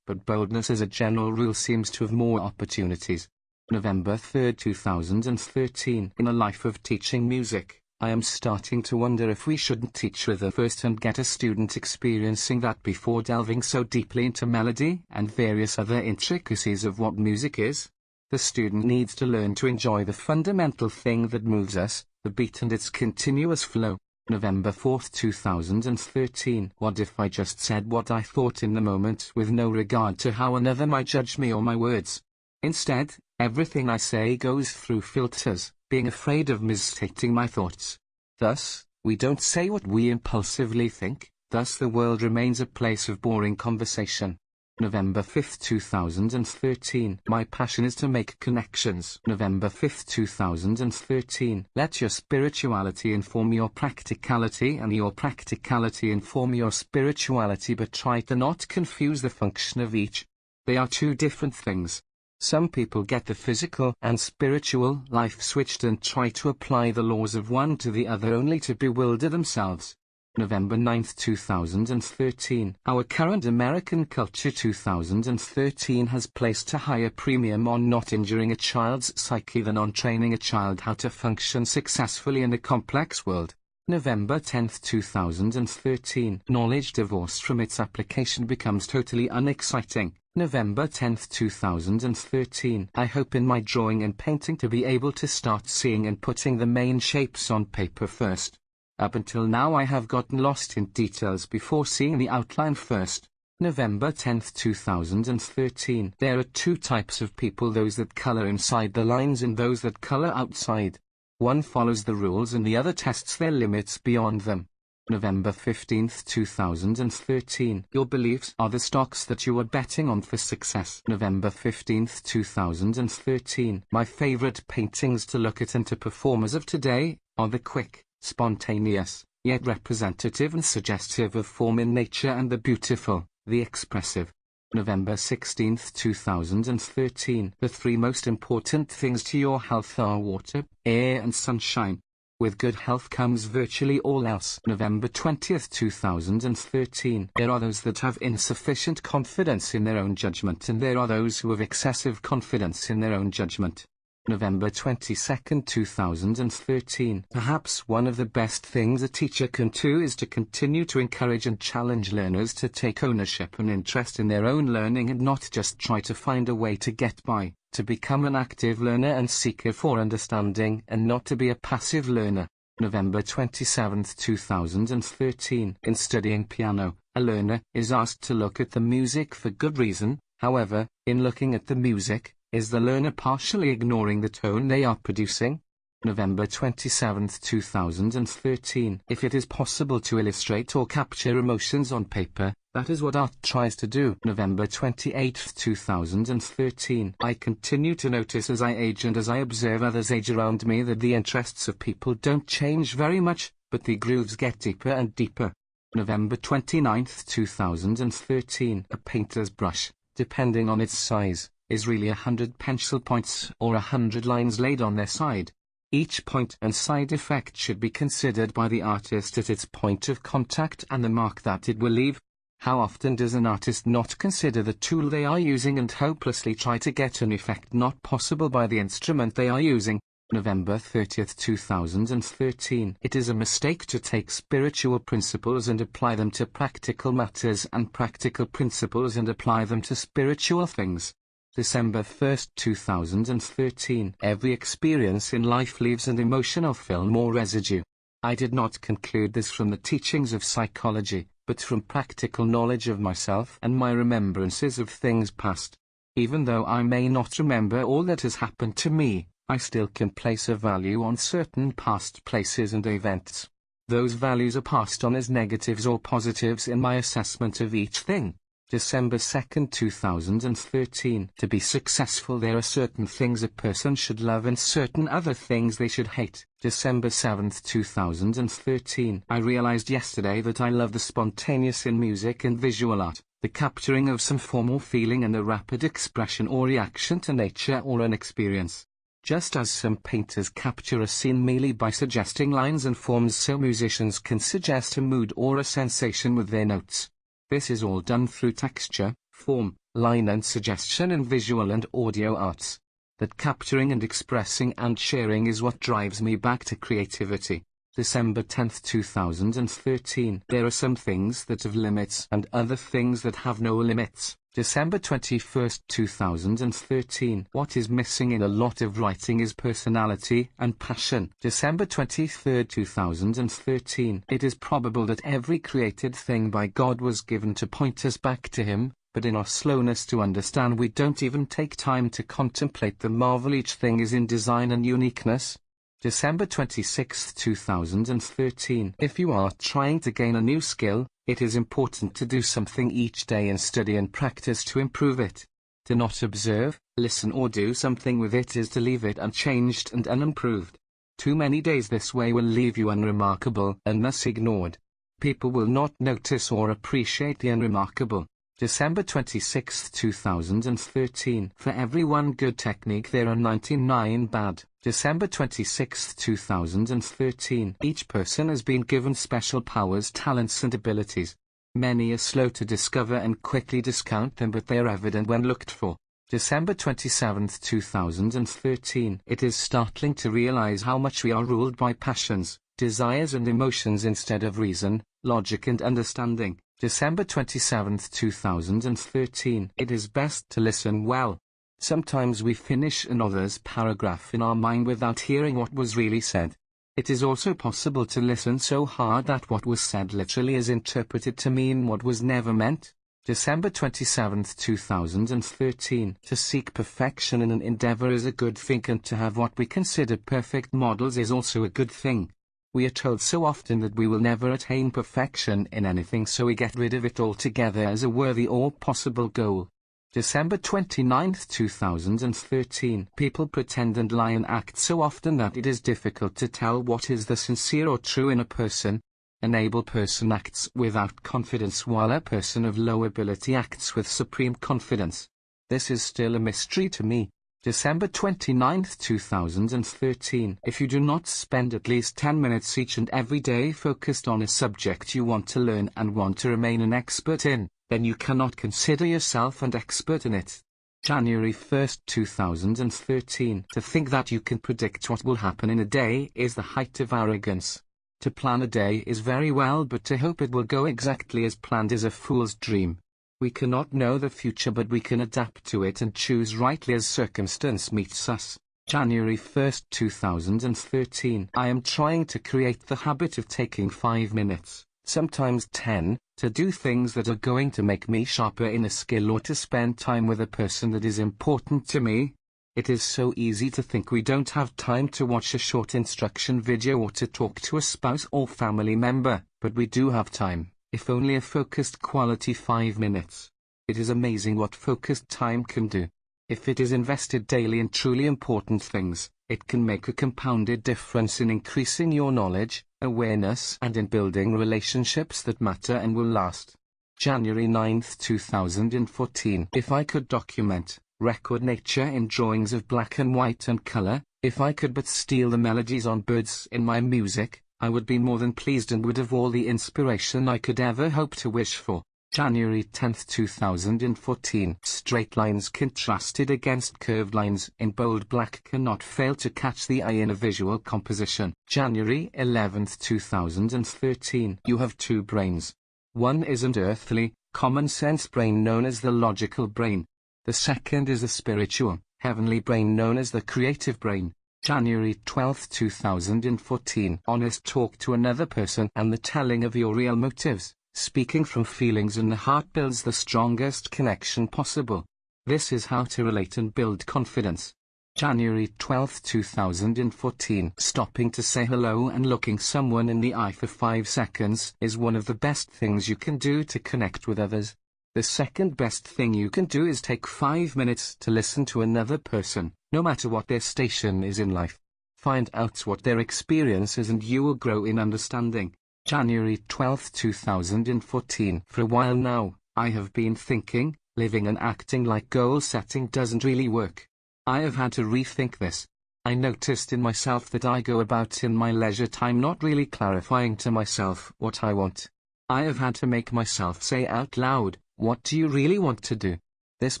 but boldness as a general rule seems to have more opportunities. November 3, 2013. In a life of teaching music, I am starting to wonder if we shouldn't teach rhythm first and get a student experiencing that before delving so deeply into melody and various other intricacies of what music is. The student needs to learn to enjoy the fundamental thing that moves us, the beat and its continuous flow. November 4, 2013. What if I just said what I thought in the moment with no regard to how another might judge me or my words? Instead, everything I say goes through filters, being afraid of misstating my thoughts. Thus, we don't say what we impulsively think, thus the world remains a place of boring conversation. November 5, 2013. My passion is to make connections. November 5, 2013. Let your spirituality inform your practicality and your practicality inform your spirituality, but try to not confuse the function of each. They are two different things. Some people get the physical and spiritual life switched and try to apply the laws of one to the other only to bewilder themselves. November 9, 2013. Our current American culture 2013 has placed a higher premium on not injuring a child's psyche than on training a child how to function successfully in a complex world. November 10, 2013. Knowledge divorced from its application becomes totally unexciting. November 10, 2013. I hope in my drawing and painting to be able to start seeing and putting the main shapes on paper first. Up until now I have gotten lost in details before seeing the outline first. November 10, 2013. There are two types of people, those that color inside the lines and those that color outside. One follows the rules and the other tests their limits beyond them. November 15, 2013. Your beliefs are the stocks that you are betting on for success. November 15, 2013. My favorite paintings to look at and to perform as of today are the quick, spontaneous, yet representative and suggestive of form in nature, and the beautiful, the expressive. November 16, 2013. The three most important things to your health are water, air and sunshine. With good health comes virtually all else. November 20, 2013. There are those that have insufficient confidence in their own judgment, and there are those who have excessive confidence in their own judgment. November 22, 2013. Perhaps one of the best things a teacher can do is to continue to encourage and challenge learners to take ownership and interest in their own learning and not just try to find a way to get by, to become an active learner and seeker for understanding and not to be a passive learner. November 27, 2013. In studying piano, a learner is asked to look at the music for good reason. However, in looking at the music, is the learner partially ignoring the tone they are producing? November 27, 2013. If it is possible to illustrate or capture emotions on paper, that is what art tries to do. November 28, 2013. I continue to notice as I age and as I observe others age around me that the interests of people don't change very much, but the grooves get deeper and deeper. November 29, 2013. A painter's brush, depending on its size, is really 100 pencil points or 100 lines laid on their side. Each point and side effect should be considered by the artist at its point of contact and the mark that it will leave. How often does an artist not consider the tool they are using and hopelessly try to get an effect not possible by the instrument they are using? November 30, 2013. It is a mistake to take spiritual principles and apply them to practical matters and practical principles and apply them to spiritual things. December 1, 2013. Every experience in life leaves an emotional film or residue. I did not conclude this from the teachings of psychology, but from practical knowledge of myself and my remembrances of things past. Even though I may not remember all that has happened to me, I still can place a value on certain past places and events. Those values are passed on as negatives or positives in my assessment of each thing. December 2, 2013. To be successful, there are certain things a person should love and certain other things they should hate. December 7, 2013. I realized yesterday that I love the spontaneous in music and visual art, the capturing of some formal feeling and the rapid expression or reaction to nature or an experience. Just as some painters capture a scene merely by suggesting lines and forms, so musicians can suggest a mood or a sensation with their notes. This is all done through texture, form, line and suggestion in visual and audio arts. That capturing and expressing and sharing is what drives me back to creativity. December 10, 2013. There are some things that have limits and other things that have no limits. December 21, 2013. What is missing in a lot of writing is personality and passion. December 23, 2013. It is probable that every created thing by God was given to point us back to Him, but in our slowness to understand we don't even take time to contemplate the marvel each thing is in design and uniqueness. December 26, 2013. If you are trying to gain a new skill, it is important to do something each day and study and practice to improve it. To not observe, listen or do something with it is to leave it unchanged and unimproved. Too many days this way will leave you unremarkable and thus ignored. People will not notice or appreciate the unremarkable. December 26, 2013. For every one good technique there are 99 bad. December 26, 2013. Each person has been given special powers, talents and abilities. Many are slow to discover and quickly discount them, but they are evident when looked for. December 27, 2013. It is startling to realize how much we are ruled by passions, desires and emotions instead of reason, logic and understanding. December 27, 2013. It is best to listen well. Sometimes we finish an author's paragraph in our mind without hearing what was really said. It is also possible to listen so hard that what was said literally is interpreted to mean what was never meant. December 27, 2013. To seek perfection in an endeavor is a good thing, and to have what we consider perfect models is also a good thing. We are told so often that we will never attain perfection in anything, so we get rid of it altogether as a worthy or possible goal. December 29, 2013. People pretend and lie and act so often that it is difficult to tell what is the sincere or true in a person. An able person acts without confidence, while a person of low ability acts with supreme confidence. This is still a mystery to me. December 29, 2013. If you do not spend at least 10 minutes each and every day focused on a subject you want to learn and want to remain an expert in, then you cannot consider yourself an expert in it. January 1, 2013. To think that you can predict what will happen in a day is the height of arrogance. To plan a day is very well, but to hope it will go exactly as planned is a fool's dream. We cannot know the future, but we can adapt to it and choose rightly as circumstance meets us. January 1, 2013. I am trying to create the habit of taking 5 minutes, sometimes 10, to do things that are going to make me sharper in a skill, or to spend time with a person that is important to me. It is so easy to think we don't have time to watch a short instruction video or to talk to a spouse or family member, but we do have time, if only a focused quality 5 minutes. It is amazing what focused time can do. If it is invested daily in truly important things, it can make a compounded difference in increasing your knowledge, awareness, and in building relationships that matter and will last. January 9, 2014. If I could document, record nature in drawings of black and white and color, if I could but steal the melodies on birds in my music, I would be more than pleased and would have all the inspiration I could ever hope to wish for. January 10, 2014. Straight lines contrasted against curved lines in bold black cannot fail to catch the eye in a visual composition. January 11, 2013. You have two brains. One is an earthly, common-sense brain known as the logical brain. The second is the spiritual, heavenly brain known as the creative brain. January 12, 2014. Honest talk to another person and the telling of your real motives. Speaking from feelings in the heart builds the strongest connection possible. This is how to relate and build confidence. January 12, 2014. Stopping to say hello and looking someone in the eye for 5 seconds is one of the best things you can do to connect with others. The second best thing you can do is take 5 minutes to listen to another person, no matter what their station is in life. Find out what their experience is and you will grow in understanding. January 12, 2014. For a while now, I have been thinking, living and acting like goal setting doesn't really work. I have had to rethink this. I noticed in myself that I go about in my leisure time not really clarifying to myself what I want. I have had to make myself say out loud, what do you really want to do? This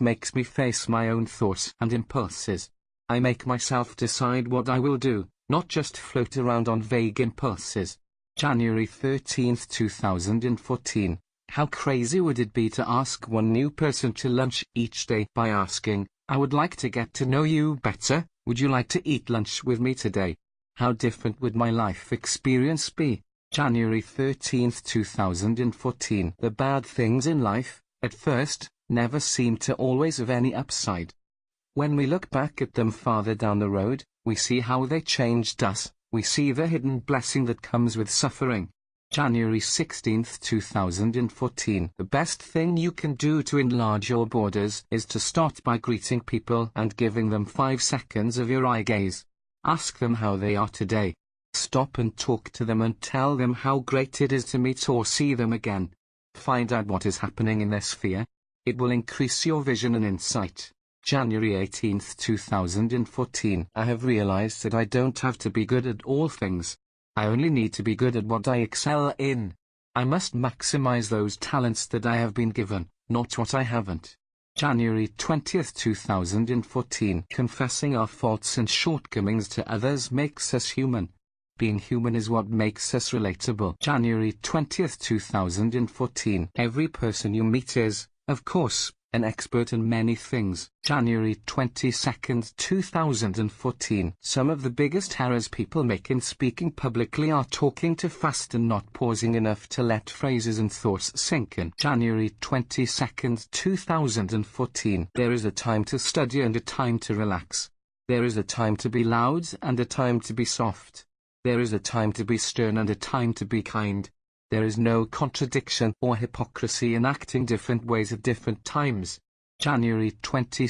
makes me face my own thoughts and impulses. I make myself decide what I will do, not just float around on vague impulses. January 13, 2014. How crazy would it be to ask one new person to lunch each day by asking, I would like to get to know you better, would you like to eat lunch with me today? How different would my life experience be? January 13, 2014. The bad things in life, at first, never seem to always have any upside. When we look back at them farther down the road, we see how they changed us. We see the hidden blessing that comes with suffering. January 16, 2014. The best thing you can do to enlarge your borders is to start by greeting people and giving them 5 seconds of your eye gaze. Ask them how they are today. Stop and talk to them and tell them how great it is to meet or see them again. Find out what is happening in their sphere. It will increase your vision and insight. January 18, 2014. I have realized that I don't have to be good at all things. I only need to be good at what I excel in. I must maximize those talents that I have been given, not what I haven't. January 20, 2014. Confessing our faults and shortcomings to others makes us human. Being human is what makes us relatable. January 20, 2014. Every person you meet is, of course, an expert in many things. January 22, 2014. Some of the biggest errors people make in speaking publicly are talking too fast and not pausing enough to let phrases and thoughts sink in. January 22, 2014. There is a time to study and a time to relax. There is a time to be loud and a time to be soft. There is a time to be stern and a time to be kind. There is no contradiction or hypocrisy in acting different ways at different times. January 22,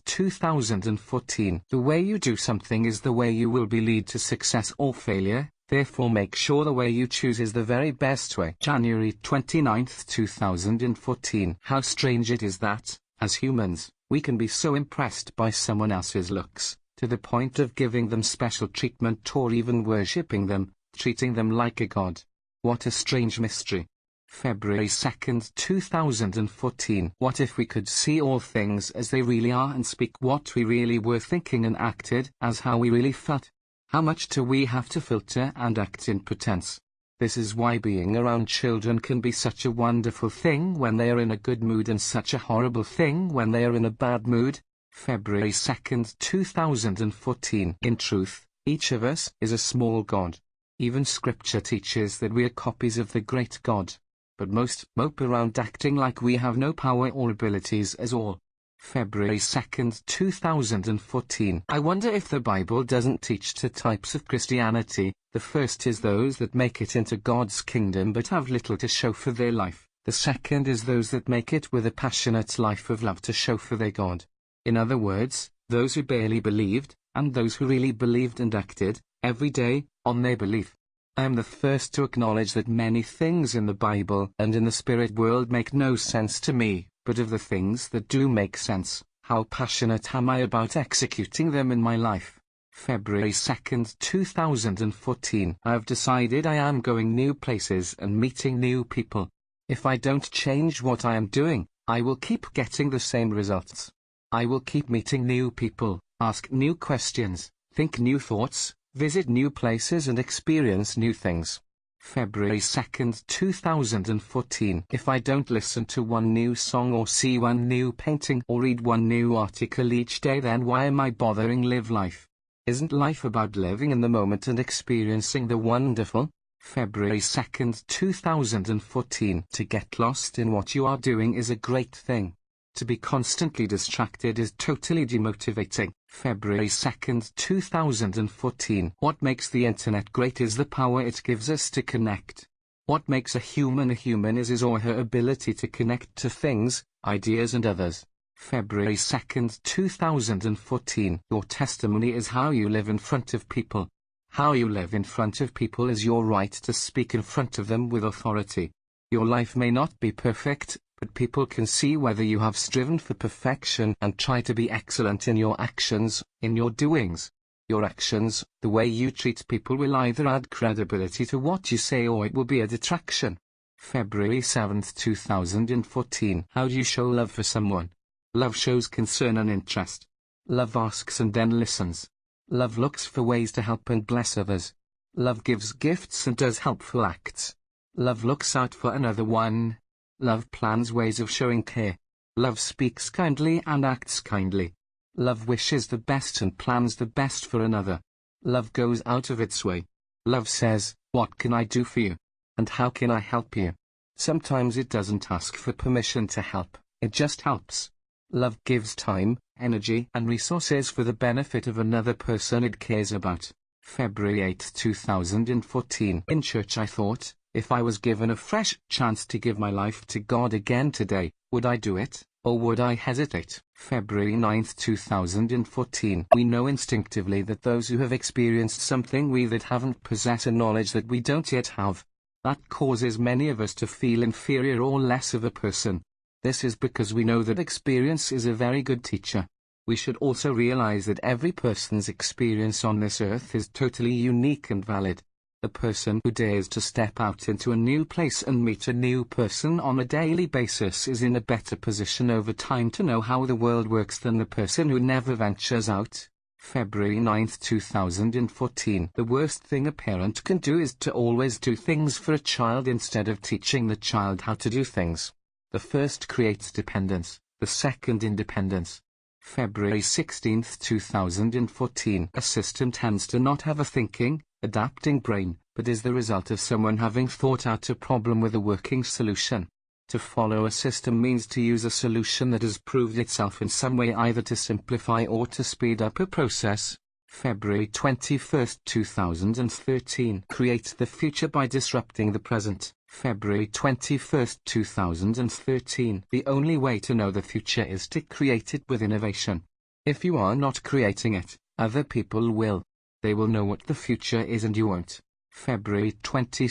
2014. The way you do something is the way you will be lead to success or failure, therefore make sure the way you choose is the very best way. January 29, 2014. How strange it is that, as humans, we can be so impressed by someone else's looks, to the point of giving them special treatment or even worshipping them, treating them like a god. What a strange mystery. February 2, 2014. What if we could see all things as they really are and speak what we really were thinking and acted as how we really felt? How much do we have to filter and act in pretense? This is why being around children can be such a wonderful thing when they are in a good mood and such a horrible thing when they are in a bad mood. February 2, 2014. In truth, each of us is a small god. Even scripture teaches that we are copies of the great God. But most mope around acting like we have no power or abilities at all. February 2, 2014. I wonder if the Bible doesn't teach two types of Christianity. The first is those that make it into God's kingdom but have little to show for their life. The second is those that make it with a passionate life of love to show for their God. In other words, those who barely believed, and those who really believed and acted, every day, on their belief. I am the first to acknowledge that many things in the Bible and in the spirit world make no sense to me, but of the things that do make sense, how passionate am I about executing them in my life. February 2, 2014. I have decided I am going new places and meeting new people. If I don't change what I am doing, I will keep getting the same results. I will keep meeting new people, ask new questions, think new thoughts, visit new places and experience new things. February 2, 2014. If I don't listen to one new song or see one new painting or read one new article each day, then why am I bothering live life? Isn't life about living in the moment and experiencing the wonderful? February 2, 2014. To get lost in what you are doing is a great thing. To be constantly distracted is totally demotivating. February 2, 2014. What makes the internet great is the power it gives us to connect. What makes a human is his or her ability to connect to things, ideas and others. February 2, 2014. Your testimony is how you live in front of people. How you live in front of people is your right to speak in front of them with authority. Your life may not be perfect, but people can see whether you have striven for perfection and try to be excellent in your actions, in your doings. Your actions, the way you treat people will either add credibility to what you say or it will be a detraction. February 7, 2014. How do you show love for someone? Love shows concern and interest. Love asks and then listens. Love looks for ways to help and bless others. Love gives gifts and does helpful acts. Love looks out for another one. Love plans ways of showing care. Love speaks kindly and acts kindly. Love wishes the best and plans the best for another. Love goes out of its way. Love says, "What can I do for you? And how can I help you?" Sometimes it doesn't ask for permission to help, it just helps. Love gives time, energy and resources for the benefit of another person it cares about. February 8, 2014. In church I thought, if I was given a fresh chance to give my life to God again today, would I do it, or would I hesitate? February 9, 2014. We know instinctively that those who have experienced something we that haven't possess a knowledge that we don't yet have. That causes many of us to feel inferior or less of a person. This is because we know that experience is a very good teacher. We should also realize that every person's experience on this earth is totally unique and valid. The person who dares to step out into a new place and meet a new person on a daily basis is in a better position over time to know how the world works than the person who never ventures out. February 9, 2014. The worst thing a parent can do is to always do things for a child instead of teaching the child how to do things. The first creates dependence, the second independence. February 16, 2014. A system tends to not have a thinking, adapting brain, but is the result of someone having thought out a problem with a working solution. To follow a system means to use a solution that has proved itself in some way either to simplify or to speed up a process. February 21, 2013. Create the future by disrupting the present. February 21, 2013. The only way to know the future is to create it with innovation. If you are not creating it, other people will. They will know what the future is and you won't. February 22,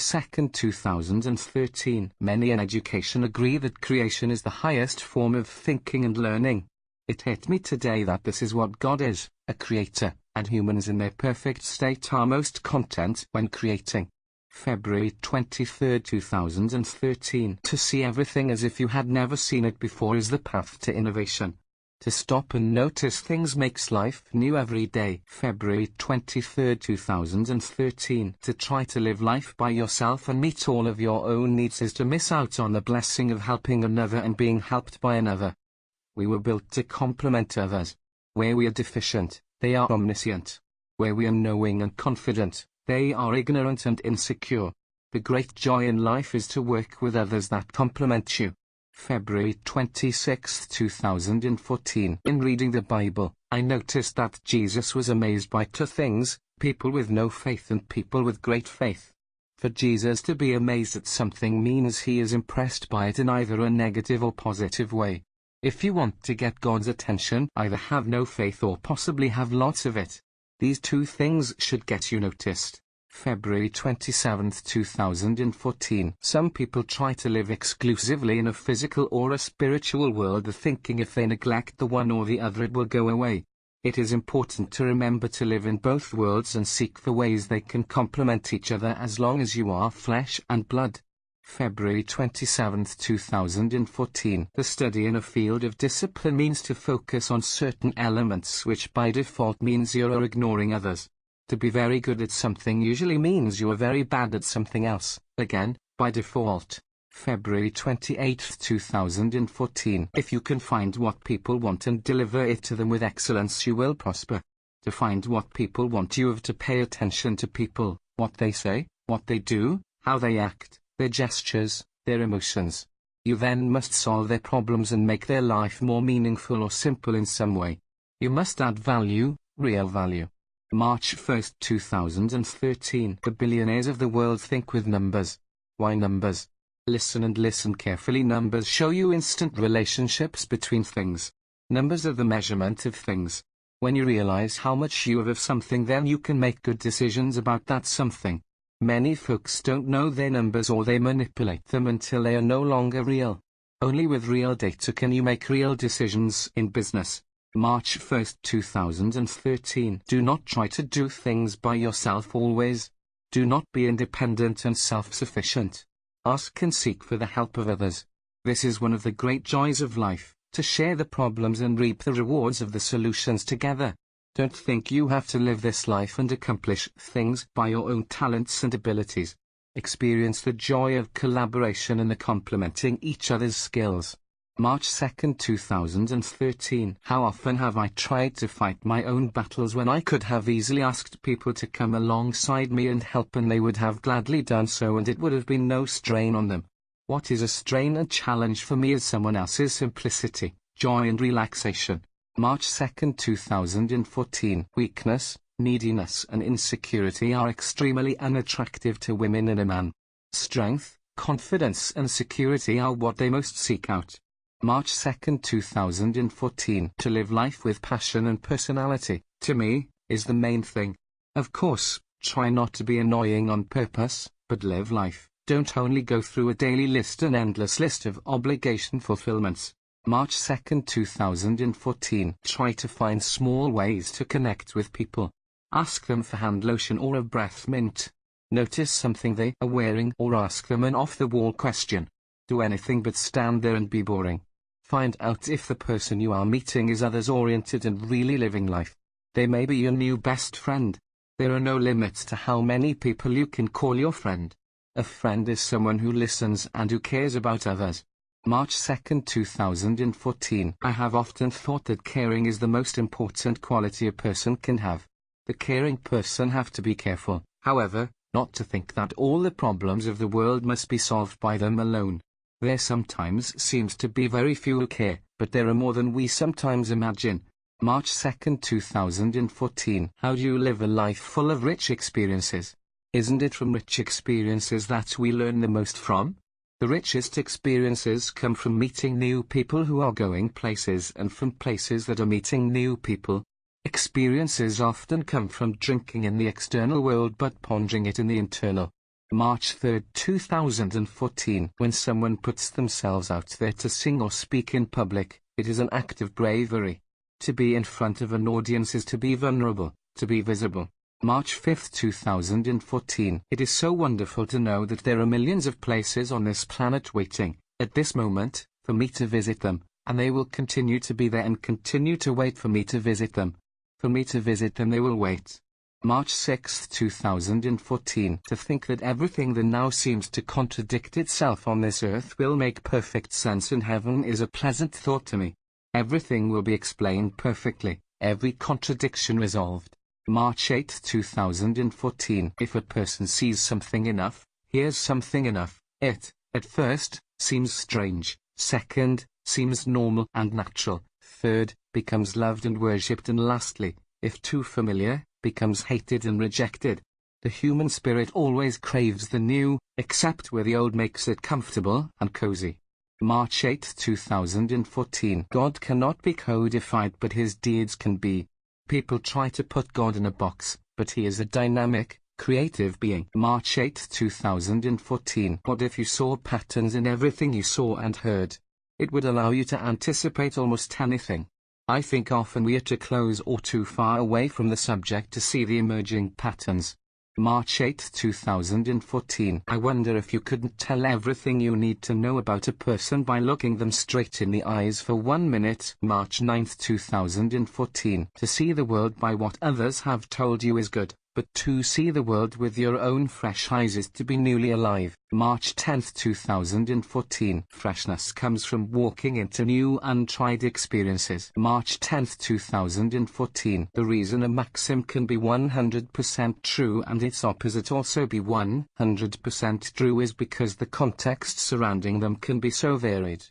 2013. Many in education agree that creation is the highest form of thinking and learning. It hit me today that this is what God is, a creator, and humans in their perfect state are most content when creating. February 23, 2013. To see everything as if you had never seen it before is the path to innovation. To stop and notice things makes life new every day. February 23, 2013. To try to live life by yourself and meet all of your own needs is to miss out on the blessing of helping another and being helped by another. We were built to complement others. Where we are deficient, they are omniscient. Where we are knowing and confident, they are ignorant and insecure. The great joy in life is to work with others that complement you. February 26, 2014. In reading the Bible, I noticed that Jesus was amazed by two things, people with no faith and people with great faith. For Jesus to be amazed at something means he is impressed by it in either a negative or positive way. If you want to get God's attention, either have no faith or possibly have lots of it. These two things should get you noticed. February 27, 2014. Some people try to live exclusively in a physical or a spiritual world, thinking if they neglect the one or the other it will go away. It is important to remember to live in both worlds and seek for ways they can complement each other as long as you are flesh and blood. February 27, 2014. The study in a field of discipline means to focus on certain elements which by default means you are ignoring others. To be very good at something usually means you are very bad at something else, again, by default. February 28, 2014. If you can find what people want and deliver it to them with excellence, you will prosper. To find what people want, you have to pay attention to people, what they say, what they do, how they act, their gestures, their emotions. You then must solve their problems and make their life more meaningful or simple in some way. You must add value, real value. March 1, 2013. The billionaires of the world think with numbers. Why numbers? Listen and listen carefully. Numbers show you instant relationships between things. Numbers are the measurement of things. When you realize how much you have of something, then you can make good decisions about that something. Many folks don't know their numbers or they manipulate them until they are no longer real. Only with real data can you make real decisions in business. March 1, 2013. Do not try to do things by yourself always. Do not be independent and self-sufficient. Ask and seek for the help of others. This is one of the great joys of life, to share the problems and reap the rewards of the solutions together. Don't think you have to live this life and accomplish things by your own talents and abilities. Experience the joy of collaboration and the complementing each other's skills. March 2, 2013. How often have I tried to fight my own battles when I could have easily asked people to come alongside me and help, and they would have gladly done so and it would have been no strain on them. What is a strain and challenge for me is someone else's simplicity, joy and relaxation. March 2, 2014. Weakness, neediness and insecurity are extremely unattractive to women and a man. Strength, confidence and security are what they most seek out. March 2, 2014. To live life with passion and personality, to me, is the main thing. Of course, try not to be annoying on purpose, but live life, Don't only go through a daily list, an endless list of obligation fulfillments. March 2, 2014. Try to find small ways to connect with people. Ask them for hand lotion or a breath mint. Notice something they are wearing or ask them an off-the-wall question. Do anything but stand there and be boring. Find out if the person you are meeting is others-oriented and really living life. They may be your new best friend. There are no limits to how many people you can call your friend. A friend is someone who listens and who cares about others. March 2, 2014. I have often thought that caring is the most important quality a person can have. The caring person have to be careful, however, not to think that all the problems of the world must be solved by them alone. There sometimes seems to be very few who care, but there are more than we sometimes imagine. March 2, 2014. How do you live a life full of rich experiences? Isn't it from rich experiences that we learn the most from? The richest experiences come from meeting new people who are going places and from places that are meeting new people. Experiences often come from drinking in the external world but pondering it in the internal. March 3, 2014. When someone puts themselves out there to sing or speak in public, it is an act of bravery. To be in front of an audience is to be vulnerable, to be visible. March 5, 2014. It is so wonderful to know that there are millions of places on this planet waiting, at this moment, for me to visit them, and they will continue to be there and continue to wait for me to visit them. For me to visit them they will wait. March 6, 2014. To think that everything that now seems to contradict itself on this earth will make perfect sense in heaven is a pleasant thought to me. Everything will be explained perfectly, every contradiction resolved. March 8, 2014. If a person sees something enough, hears something enough, it, at first, seems strange, second, seems normal and natural, third, becomes loved and worshipped, and lastly, if too familiar, becomes hated and rejected. The human spirit always craves the new, except where the old makes it comfortable and cozy. March 8, 2014. God cannot be codified, but his deeds can be. People try to put God in a box, but he is a dynamic, creative being. March 8, 2014. What if you saw patterns in everything you saw and heard? It would allow you to anticipate almost anything. I think often we are too close or too far away from the subject to see the emerging patterns. March 8, 2014. I wonder if you couldn't tell everything you need to know about a person by looking them straight in the eyes for 1 minute. March 9, 2014. To see the world by what others have told you is good, but to see the world with your own fresh eyes is to be newly alive. March 10, 2014. Freshness comes from walking into new untried experiences. March 10, 2014. The reason a maxim can be 100% true and its opposite also be 100% true is because the context surrounding them can be so varied.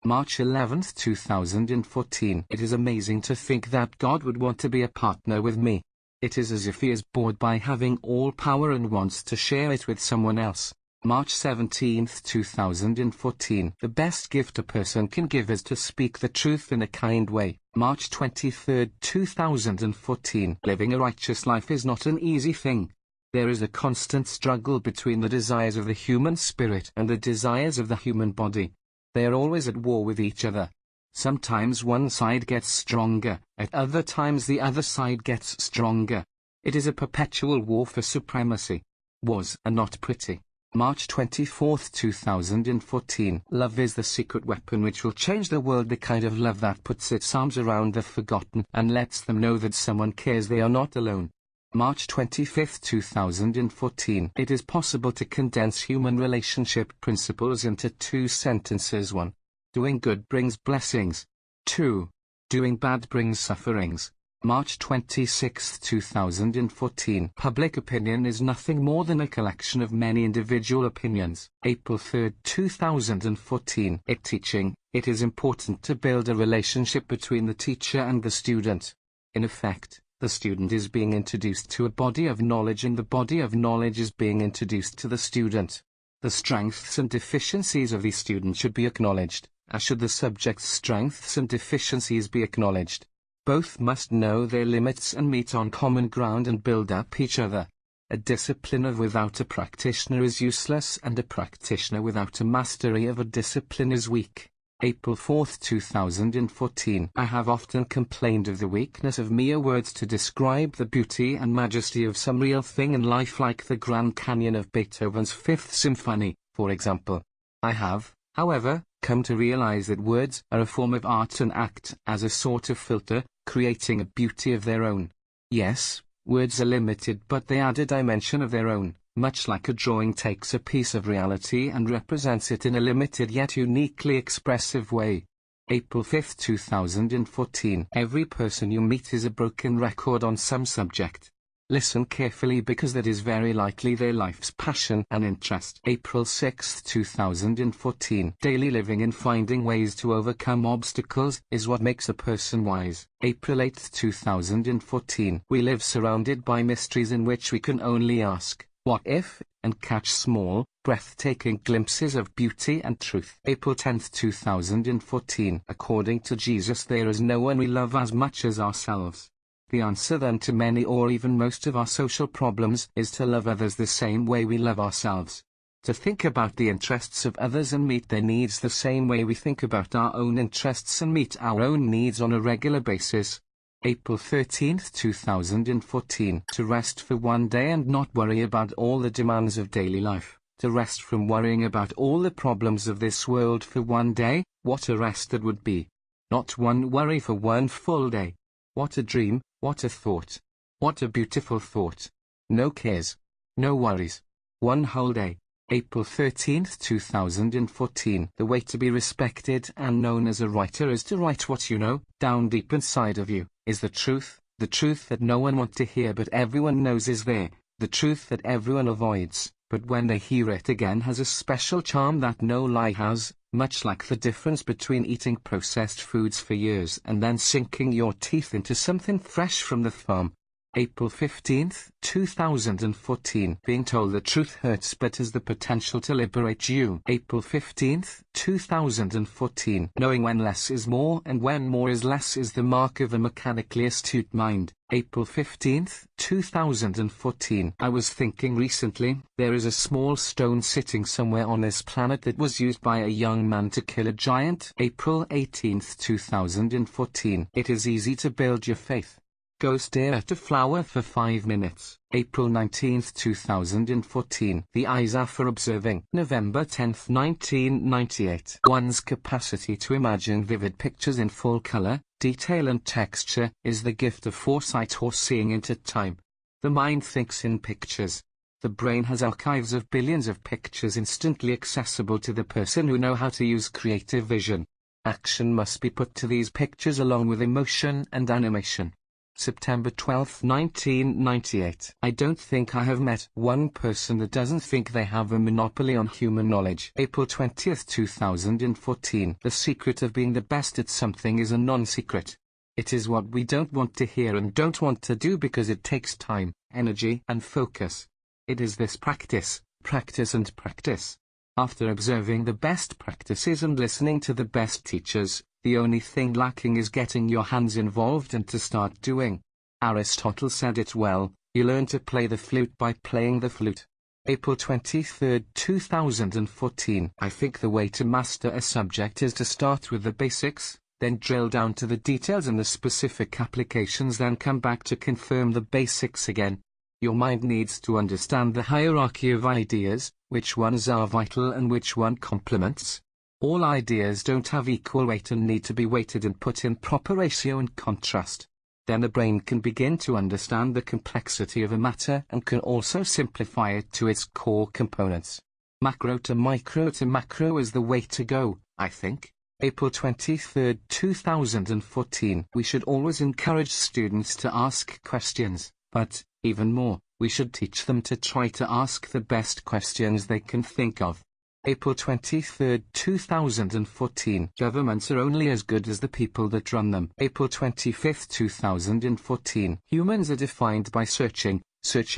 March 11, 2014. It is amazing to think that God would want to be a partner with me. It is as if he is bored by having all power and wants to share it with someone else. March 17, 2014. The best gift a person can give is to speak the truth in a kind way. March 23, 2014. Living a righteous life is not an easy thing. There is a constant struggle between the desires of the human spirit and the desires of the human body. They are always at war with each other. Sometimes one side gets stronger, at other times the other side gets stronger. It is a perpetual war for supremacy. Wars are not pretty. March 24, 2014. Love is the secret weapon which will change the world, the kind of love that puts its arms around the forgotten and lets them know that someone cares they are not alone. March 25, 2014. It is possible to condense human relationship principles into 2 sentences. 1. Doing good brings blessings. 2. Doing bad brings sufferings. March 26, 2014. Public opinion is nothing more than a collection of many individual opinions. April 3, 2014. Teaching. It is important to build a relationship between the teacher and the student. In effect, the student is being introduced to a body of knowledge and the body of knowledge is being introduced to the student. The strengths and deficiencies of the student should be acknowledged, as should the subject's strengths and deficiencies be acknowledged. Both must know their limits and meet on common ground and build up each other. A discipliner without a practitioner is useless, and a practitioner without a mastery of a discipline is weak. April 4, 2014. I have often complained of the weakness of mere words to describe the beauty and majesty of some real thing in life, like the Grand Canyon of Beethoven's Fifth Symphony, for example. I have, however, come to realize that words are a form of art and act as a sort of filter, creating a beauty of their own. Yes, words are limited, but they add a dimension of their own, much like a drawing takes a piece of reality and represents it in a limited yet uniquely expressive way. April 5, 2014. Every person you meet is a broken record on some subject. Listen carefully, because that is very likely their life's passion and interest. April 6, 2014. Daily living and finding ways to overcome obstacles is what makes a person wise. April 8, 2014. We live surrounded by mysteries in which we can only ask, what if, and catch small, breathtaking glimpses of beauty and truth. April 10, 2014. According to Jesus, there is no one we love as much as ourselves. The answer then to many or even most of our social problems is to love others the same way we love ourselves. To think about the interests of others and meet their needs the same way we think about our own interests and meet our own needs on a regular basis. April 13, 2014. To rest for one day and not worry about all the demands of daily life. To rest from worrying about all the problems of this world for one day, what a rest that would be. Not one worry for one full day. What a dream, what a thought. What a beautiful thought. No cares. No worries. One whole day. April 13, 2014. The way to be respected and known as a writer is to write what you know, down deep inside of you, is the truth that no one wants to hear but everyone knows is there, the truth that everyone avoids, but when they hear it again has a special charm that no lie has, much like the difference between eating processed foods for years and then sinking your teeth into something fresh from the farm. April 15, 2014. Being told the truth hurts but has the potential to liberate you. April 15, 2014. Knowing when less is more and when more is less is the mark of a mechanically astute mind. April 15, 2014. I was thinking recently, there is a small stone sitting somewhere on this planet that was used by a young man to kill a giant. April 18, 2014. It is easy to build your faith. Go stare at a flower for 5 minutes. April 19, 2014. The eyes are for observing. November 10, 1998. One's capacity to imagine vivid pictures in full color, detail and texture is the gift of foresight or seeing into time. The mind thinks in pictures. The brain has archives of billions of pictures instantly accessible to the person who knows how to use creative vision. Action must be put to these pictures along with emotion and animation. September 12, 1998. I don't think I have met one person that doesn't think they have a monopoly on human knowledge. April 20, 2014. The secret of being the best at something is a non-secret. It is what we don't want to hear and don't want to do because it takes time, energy, and focus. It is this practice, practice and practice. After observing the best practices and listening to the best teachers, the only thing lacking is getting your hands involved and to start doing. Aristotle said it well, you learn to play the flute by playing the flute. April 23, 2014. I think the way to master a subject is to start with the basics, then drill down to the details and the specific applications, then come back to confirm the basics again. Your mind needs to understand the hierarchy of ideas, which ones are vital and which one complements. All ideas don't have equal weight and need to be weighted and put in proper ratio and contrast. Then the brain can begin to understand the complexity of a matter and can also simplify it to its core components. Macro to macro is the way to go, I think. April 23, 2014. We should always encourage students to ask questions, but, even more, we should teach them to try to ask the best questions they can think of. April 23, 2014. Governments are only as good as the people that run them. April 25, 2014. Humans are defined by searching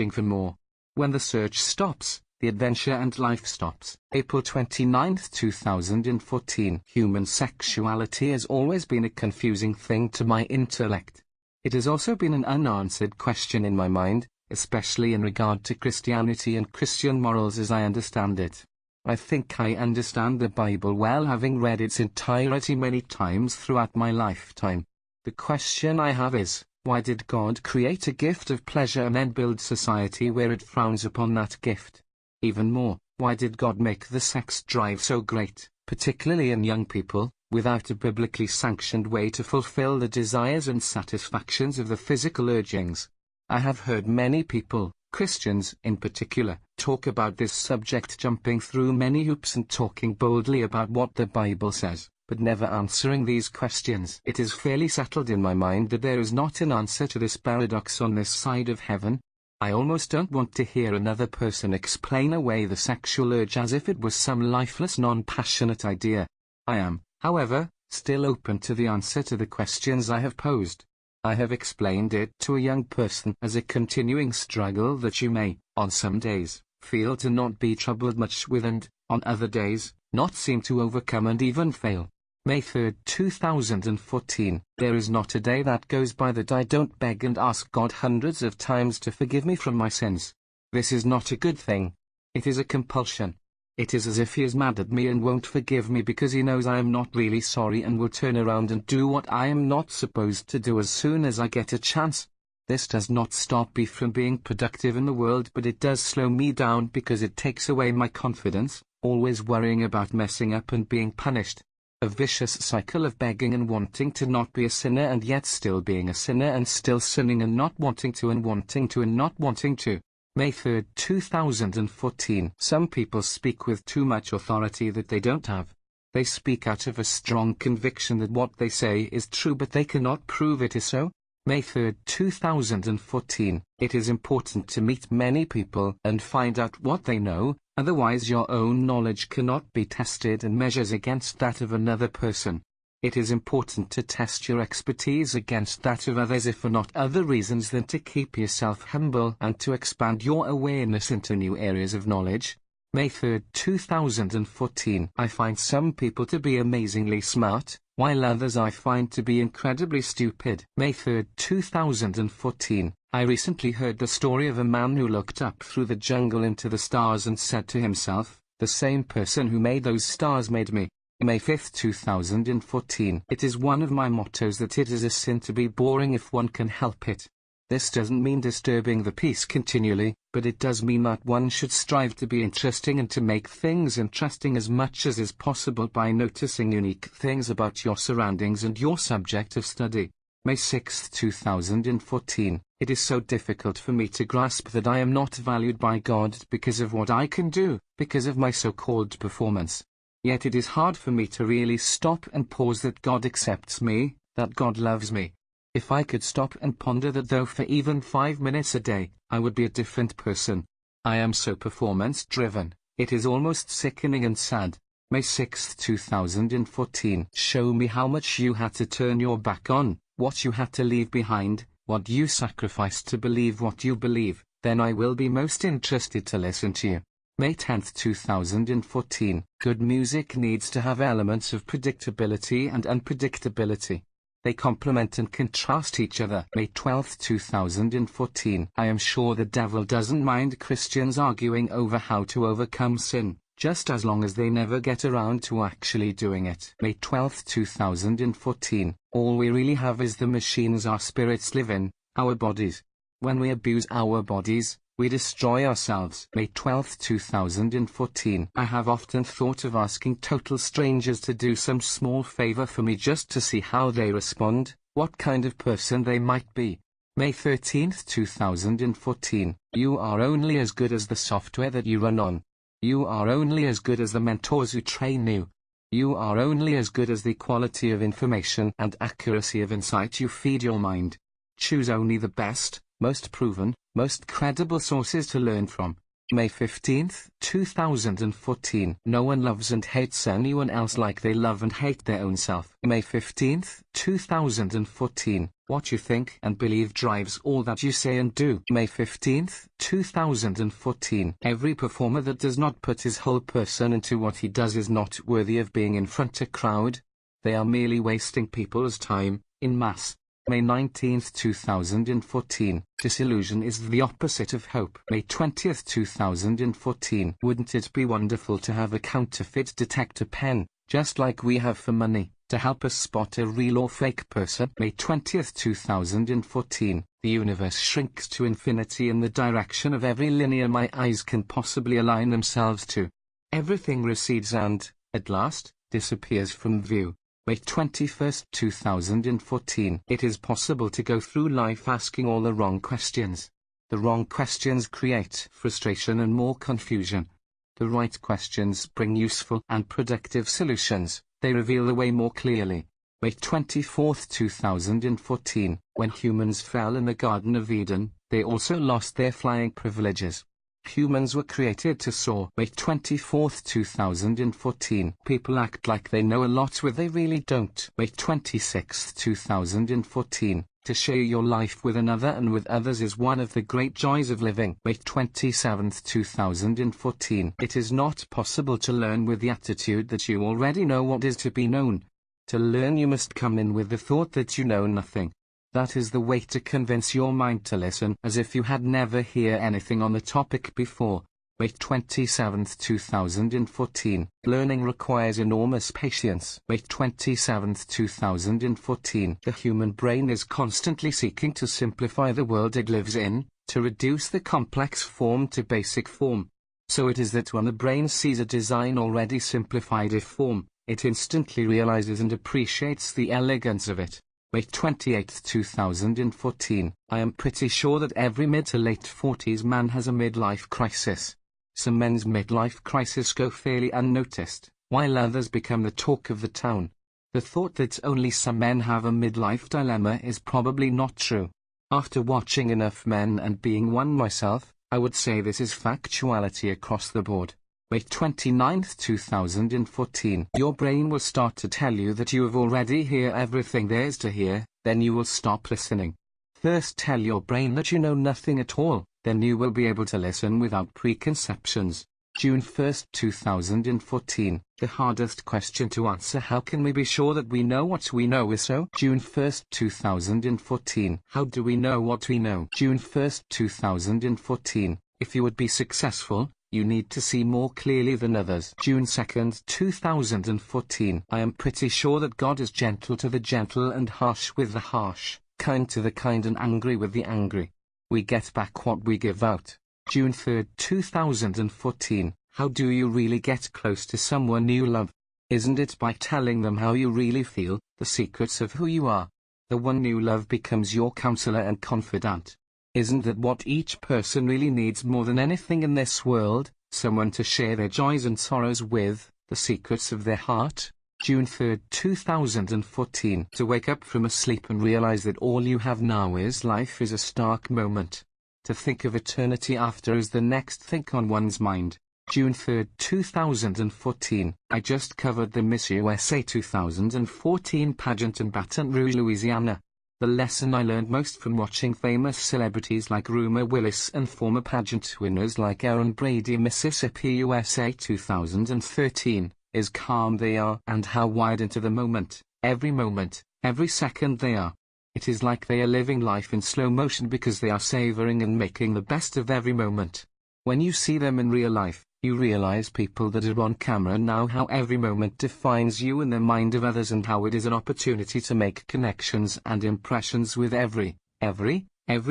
for more. When the search stops, the adventure and life stops. April 29, 2014. Human sexuality has always been a confusing thing to my intellect. It has also been an unanswered question in my mind. especially in regard to Christianity and Christian morals as I understand it. I think I understand the Bible well, having read its entirety many times throughout my lifetime. The question I have is, why did God create a gift of pleasure and then build society where it frowns upon that gift? Even more, why did God make the sex drive so great, particularly in young people, without a biblically sanctioned way to fulfill the desires and satisfactions of the physical urgings? I have heard many people, Christians in particular, talk about this subject, jumping through many hoops and talking boldly about what the Bible says, but never answering these questions. It is fairly settled in my mind that there is not an answer to this paradox on this side of heaven. I almost don't want to hear another person explain away the sexual urge as if it was some lifeless, non-passionate idea. I am, however, still open to the answer to the questions I have posed. I have explained it to a young person as a continuing struggle that you may, on some days, feel to not be troubled much with and, on other days, not seem to overcome and even fail. May 3rd, 2014. There is not a day that goes by that I don't beg and ask God hundreds of times to forgive me from my sins. This is not a good thing. It is a compulsion. It is as if he is mad at me and won't forgive me because he knows I am not really sorry and will turn around and do what I am not supposed to do as soon as I get a chance. This does not stop me from being productive in the world, but it does slow me down because it takes away my confidence, always worrying about messing up and being punished. A vicious cycle of begging and wanting to not be a sinner and yet still being a sinner and still sinning and not wanting to and wanting to and not wanting to. May 3rd, 2014. Some people speak with too much authority that they don't have. They speak out of a strong conviction that what they say is true, but they cannot prove it is so. May 3rd, 2014. It is important to meet many people and find out what they know, otherwise your own knowledge cannot be tested and measures against that of another person. It is important to test your expertise against that of others, if for not other reasons than to keep yourself humble and to expand your awareness into new areas of knowledge. May 3rd, 2014. I find some people to be amazingly smart, while others I find to be incredibly stupid. May 3rd, 2014. I recently heard the story of a man who looked up through the jungle into the stars and said to himself, "The same person who made those stars made me." May 5th, 2014. It is one of my mottos that it is a sin to be boring if one can help it. This doesn't mean disturbing the peace continually, but it does mean that one should strive to be interesting and to make things interesting as much as is possible by noticing unique things about your surroundings and your subject of study. May 6th, 2014. It is so difficult for me to grasp that I am not valued by God because of what I can do, because of my so-called performance. Yet it is hard for me to really stop and pause that God accepts me, that God loves me. If I could stop and ponder that, though for even 5 minutes a day, I would be a different person. I am so performance-driven, it is almost sickening and sad. May 6th, 2014. Show me how much you had to turn your back on, what you had to leave behind, what you sacrificed to believe what you believe, then I will be most interested to listen to you. May 10th, 2014. Good music needs to have elements of predictability and unpredictability. They complement and contrast each other. May 12th, 2014. I am sure the devil doesn't mind Christians arguing over how to overcome sin, just as long as they never get around to actually doing it. May 12th, 2014. All we really have is the machines our spirits live in, our bodies. When we abuse our bodies, we destroy ourselves. May 12th, 2014. I have often thought of asking total strangers to do some small favor for me just to see how they respond, what kind of person they might be. May 13th, 2014. You are only as good as the software that you run on. You are only as good as the mentors who train you. You are only as good as the quality of information and accuracy of insight you feed your mind. Choose only the best, most proven, most credible sources to learn from. May 15th, 2014. No one loves and hates anyone else like they love and hate their own self. May 15th, 2014. What you think and believe drives all that you say and do. May 15th, 2014. Every performer that does not put his whole person into what he does is not worthy of being in front of a crowd. They are merely wasting people's time, in mass. May 19th, 2014. Disillusion is the opposite of hope. May 20th, 2014. Wouldn't it be wonderful to have a counterfeit detector pen, just like we have for money, to help us spot a real or fake person? May 20th, 2014. The universe shrinks to infinity in the direction of every linear my eyes can possibly align themselves to. Everything recedes and, at last, disappears from view. May 21st, 2014. It is possible to go through life asking all the wrong questions. The wrong questions create frustration and more confusion. The right questions bring useful and productive solutions. They reveal the way more clearly. May 24th, 2014. When humans fell in the Garden of Eden, they also lost their flying privileges. Humans were created to soar. May 24th, 2014. People act like they know a lot when they really don't. May 26th, 2014. To share your life with another and with others is one of the great joys of living. May 27th, 2014. It is not possible to learn with the attitude that you already know what is to be known. To learn you must come in with the thought that you know nothing. That is the way to convince your mind to listen as if you had never heard anything on the topic before. May 27th, 2014. Learning requires enormous patience. May 27th, 2014. The human brain is constantly seeking to simplify the world it lives in, to reduce the complex form to basic form. So it is that when the brain sees a design already simplified in form, it instantly realizes and appreciates the elegance of it. May 28th, 2014. I am pretty sure that every mid to late 40s man has a midlife crisis. Some men's midlife crises go fairly unnoticed, while others become the talk of the town. The thought that only some men have a midlife dilemma is probably not true. After watching enough men and being one myself, I would say this is factuality across the board. May 29th, 2014. Your brain will start to tell you that you have already heard everything there is to hear, then you will stop listening. First tell your brain that you know nothing at all, then you will be able to listen without preconceptions. June 1st, 2014. The hardest question to answer: how can we be sure that we know what we know is so? June 1st, 2014. How do we know what we know? June 1st, 2014. If you would be successful, you need to see more clearly than others. June 2nd, 2014. I am pretty sure that God is gentle to the gentle and harsh with the harsh, kind to the kind and angry with the angry. We get back what we give out. June 3rd, 2014. How do you really get close to someone you love? Isn't it by telling them how you really feel, the secrets of who you are? The one you love becomes your counselor and confidant. Isn't that what each person really needs more than anything in this world? Someone to share their joys and sorrows with, the secrets of their heart? June 3rd, 2014. To wake up from a sleep and realize that all you have now is life is a stark moment. To think of eternity after is the next thing on one's mind. June 3rd, 2014. I just covered the Miss USA 2014 pageant in Baton Rouge, Louisiana. The lesson I learned most from watching famous celebrities like Rumor Willis and former pageant winners like Aaron Brady Mississippi USA 2013, is calm they are and how wide into the moment, every second they are. It is like they are living life in slow motion because they are savoring and making the best of every moment. When you see them in real life, you realize people that are on camera now how every moment defines you in the mind of others and how it is an opportunity to make connections and impressions with every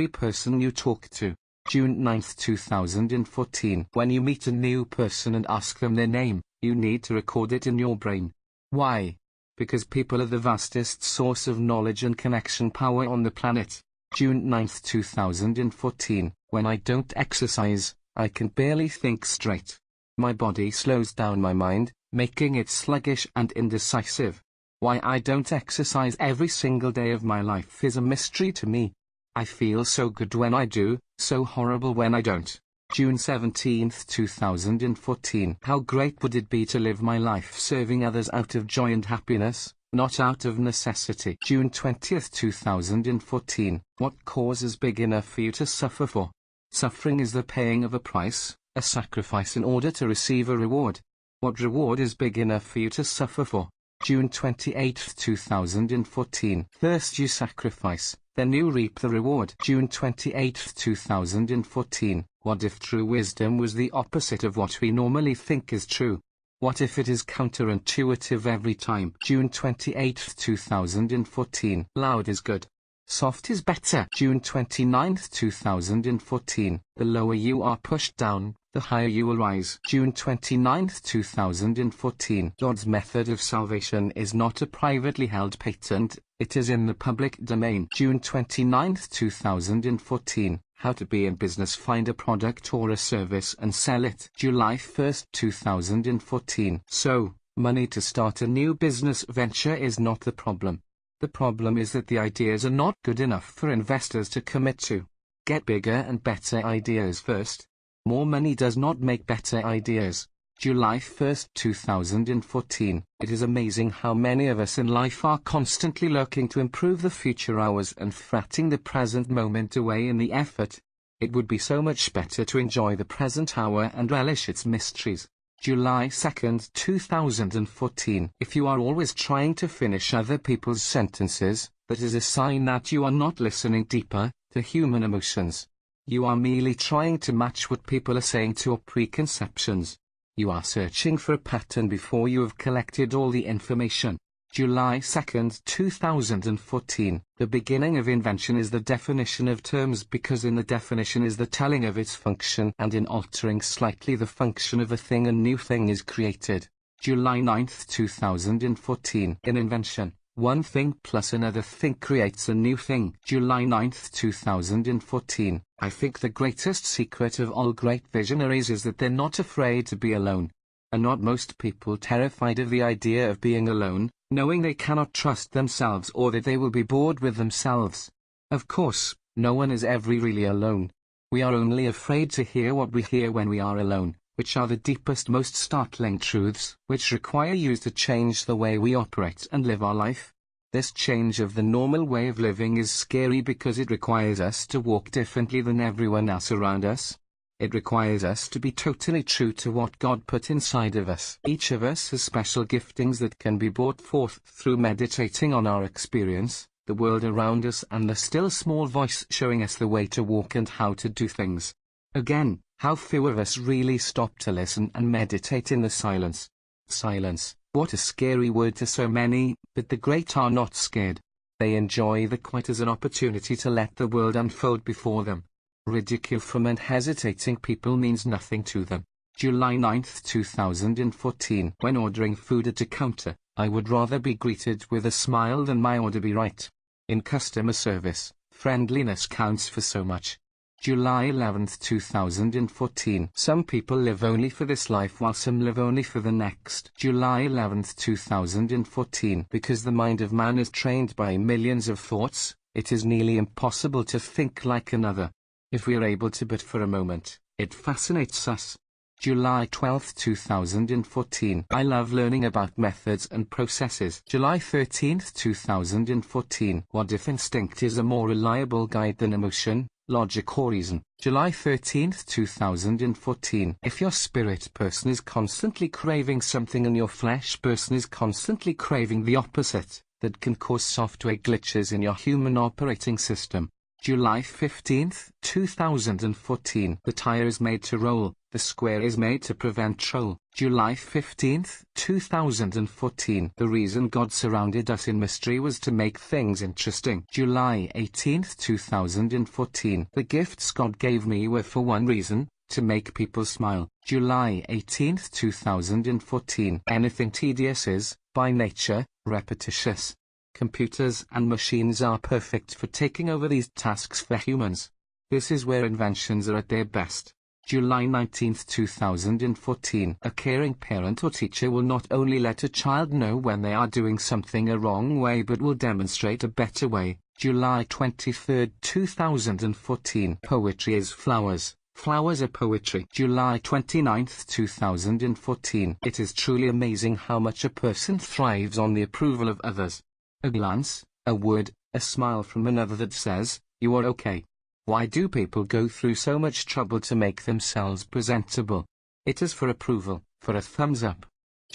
person you talk to. June 9th, 2014. When you meet a new person and ask them their name, you need to record it in your brain. Why? Because people are the vastest source of knowledge and connection power on the planet. June 9th, 2014. When I don't exercise, I can barely think straight. My body slows down my mind, making it sluggish and indecisive. Why I don't exercise every single day of my life is a mystery to me. I feel so good when I do, so horrible when I don't. June 17th, 2014. How great would it be to live my life serving others out of joy and happiness, not out of necessity. June 20th, 2014. What cause is big enough for you to suffer for? Suffering is the paying of a price, a sacrifice in order to receive a reward. What reward is big enough for you to suffer for? June 28, 2014. First you sacrifice, then you reap the reward. June 28, 2014. What if true wisdom was the opposite of what we normally think is true? What if it is counterintuitive every time? June 28, 2014. Loud is good. Soft is better. June 29, 2014. The lower you are pushed down, the higher you will rise. June 29, 2014. God's method of salvation is not a privately held patent, it is in the public domain. June 29, 2014. How to be in business. Find a product or a service and sell it. July 1, 2014. So, money to start a new business venture is not the problem. The problem is that the ideas are not good enough for investors to commit to. Get bigger and better ideas first. More money does not make better ideas. July 1, 2014. It is amazing how many of us in life are constantly looking to improve the future hours and fretting the present moment away in the effort. It would be so much better to enjoy the present hour and relish its mysteries. July 2, 2014. If you are always trying to finish other people's sentences, that is a sign that you are not listening deeper to human emotions. You are merely trying to match what people are saying to your preconceptions. You are searching for a pattern before you have collected all the information. July 2, 2014. The beginning of invention is the definition of terms, because in the definition is the telling of its function, and in altering slightly the function of a thing a new thing is created. July 9, 2014. In invention, one thing plus another thing creates a new thing. July 9, 2014. I think the greatest secret of all great visionaries is that they're not afraid to be alone. Are not most people terrified of the idea of being alone, knowing they cannot trust themselves or that they will be bored with themselves? Of course, no one is ever really alone. We are only afraid to hear what we hear when we are alone, which are the deepest, most startling truths, which require you to change the way we operate and live our life. This change of the normal way of living is scary because it requires us to walk differently than everyone else around us. It requires us to be totally true to what God put inside of us. Each of us has special giftings that can be brought forth through meditating on our experience, the world around us, and the still small voice showing us the way to walk and how to do things. Again, how few of us really stop to listen and meditate in the silence. Silence, what a scary word to so many, but the great are not scared. They enjoy the quiet as an opportunity to let the world unfold before them. Ridicule from unhesitating people means nothing to them. July 9, 2014. When ordering food at a counter, I would rather be greeted with a smile than my order be right. In customer service, friendliness counts for so much. July 11, 2014. Some people live only for this life while some live only for the next. July 11, 2014. Because the mind of man is trained by millions of thoughts, it is nearly impossible to think like another. If we are able to but for a moment, it fascinates us. July 12, 2014. I love learning about methods and processes. July 13, 2014. What if instinct is a more reliable guide than emotion, logic or reason? July 13, 2014. If your spirit person is constantly craving something and your flesh person is constantly craving the opposite, that can cause software glitches in your human operating system. July 15, 2014. The tire is made to roll, the square is made to prevent troll. July 15, 2014. The reason God surrounded us in mystery was to make things interesting. July 18, 2014. The gifts God gave me were for one reason, to make people smile. July 18, 2014. Anything tedious is, by nature, repetitious. Computers and machines are perfect for taking over these tasks for humans. This is where inventions are at their best. July 19, 2014. A caring parent or teacher will not only let a child know when they are doing something a wrong way but will demonstrate a better way. July 23, 2014. Poetry is flowers. Flowers are poetry. July 29, 2014. It is truly amazing how much a person thrives on the approval of others. A glance, a word, a smile from another that says, "You are okay." Why do people go through so much trouble to make themselves presentable? It is for approval, for a thumbs up.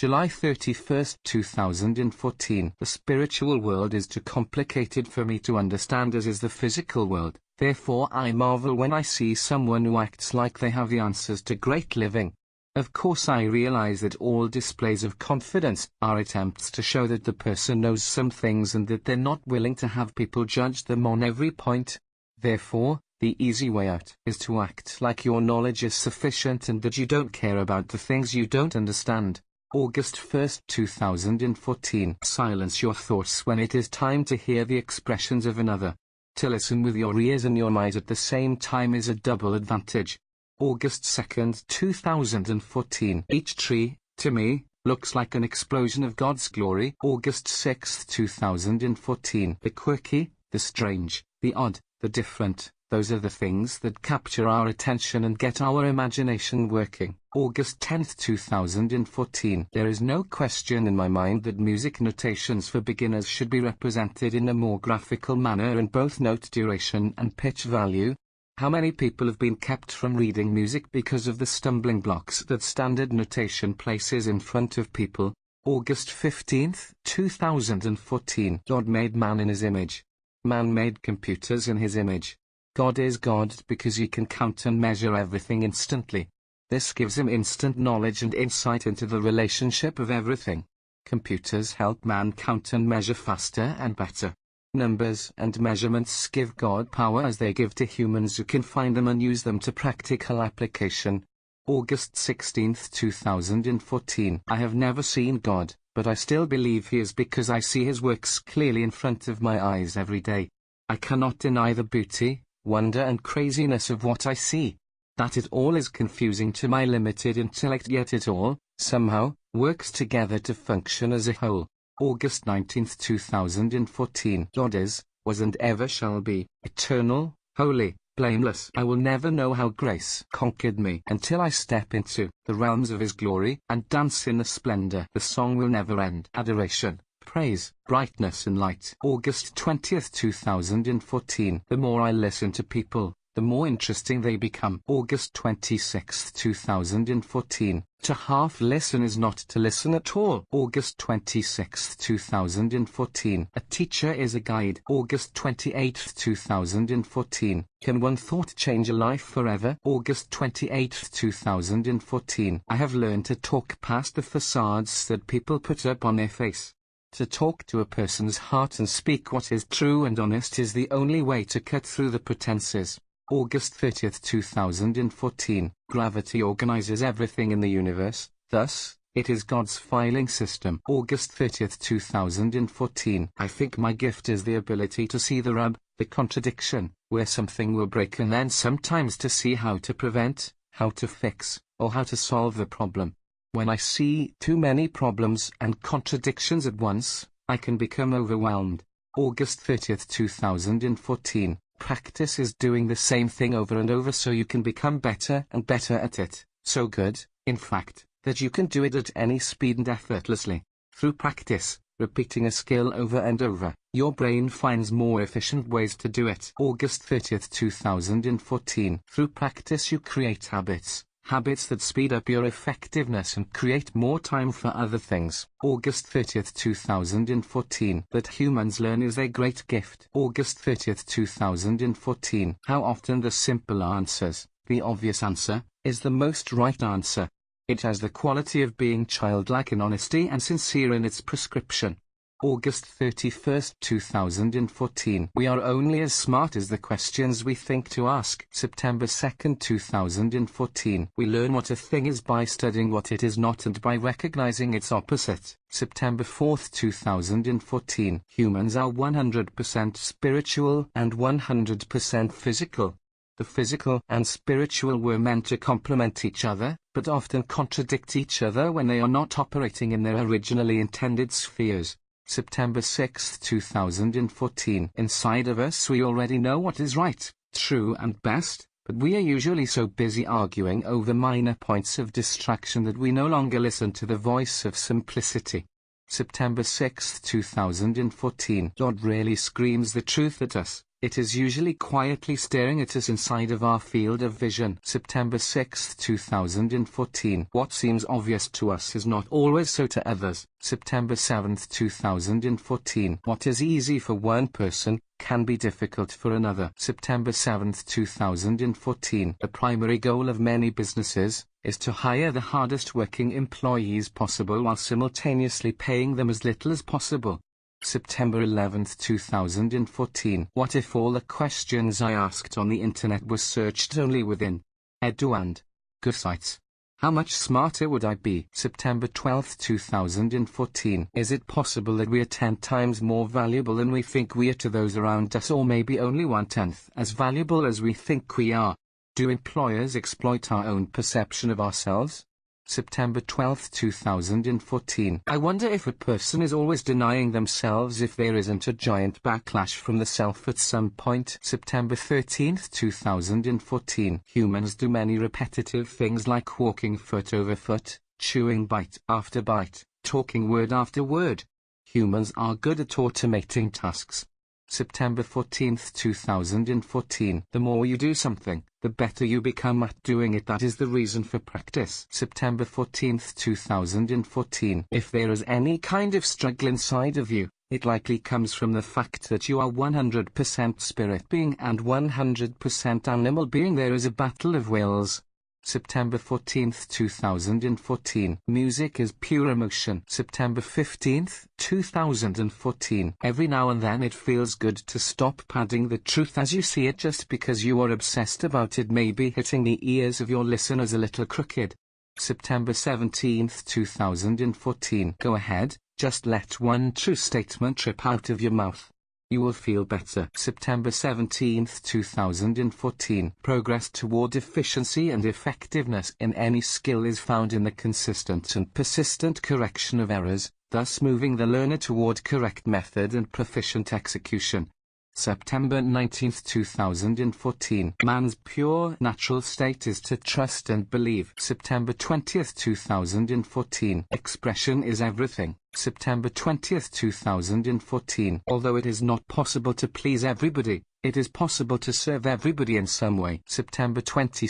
July 31st, 2014. The spiritual world is too complicated for me to understand, as is the physical world. Therefore I marvel when I see someone who acts like they have the answers to great living. Of course I realize that all displays of confidence are attempts to show that the person knows some things and that they're not willing to have people judge them on every point. Therefore, the easy way out is to act like your knowledge is sufficient and that you don't care about the things you don't understand. August 1st, 2014. Silence your thoughts when it is time to hear the expressions of another. To listen with your ears and your mind at the same time is a double advantage. August 2nd, 2014. Each tree, to me, looks like an explosion of God's glory. August 6th, 2014. The quirky, the strange, the odd, the different, those are the things that capture our attention and get our imagination working. August 10th, 2014. There is no question in my mind that music notations for beginners should be represented in a more graphical manner in both note duration and pitch value. How many people have been kept from reading music because of the stumbling blocks that standard notation places in front of people? August 15th, 2014. God made man in his image. Man made computers in his image. God is God because he can count and measure everything instantly. This gives him instant knowledge and insight into the relationship of everything. Computers help man count and measure faster and better. Numbers and measurements give God power as they give to humans who can find them and use them to practical application. August 16th, 2014. I have never seen God, but I still believe he is because I see his works clearly in front of my eyes every day. I cannot deny the beauty, wonder and craziness of what I see. That it all is confusing to my limited intellect, yet it all, somehow, works together to function as a whole. August 19th, 2014. God is, was and ever shall be, eternal, holy, blameless. I will never know how grace conquered me until I step into the realms of his glory and dance in the splendor. The song will never end. Adoration, praise, brightness and light. August 20th, 2014. The more I listen to people, the more interesting they become. August 26th, 2014. To half listen is not to listen at all. August 26th, 2014. A teacher is a guide. August 28th, 2014. Can one thought change a life forever? August 28th, 2014. I have learned to talk past the facades that people put up on their face. To talk to a person's heart and speak what is true and honest is the only way to cut through the pretenses. August 30th, 2014. Gravity organizes everything in the universe, thus, it is God's filing system. August 30th, 2014. I think my gift is the ability to see the rub, the contradiction, where something will break, and then sometimes to see how to prevent, how to fix, or how to solve the problem. When I see too many problems and contradictions at once, I can become overwhelmed. August 30th, 2014. Practice is doing the same thing over and over so you can become better and better at it, so good, in fact, that you can do it at any speed and effortlessly. Through practice, repeating a skill over and over, your brain finds more efficient ways to do it. August 30th, 2014. Through practice you create habits. Habits that speed up your effectiveness and create more time for other things. August 30th, 2014. That humans learn is a great gift. August 30th, 2014. How often the simple answers, the obvious answer, is the most right answer. It has the quality of being childlike in honesty and sincere in its prescription. August 31st, 2014. We are only as smart as the questions we think to ask. September 2nd, 2014. We learn what a thing is by studying what it is not and by recognizing its opposite. September 4th, 2014. Humans are 100% spiritual and 100% physical. The physical and spiritual were meant to complement each other, but often contradict each other when they are not operating in their originally intended spheres. September 6, 2014. Inside of us we already know what is right, true and best, but we are usually so busy arguing over minor points of distraction that we no longer listen to the voice of simplicity. September 6, 2014. God really screams the truth at us. It is usually quietly staring at us inside of our field of vision. September 6, 2014. What seems obvious to us is not always so to others. September 7, 2014. What is easy for one person can be difficult for another. September 7, 2014. The primary goal of many businesses is to hire the hardest working employees possible while simultaneously paying them as little as possible. September 11, 2014. What if all the questions I asked on the internet were searched only within Edu and Go sites? How much smarter would I be? September 12, 2014. Is it possible that we are 10 times more valuable than we think we are to those around us, or maybe only 1/10 as valuable as we think we are? Do employers exploit our own perception of ourselves? September 12, 2014. I wonder if a person is always denying themselves if there isn't a giant backlash from the self at some point. September 13, 2014. Humans do many repetitive things like walking foot over foot, chewing bite after bite, talking word after word. Humans are good at automating tasks. September 14, 2014. The more you do something, the better you become at doing it. That is the reason for practice. September 14, 2014. If there is any kind of struggle inside of you, it likely comes from the fact that you are 100% spirit being and 100% animal being. There is a battle of wills. September 14, 2014. Music is pure emotion. September 15, 2014. Every now and then it feels good to stop padding the truth as you see it just because you are obsessed about it, maybe hitting the ears of your listeners a little crooked. September 17, 2014. Go ahead, just let one true statement trip out of your mouth. You will feel better. September 17, 2014. Progress toward efficiency and effectiveness in any skill is found in the consistent and persistent correction of errors, thus moving the learner toward correct method and proficient execution. September 19, 2014. Man's pure natural state is to trust and believe. September 20, 2014. Expression is everything. September 20, 2014. Although it is not possible to please everybody, it is possible to serve everybody in some way. September 22,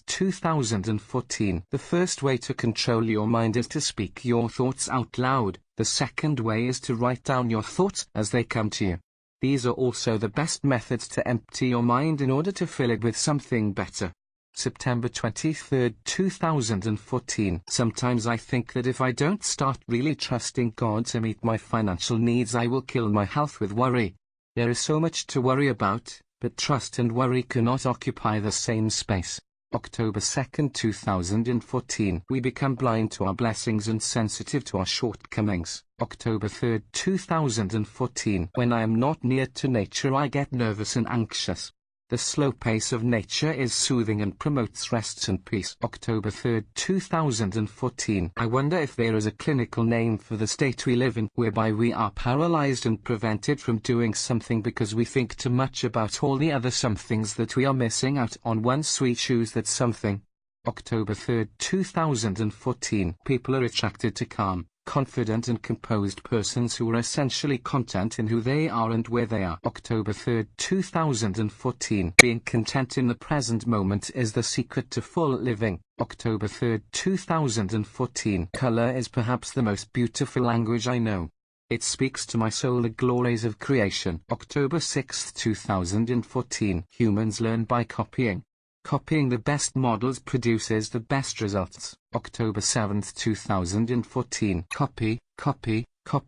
2014. The first way to control your mind is to speak your thoughts out loud. The second way is to write down your thoughts as they come to you. These are also the best methods to empty your mind in order to fill it with something better. September 23, 2014. Sometimes I think that if I don't start really trusting God to meet my financial needs, I will kill my health with worry. There is so much to worry about, but trust and worry cannot occupy the same space. October 2, 2014. We become blind to our blessings and sensitive to our shortcomings. October 3, 2014. When I am not near to nature, I get nervous and anxious. The slow pace of nature is soothing and promotes rest and peace. October 3, 2014. I wonder if there is a clinical name for the state we live in, whereby we are paralyzed and prevented from doing something because we think too much about all the other somethings that we are missing out on once we choose that something. October 3, 2014. People are attracted to calm, confident and composed persons who are essentially content in who they are and where they are. October 3, 2014. Being content in the present moment is the secret to full living. October 3, 2014. Color is perhaps the most beautiful language I know. It speaks to my soul the glories of creation. October 6, 2014. Humans learn by copying. Copying the best models produces the best results. October 7, 2014. Copy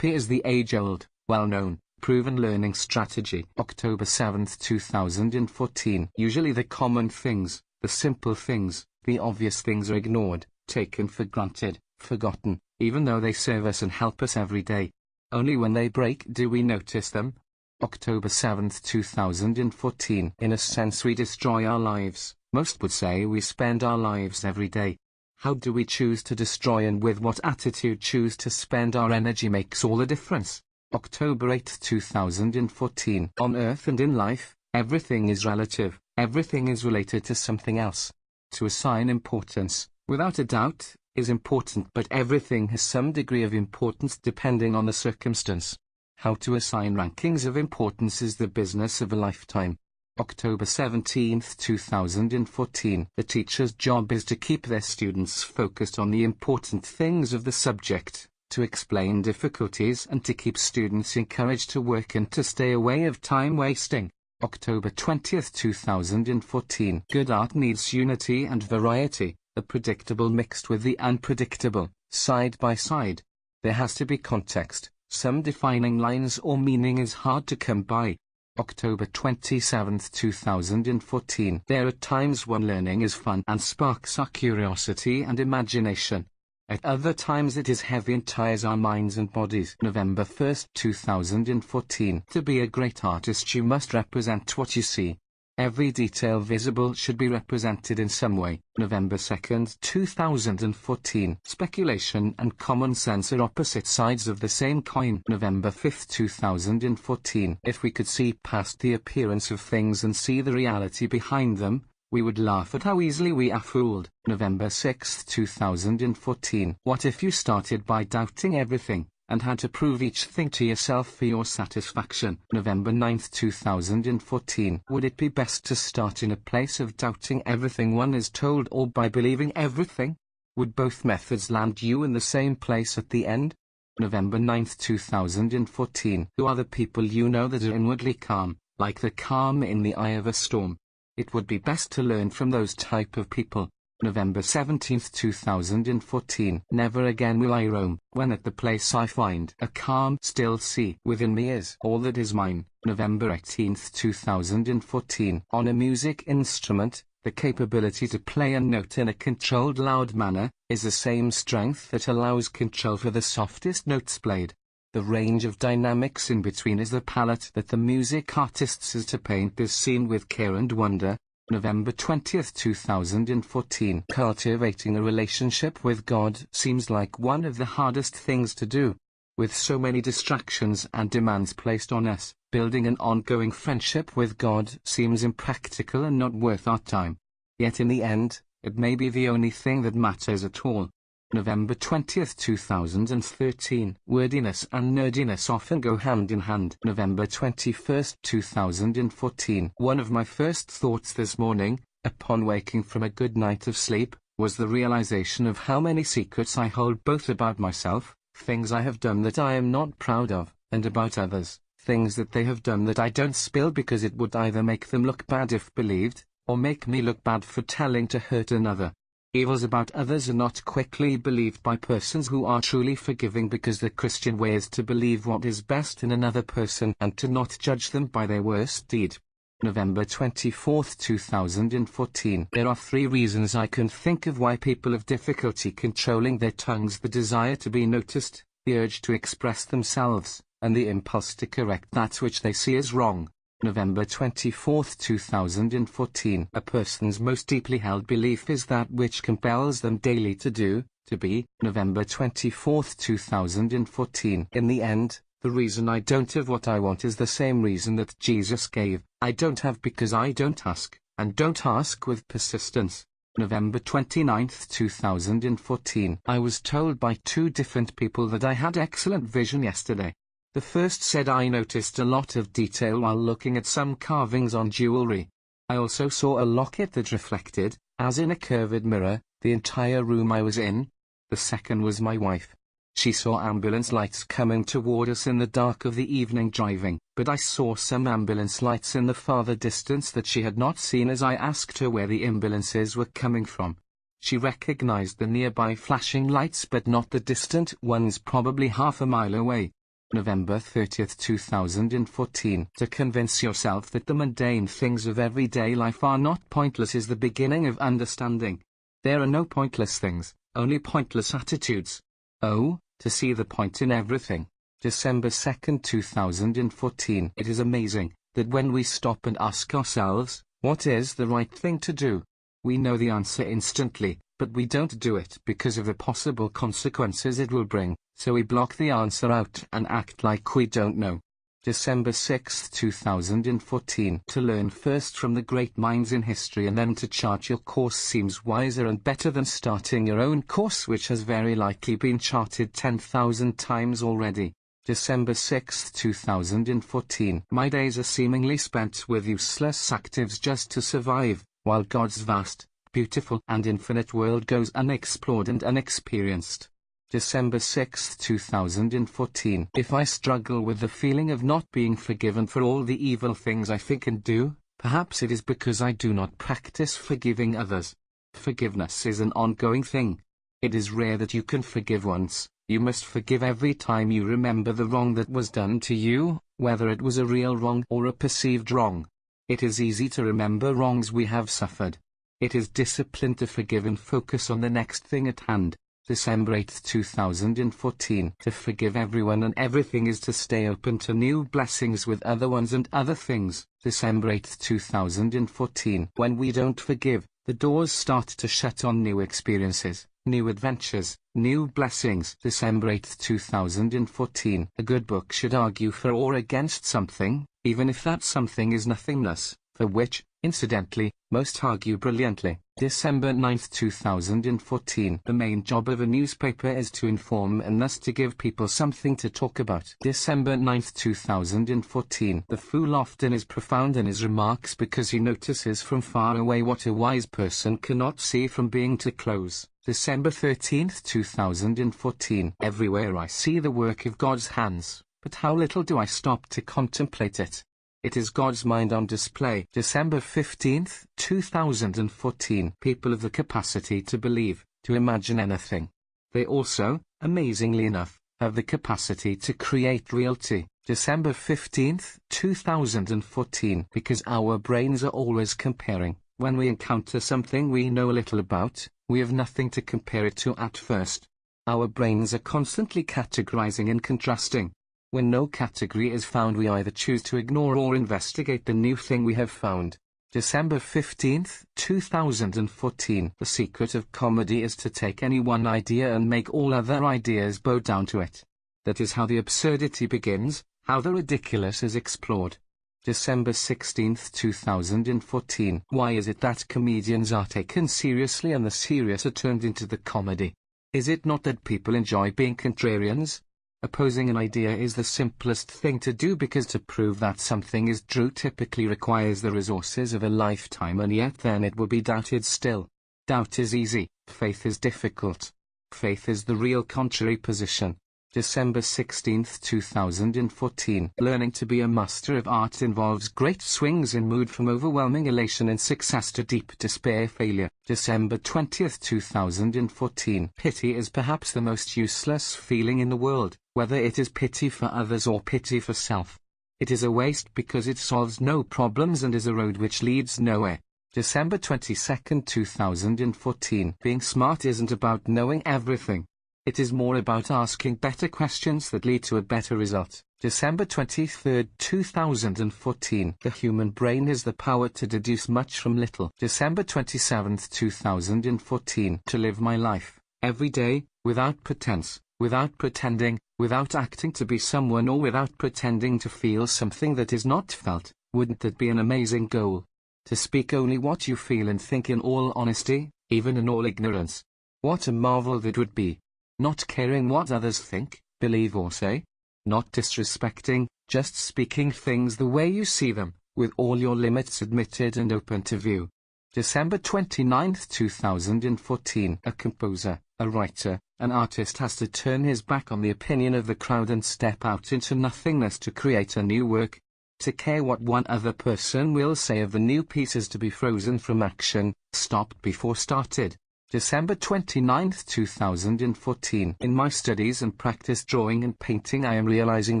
is the age-old, well-known, proven learning strategy. October 7, 2014. Usually the common things, the simple things, the obvious things are ignored, taken for granted, forgotten, even though they serve us and help us every day. Only when they break do we notice them. October 7, 2014. In a sense we destroy our lives. Most would say we spend our lives every day. How do we choose to destroy and with what attitude choose to spend our energy makes all the difference. October 8, 2014. On earth and in life, everything is relative, everything is related to something else. To assign importance, without a doubt, is important, but everything has some degree of importance depending on the circumstance. How to assign rankings of importance is the business of a lifetime. October 17, 2014. The teacher's job is to keep their students focused on the important things of the subject, to explain difficulties and to keep students encouraged to work and to stay away of time wasting. October 20, 2014. Good art needs unity and variety, the predictable mixed with the unpredictable, side by side. There has to be context, some defining lines or meaning is hard to come by. October 27, 2014. There are times when learning is fun and sparks our curiosity and imagination. At other times it is heavy and tires our minds and bodies. November 1, 2014. To be a great artist you must represent what you see. Every detail visible should be represented in some way. November 2, 2014. Speculation and common sense are opposite sides of the same coin. November 5, 2014. If we could see past the appearance of things and see the reality behind them, we would laugh at how easily we are fooled. November 6, 2014. What if you started by doubting everything, and had to prove each thing to yourself for your satisfaction? November 9, 2014. Would it be best to start in a place of doubting everything one is told or by believing everything? Would both methods land you in the same place at the end? November 9, 2014. Who are the people you know that are inwardly calm, like the calm in the eye of a storm? It would be best to learn from those type of people. November 17, 2014. Never again will I roam, when at the place I find a calm, still sea within me is all that is mine. November 18, 2014. On a music instrument, the capability to play a note in a controlled loud manner, is the same strength that allows control for the softest notes played. The range of dynamics in between is the palette that the music artist is to paint this scene with care and wonder. November 20, 2014. Cultivating a relationship with God seems like one of the hardest things to do. With so many distractions and demands placed on us, building an ongoing friendship with God seems impractical and not worth our time. Yet in the end, it may be the only thing that matters at all. November 20, 2013. Wordiness and nerdiness often go hand in hand. November 21, 2014. One of my first thoughts this morning, upon waking from a good night of sleep, was the realization of how many secrets I hold both about myself, things I have done that I am not proud of, and about others, things that they have done that I don't spill because it would either make them look bad if believed, or make me look bad for telling to hurt another. Evils about others are not quickly believed by persons who are truly forgiving, because the Christian way is to believe what is best in another person and to not judge them by their worst deed. November 24, 2014. There are 3 reasons I can think of why people have difficulty controlling their tongues: the desire to be noticed, the urge to express themselves, and the impulse to correct that which they see as wrong. November 24, 2014. A person's most deeply held belief is that which compels them daily to do, to be. November 24, 2014. In the end, the reason I don't have what I want is the same reason that Jesus gave: I don't have because I don't ask, and don't ask with persistence. November 29, 2014. I was told by 2 different people that I had excellent vision yesterday. The first said I noticed a lot of detail while looking at some carvings on jewelry. I also saw a locket that reflected, as in a curved mirror, the entire room I was in. The second was my wife. She saw ambulance lights coming toward us in the dark of the evening driving, but I saw some ambulance lights in the farther distance that she had not seen as I asked her where the ambulances were coming from. She recognized the nearby flashing lights but not the distant ones probably half a mile away. November 30, 2014. To convince yourself that the mundane things of everyday life are not pointless is the beginning of understanding. There are no pointless things, only pointless attitudes. Oh, to see the point in everything. December 2, 2014. It is amazing that when we stop and ask ourselves, what is the right thing to do? We know the answer instantly, but we don't do it because of the possible consequences it will bring, so we block the answer out and act like we don't know. December 6, 2014. To learn first from the great minds in history and then to chart your course seems wiser and better than starting your own course, which has very likely been charted 10,000 times already. December 6, 2014. My days are seemingly spent with useless actives just to survive, while God's vast, beautiful and infinite world goes unexplored and unexperienced. December 6, 2014. If I struggle with the feeling of not being forgiven for all the evil things I think and do, perhaps it is because I do not practice forgiving others. Forgiveness is an ongoing thing. It is rare that you can forgive once. You must forgive every time you remember the wrong that was done to you, whether it was a real wrong or a perceived wrong. It is easy to remember wrongs we have suffered. It is discipline to forgive and focus on the next thing at hand. December 8, 2014. To forgive everyone and everything is to stay open to new blessings with other ones and other things. December 8, 2014. When we don't forgive, the doors start to shut on new experiences, new adventures, new blessings. December 8, 2014. A good book should argue for or against something, even if that something is nothingness, for which, incidentally, most argue brilliantly. December 9, 2014. The main job of a newspaper is to inform and thus to give people something to talk about. December 9, 2014. The fool often is profound in his remarks because he notices from far away what a wise person cannot see from being too close. December 13, 2014. Everywhere I see the work of God's hands, but how little do I stop to contemplate it. It is God's mind on display. December 15, 2014. People have the capacity to believe, to imagine anything. They also, amazingly enough, have the capacity to create reality. December 15, 2014. Because our brains are always comparing. When we encounter something we know little about, we have nothing to compare it to at first. Our brains are constantly categorizing and contrasting. When no category is found, we either choose to ignore or investigate the new thing we have found. December 15, 2014. The secret of comedy is to take any one idea and make all other ideas bow down to it. That is how the absurdity begins, how the ridiculous is explored. December 16, 2014. Why is it that comedians are taken seriously and the serious are turned into the comedy? Is it not that people enjoy being contrarians? Opposing an idea is the simplest thing to do because to prove that something is true typically requires the resources of a lifetime, and yet then it will be doubted still. Doubt is easy, faith is difficult. Faith is the real contrary position. December 16, 2014. Learning to be a master of art involves great swings in mood from overwhelming elation and success to deep despair failure. December 20, 2014. Pity is perhaps the most useless feeling in the world, whether it is pity for others or pity for self. It is a waste because it solves no problems and is a road which leads nowhere. December 22, 2014. Being smart isn't about knowing everything. It is more about asking better questions that lead to a better result. December 23, 2014. The human brain has the power to deduce much from little. December 27, 2014. To live my life, every day, without pretense, without pretending, without acting to be someone or without pretending to feel something that is not felt, wouldn't that be an amazing goal? To speak only what you feel and think in all honesty, even in all ignorance. What a marvel that would be. Not caring what others think, believe or say. Not disrespecting, just speaking things the way you see them, with all your limits admitted and open to view. December 29, 2014. A composer, a writer, an artist has to turn his back on the opinion of the crowd and step out into nothingness to create a new work. To care what one other person will say of the new piece is to be frozen from action, stopped before started. December 29, 2014. In my studies and practice drawing and painting, I am realizing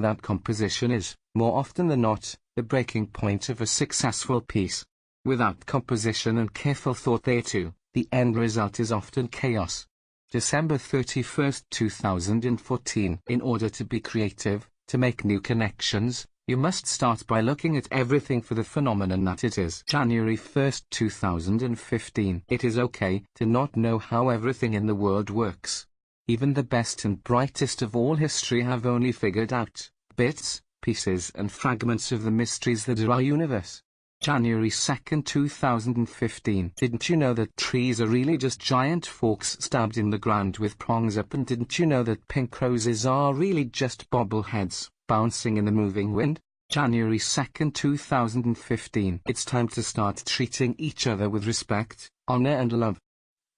that composition is, more often than not, the breaking point of a successful piece. Without composition and careful thought thereto, the end result is often chaos. December 31, 2014. In order to be creative, to make new connections, you must start by looking at everything for the phenomenon that it is. January 1, 2015. It is okay to not know how everything in the world works. Even the best and brightest of all history have only figured out bits, pieces and fragments of the mysteries that are our universe. January 2nd, 2015. Didn't you know that trees are really just giant forks stabbed in the ground with prongs up? And didn't you know that pink roses are really just bobbleheads bouncing in the moving wind? January 2nd, 2015. It's time to start treating each other with respect, honor and love.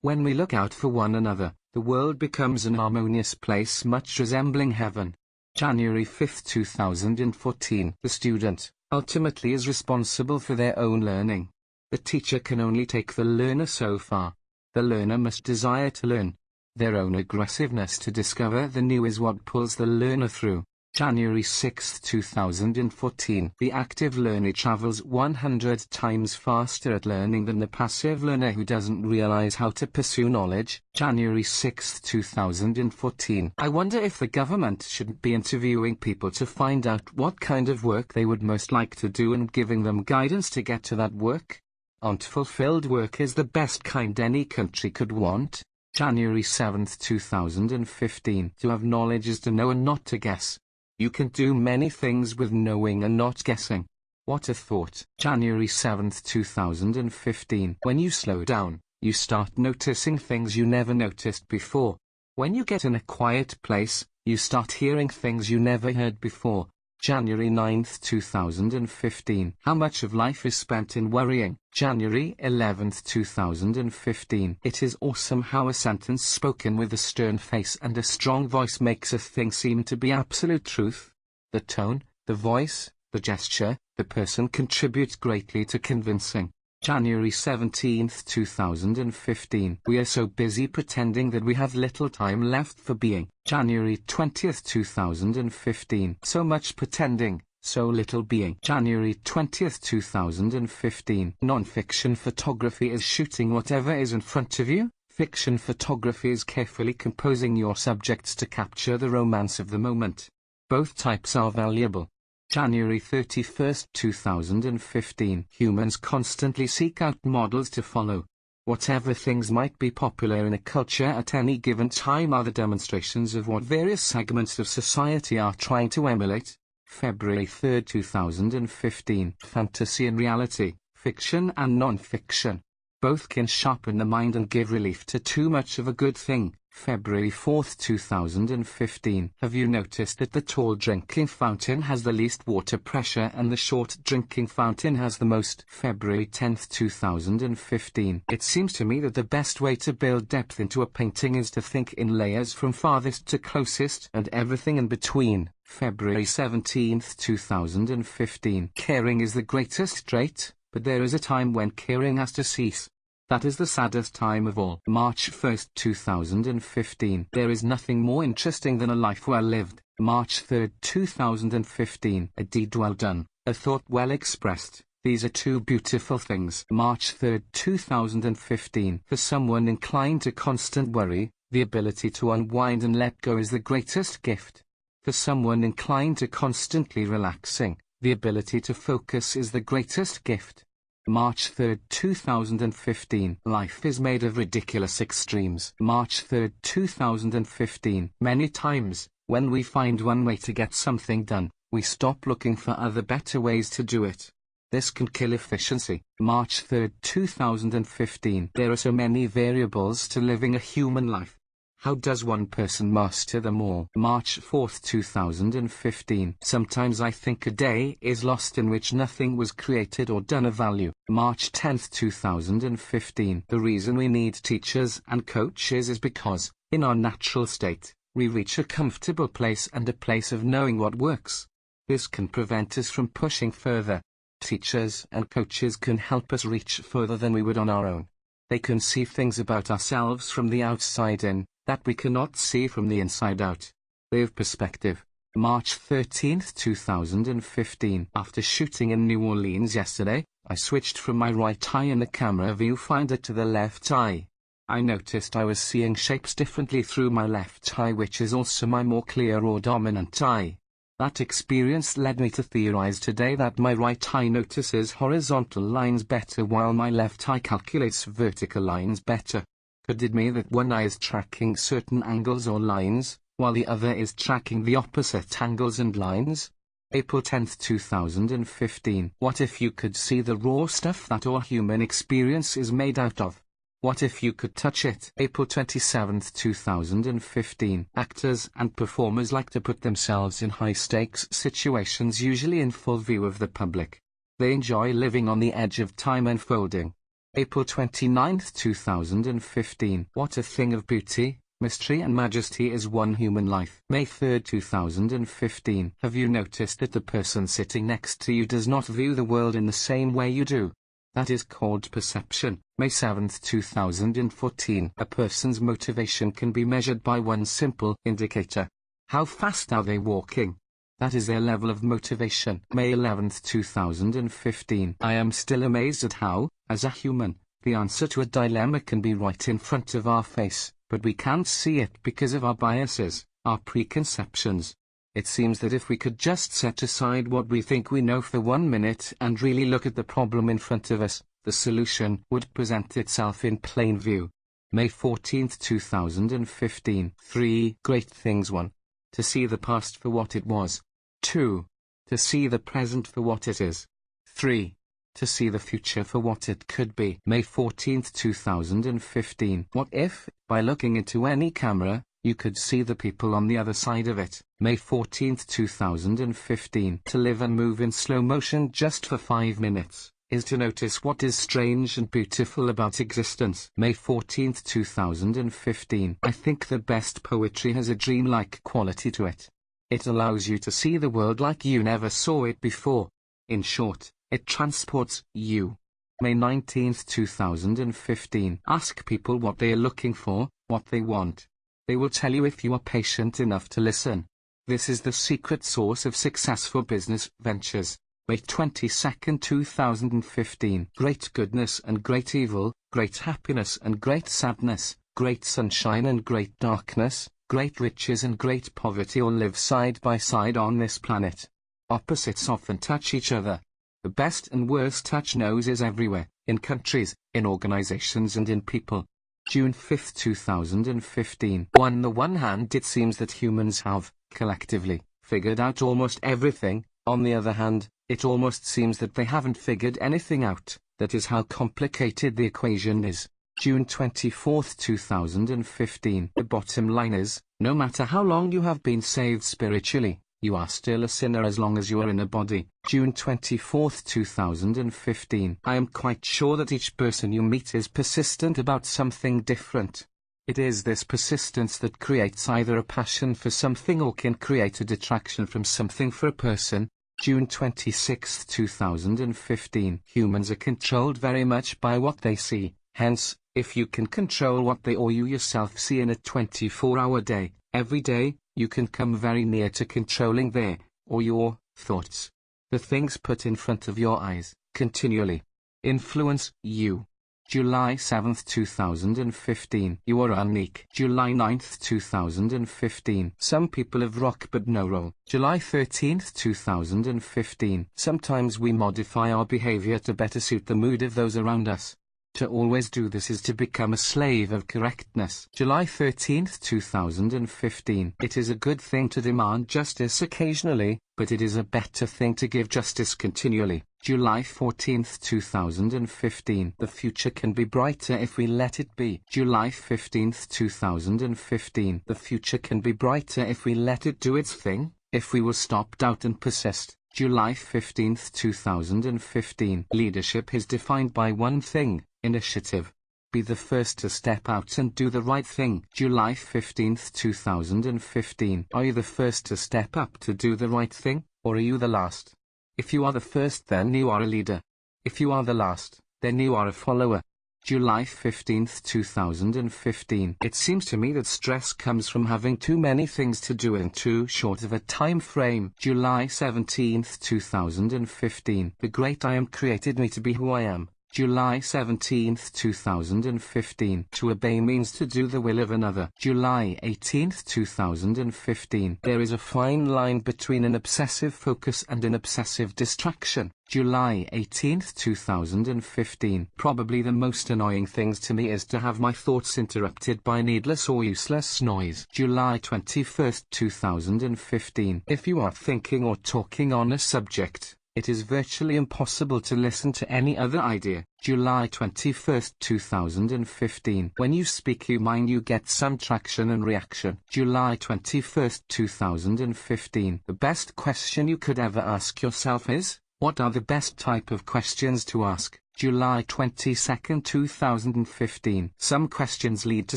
When we look out for one another, the world becomes an harmonious place much resembling heaven. January 5th, 2014. The student ultimately is responsible for their own learning. The teacher can only take the learner so far. The learner must desire to learn. Their own aggressiveness to discover the new is what pulls the learner through. January 6, 2014. The active learner travels 100 times faster at learning than the passive learner who doesn't realize how to pursue knowledge. January 6, 2014. I wonder if the government shouldn't be interviewing people to find out what kind of work they would most like to do and giving them guidance to get to that work. Unfulfilled work is the best kind any country could want. January 7, 2015. To have knowledge is to know and not to guess. You can do many things with knowing and not guessing. What a thought. January 7, 2015. When you slow down, you start noticing things you never noticed before. When you get in a quiet place, you start hearing things you never heard before. January 9, 2015. How much of life is spent in worrying? January 11, 2015. It is awesome how a sentence spoken with a stern face and a strong voice makes a thing seem to be absolute truth. The tone, the voice, the gesture, the person contributes greatly to convincing. January 17, 2015. We are so busy pretending that we have little time left for being. January 20, 2015. So much pretending, so little being. January 20, 2015. Non-fiction photography is shooting whatever is in front of you. Fiction photography is carefully composing your subjects to capture the romance of the moment. Both types are valuable. January 31, 2015. Humans constantly seek out models to follow. Whatever things might be popular in a culture at any given time are the demonstrations of what various segments of society are trying to emulate. February 3, 2015. Fantasy and reality, fiction and non-fiction. Both can sharpen the mind and give relief to too much of a good thing. February 4, 2015. Have you noticed that the tall drinking fountain has the least water pressure and the short drinking fountain has the most? February 10, 2015. It seems to me that the best way to build depth into a painting is to think in layers from farthest to closest and everything in between. February 17, 2015. Caring is the greatest trait, but there is a time when caring has to cease. That is the saddest time of all. March 1, 2015. There is nothing more interesting than a life well lived. March 3, 2015. A deed well done, a thought well expressed. These are two beautiful things. March 3, 2015. For someone inclined to constant worry, the ability to unwind and let go is the greatest gift. For someone inclined to constantly relaxing, the ability to focus is the greatest gift. March 3, 2015. Life is made of ridiculous extremes. March 3, 2015. Many times, when we find one way to get something done, we stop looking for other better ways to do it. This can kill efficiency. March 3, 2015. There are so many variables to living a human life. How does one person master them all? March 4, 2015. Sometimes I think a day is lost in which nothing was created or done of value. March 10, 2015. The reason we need teachers and coaches is because, in our natural state, we reach a comfortable place and a place of knowing what works. This can prevent us from pushing further. Teachers and coaches can help us reach further than we would on our own. They can see things about ourselves from the outside in, that we cannot see from the inside out. They have perspective. March 13, 2015. After shooting in New Orleans yesterday, I switched from my right eye in the camera viewfinder to the left eye. I noticed I was seeing shapes differently through my left eye, which is also my more clear or dominant eye. That experience led me to theorize today that my right eye notices horizontal lines better while my left eye calculates vertical lines better. Could it mean that one eye is tracking certain angles or lines, while the other is tracking the opposite angles and lines? April 10th, 2015. What if you could see the raw stuff that all human experience is made out of? What if you could touch it? April 27th, 2015. Actors and performers like to put themselves in high-stakes situations, usually in full view of the public. They enjoy living on the edge of time unfolding. April 29th, 2015. What a thing of beauty, mystery and majesty is one human life. May 3rd, 2015. Have you noticed that the person sitting next to you does not view the world in the same way you do? That is called perception. May 7th, 2014. A person's motivation can be measured by one simple indicator. How fast are they walking? That is their level of motivation. May 11th, 2015. I am still amazed at how, as a human, the answer to a dilemma can be right in front of our face, but we can't see it because of our biases, our preconceptions. It seems that if we could just set aside what we think we know for 1 minute and really look at the problem in front of us, the solution would present itself in plain view. May 14th, 2015. 3 great things. 1. To see the past for what it was. 2. To see the present for what it is. 3. To see the future for what it could be. May 14th, 2015. What if, by looking into any camera, you could see the people on the other side of it? May 14th, 2015. To live and move in slow motion just for 5 minutes is to notice what is strange and beautiful about existence. May 14th, 2015. I think the best poetry has a dreamlike quality to it. It allows you to see the world like you never saw it before. In short, it transports you. May 19th, 2015. Ask people what they are looking for, what they want. They will tell you if you are patient enough to listen. This is the secret source of successful business ventures. May 22nd, 2015. Great goodness and great evil, great happiness and great sadness, great sunshine and great darkness, great riches and great poverty all live side by side on this planet. Opposites often touch each other. The best and worst touch noses everywhere, in countries, in organizations and in people. June 5th, 2015. On the one hand, it seems that humans have, collectively, figured out almost everything. On the other hand, it almost seems that they haven't figured anything out. That is how complicated the equation is. June 24th, 2015. The bottom line is, no matter how long you have been saved spiritually, you are still a sinner as long as you are in a body. June 24th, 2015. I am quite sure that each person you meet is persistent about something different. It is this persistence that creates either a passion for something or can create a detraction from something for a person. June 26th, 2015. Humans are controlled very much by what they see. Hence, if you can control what they or you yourself see in a 24-hour day, every day, you can come very near to controlling their, or your, thoughts. The things put in front of your eyes, continually, influence you. July 7th, 2015. You are unique. July 9th, 2015. Some people have rock but no roll. July 13th, 2015. Sometimes we modify our behavior to better suit the mood of those around us. To always do this is to become a slave of correctness. July 13th, 2015. It is a good thing to demand justice occasionally, but it is a better thing to give justice continually. July 14th, 2015. The future can be brighter if we let it be. July 15th, 2015. The future can be brighter if we let it do its thing, if we will stop doubt and persist. July 15th, 2015. Leadership is defined by one thing: initiative. Be the first to step out and do the right thing. July 15th, 2015. Are you the first to step up to do the right thing, or are you the last? If you are the first, then you are a leader. If you are the last, then you are a follower. July 15th, 2015. It seems to me that stress comes from having too many things to do in too short of a time frame. July 17th, 2015. The great I am created me to be who I am. July 17, 2015. To obey means to do the will of another. July 18, 2015. There is a fine line between an obsessive focus and an obsessive distraction. July 18, 2015. Probably the most annoying things to me is to have my thoughts interrupted by needless or useless noise. July 21, 2015. If you are thinking or talking on a subject, it is virtually impossible to listen to any other idea. July 21, 2015. When you speak your mind, you get some traction and reaction. July 21, 2015. The best question you could ever ask yourself is, what are the best type of questions to ask? July 22, 2015. Some questions lead to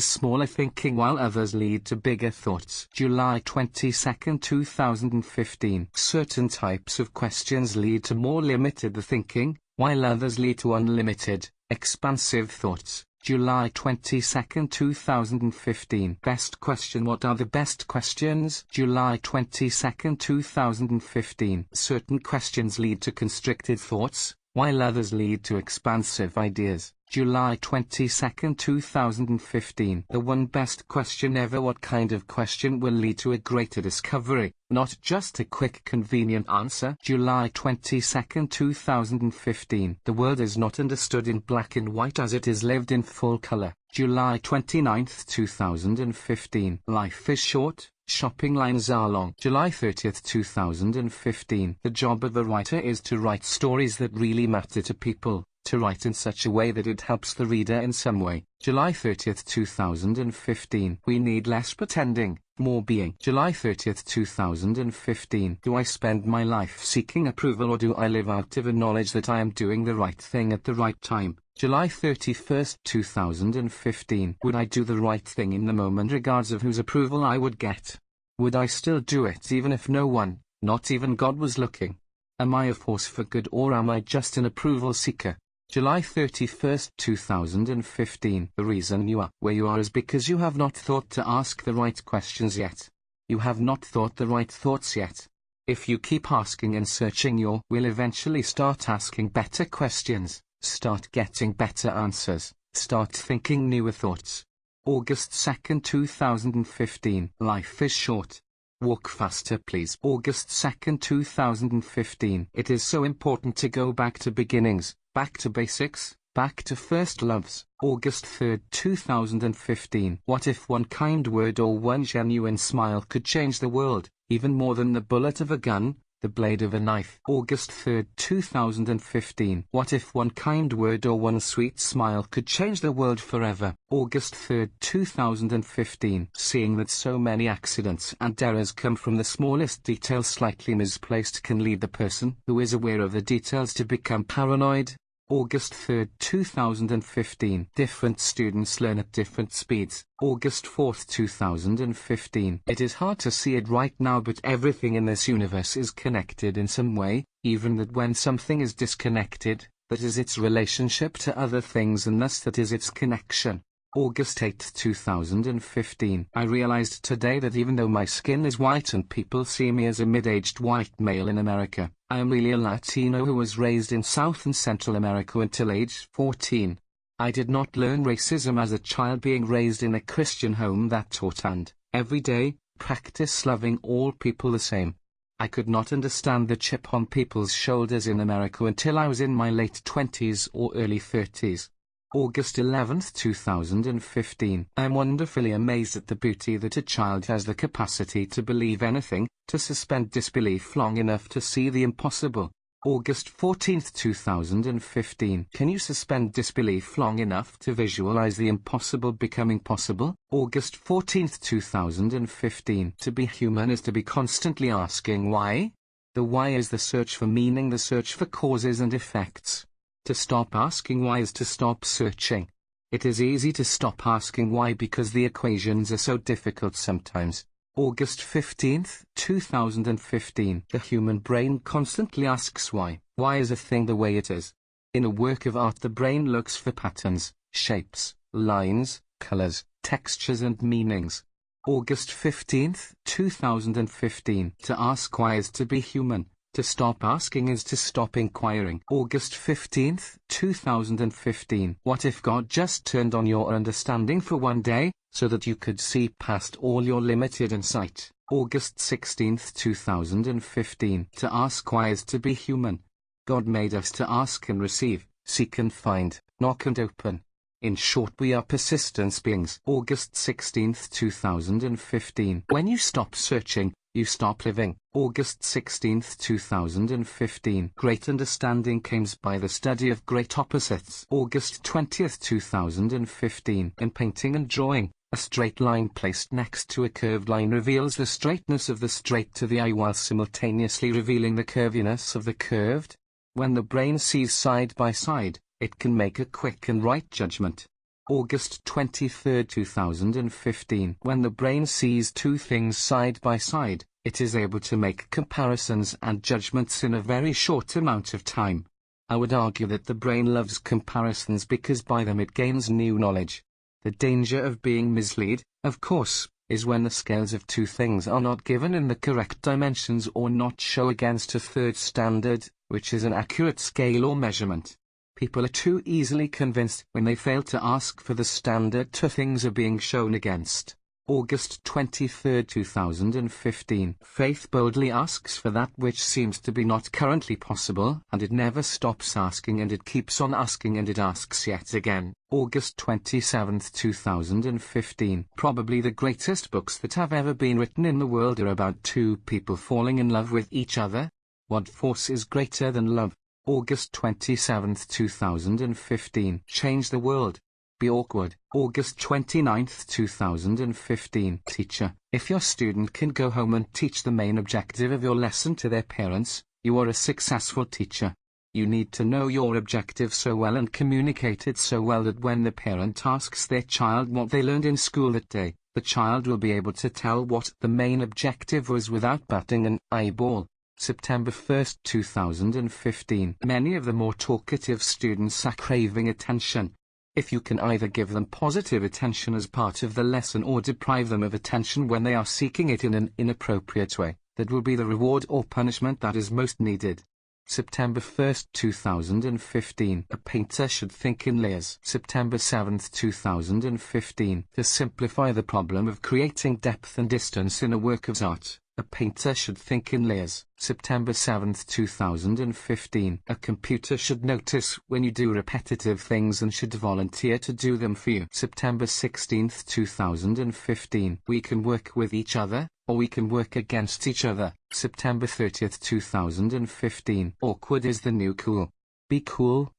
smaller thinking while others lead to bigger thoughts. July 22, 2015. Certain types of questions lead to more limited thinking, while others lead to unlimited, expansive thoughts. July 22, 2015. Best question. What are the best questions? July 22, 2015. Certain questions lead to constricted thoughts, while others lead to expansive ideas. July 22, 2015. The one best question ever. What kind of question will lead to a greater discovery, not just a quick convenient answer? July 22, 2015. The world is not understood in black and white as it is lived in full color. July 29, 2015. Life is short, shopping lines are long. July 30, 2015. The job of a writer is to write stories that really matter to people, to write in such a way that it helps the reader in some way. July 30, 2015. We need less pretending, more being. July 30, 2015. Do I spend my life seeking approval, or do I live out of a knowledge that I am doing the right thing at the right time? July 31, 2015. Would I do the right thing in the moment regardless of whose approval I would get? Would I still do it even if no one, not even God, was looking? Am I a force for good, or am I just an approval seeker? July 31, 2015. The reason you are where you are is because you have not thought to ask the right questions yet. You have not thought the right thoughts yet. If you keep asking and searching, you will eventually start asking better questions, start getting better answers, start thinking newer thoughts. August 2, 2015. Life is short. Walk faster, please. August 2, 2015. It is so important to go back to beginnings, back to basics, back to first loves. August 3, 2015. What if one kind word or one genuine smile could change the world, even more than the bullet of a gun, the blade of a knife? August 3, 2015. What if one kind word or one sweet smile could change the world forever? August 3, 2015. Seeing that so many accidents and errors come from the smallest detail slightly misplaced can lead the person who is aware of the details to become paranoid. August 3, 2015. Different students learn at different speeds. August 4, 2015. It is hard to see it right now, but everything in this universe is connected in some way, even that when something is disconnected, that is its relationship to other things, and thus that is its connection. August 8, 2015. I realized today that even though my skin is white and people see me as a mid-aged white male in America, I am really a Latino who was raised in South and Central America until age 14. I did not learn racism as a child, being raised in a Christian home that taught and, every day, practice loving all people the same. I could not understand the chip on people's shoulders in America until I was in my late 20s or early 30s. August 11, 2015. I am wonderfully amazed at the beauty that a child has the capacity to believe anything, to suspend disbelief long enough to see the impossible. August 14, 2015. Can you suspend disbelief long enough to visualize the impossible becoming possible? August 14, 2015. To be human is to be constantly asking why. The why is the search for meaning, the search for causes and effects. To stop asking why is to stop searching. It is easy to stop asking why because the equations are so difficult sometimes. August 15, 2015. The human brain constantly asks why. Why is a thing the way it is? In a work of art, the brain looks for patterns, shapes, lines, colors, textures and meanings. August 15, 2015. To ask why is to be human. To stop asking is to stop inquiring. August 15th, 2015. What if God just turned on your understanding for one day, so that you could see past all your limited insight? August 16th, 2015. To ask why is to be human. God made us to ask and receive, seek and find, knock and open. In short, we are persistence beings. August 16th, 2015. When you stop searching, you stop living. August 16th, 2015. Great understanding comes by the study of great opposites. August 20th, 2015. In painting and drawing, a straight line placed next to a curved line reveals the straightness of the straight to the eye while simultaneously revealing the curviness of the curved. When the brain sees side by side, it can make a quick and right judgment. August 23, 2015. When the brain sees two things side by side, it is able to make comparisons and judgments in a very short amount of time. I would argue that the brain loves comparisons because by them it gains new knowledge. The danger of being misled, of course, is when the scales of two things are not given in the correct dimensions or not show against a third standard, which is an accurate scale or measurement. People are too easily convinced when they fail to ask for the standard two things are being shown against. August 23, 2015. Faith boldly asks for that which seems to be not currently possible, and it never stops asking and it keeps on asking and it asks yet again. August 27, 2015. Probably the greatest books that have ever been written in the world are about two people falling in love with each other. What force is greater than love? August 27, 2015. Change the world. Be awkward. August 29, 2015. Teacher, if your student can go home and teach the main objective of your lesson to their parents, you are a successful teacher. You need to know your objective so well and communicate it so well that when the parent asks their child what they learned in school that day, the child will be able to tell what the main objective was without batting an eyeball. September 1, 2015. Many of the more talkative students are craving attention. If you can either give them positive attention as part of the lesson or deprive them of attention when they are seeking it in an inappropriate way, that will be the reward or punishment that is most needed. September 1, 2015. A painter should think in layers. September 7, 2015. To simplify the problem of creating depth and distance in a work of art, a painter should think in layers. September 7, 2015. A computer should notice when you do repetitive things and should volunteer to do them for you. September 16, 2015. We can work with each other, or we can work against each other. September 30, 2015. Awkward is the new cool. Be cool,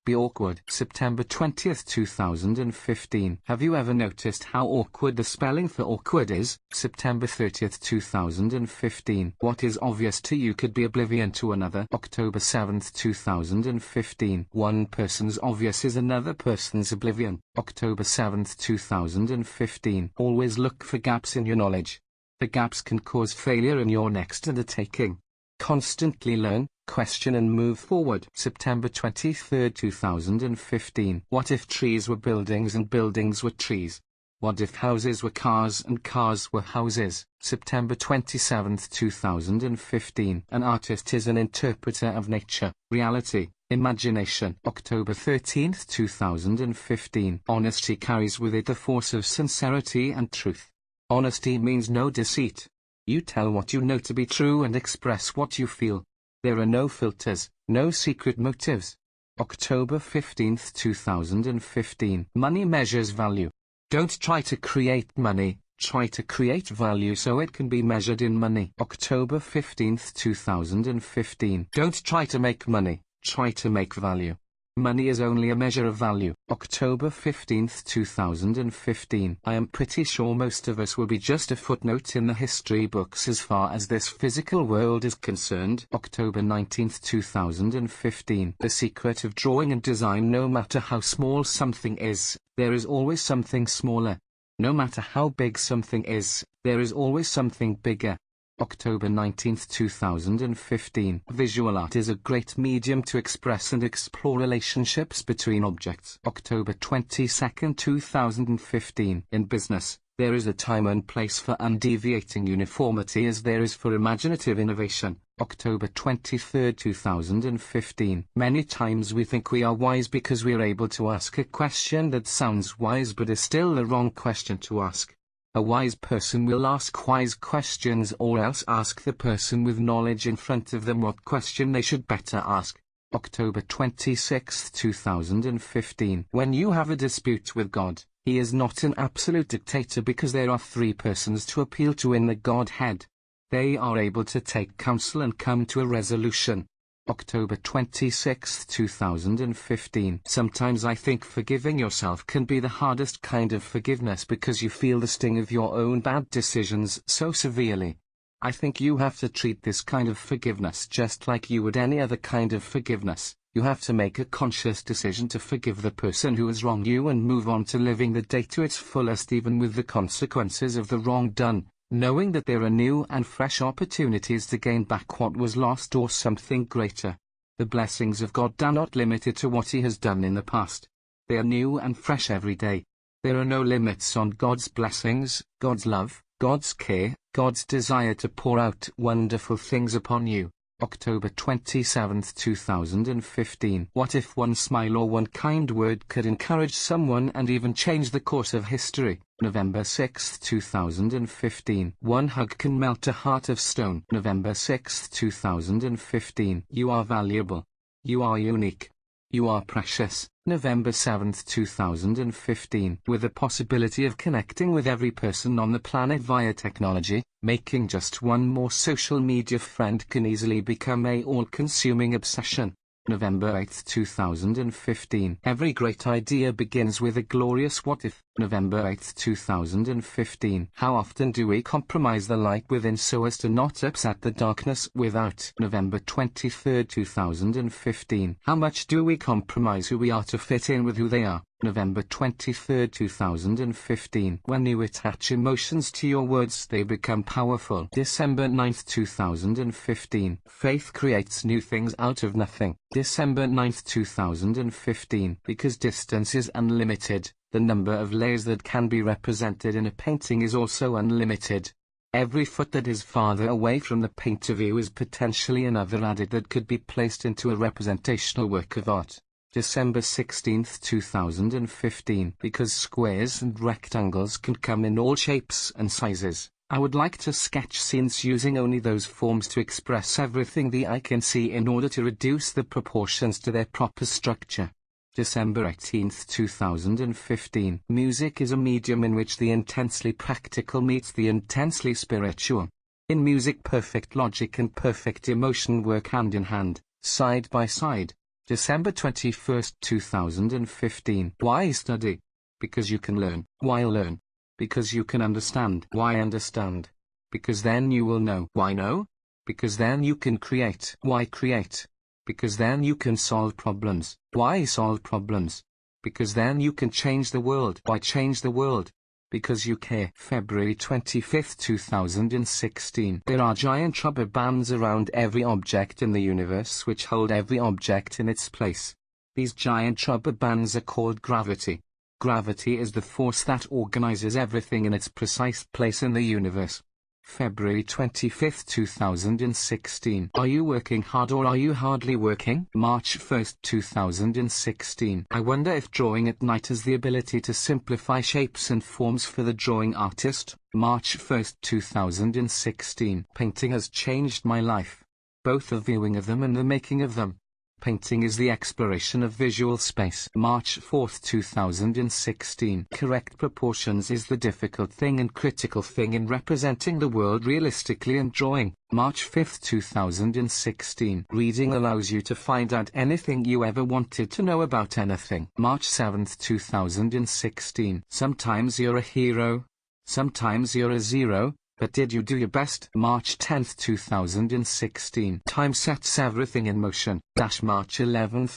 be awkward. September 20, 2015. Have you ever noticed how awkward the spelling for awkward is? September 30, 2015. What is obvious to you could be oblivion to another. October 7, 2015. One person's obvious is another person's oblivion. October 7, 2015. Always look for gaps in your knowledge. The gaps can cause failure in your next undertaking. Constantly learn, question and move forward. September 23, 2015. What if trees were buildings and buildings were trees? What if houses were cars and cars were houses? September 27, 2015. An artist is an interpreter of nature, reality, imagination. October 13, 2015. Honesty carries with it the force of sincerity and truth. Honesty means no deceit. You tell what you know to be true and express what you feel. There are no filters, no secret motives. October 15, 2015. Money measures value. Don't try to create money, try to create value so it can be measured in money. October 15, 2015. Don't try to make money, try to make value. Money is only a measure of value. October 15, 2015. I am pretty sure most of us will be just a footnote in the history books as far as this physical world is concerned. October 19, 2015. The secret of drawing and design: no matter how small something is, there is always something smaller. No matter how big something is, there is always something bigger. October 19, 2015. Visual art is a great medium to express and explore relationships between objects. October 22, 2015. In business, there is a time and place for undeviating uniformity as there is for imaginative innovation. October 23, 2015. Many times we think we are wise because we are able to ask a question that sounds wise but is still the wrong question to ask. A wise person will ask wise questions, or else ask the person with knowledge in front of them what question they should better ask. October 26, 2015. When you have a dispute with God, He is not an absolute dictator because there are three persons to appeal to in the Godhead. They are able to take counsel and come to a resolution. October 26, 2015. Sometimes I think forgiving yourself can be the hardest kind of forgiveness because you feel the sting of your own bad decisions so severely. I think you have to treat this kind of forgiveness just like you would any other kind of forgiveness. You have to make a conscious decision to forgive the person who has wronged you and move on to living the day to its fullest, even with the consequences of the wrong done, knowing that there are new and fresh opportunities to gain back what was lost or something greater. The blessings of God are not limited to what He has done in the past. They are new and fresh every day. There are no limits on God's blessings, God's love, God's care, God's desire to pour out wonderful things upon you. October 27, 2015. What if one smile or one kind word could encourage someone and even change the course of history? November 6, 2015. One hug can melt a heart of stone. November 6, 2015. You are valuable. You are unique. You are precious. November 7, 2015. With the possibility of connecting with every person on the planet via technology, making just one more social media friend can easily become a all-consuming obsession. November 8, 2015. Every great idea begins with a glorious what if. November 8, 2015. How often do we compromise the light within so as to not upset the darkness without? November 23, 2015. How much do we compromise who we are to fit in with who they are? November 23, 2015. When you attach emotions to your words, they become powerful. December 9, 2015. Faith creates new things out of nothing. December 9, 2015. Because distance is unlimited, the number of layers that can be represented in a painting is also unlimited. Every foot that is farther away from the painter view is potentially another added that could be placed into a representational work of art. December 16, 2015. Because squares and rectangles can come in all shapes and sizes, I would like to sketch scenes using only those forms to express everything the eye can see in order to reduce the proportions to their proper structure. December 18, 2015. Music is a medium in which the intensely practical meets the intensely spiritual. In music, perfect logic and perfect emotion work hand in hand, side by side. December 21, 2015. Why study? Because you can learn. Why learn? Because you can understand. Why understand? Because then you will know. Why know? Because then you can create. Why create? Because then you can solve problems. Why solve problems? Because then you can change the world. Why change the world? Because you care. February 25, 2016. There are giant rubber bands around every object in the universe which hold every object in its place. These giant rubber bands are called gravity. Gravity is the force that organizes everything in its precise place in the universe. February 25, 2016. Are you working hard or are you hardly working? March 1, 2016. I wonder if drawing at night has the ability to simplify shapes and forms for the drawing artist. March 1, 2016. Painting has changed my life. Both the viewing of them and the making of them. Painting is the exploration of visual space. March 4, 2016. Correct proportions is the difficult thing and critical thing in representing the world realistically and drawing. March 5, 2016. Reading allows you to find out anything you ever wanted to know about anything. March 7, 2016. Sometimes you're a hero. Sometimes you're a zero. But did you do your best? March 10, 2016. Time sets everything in motion. March 11,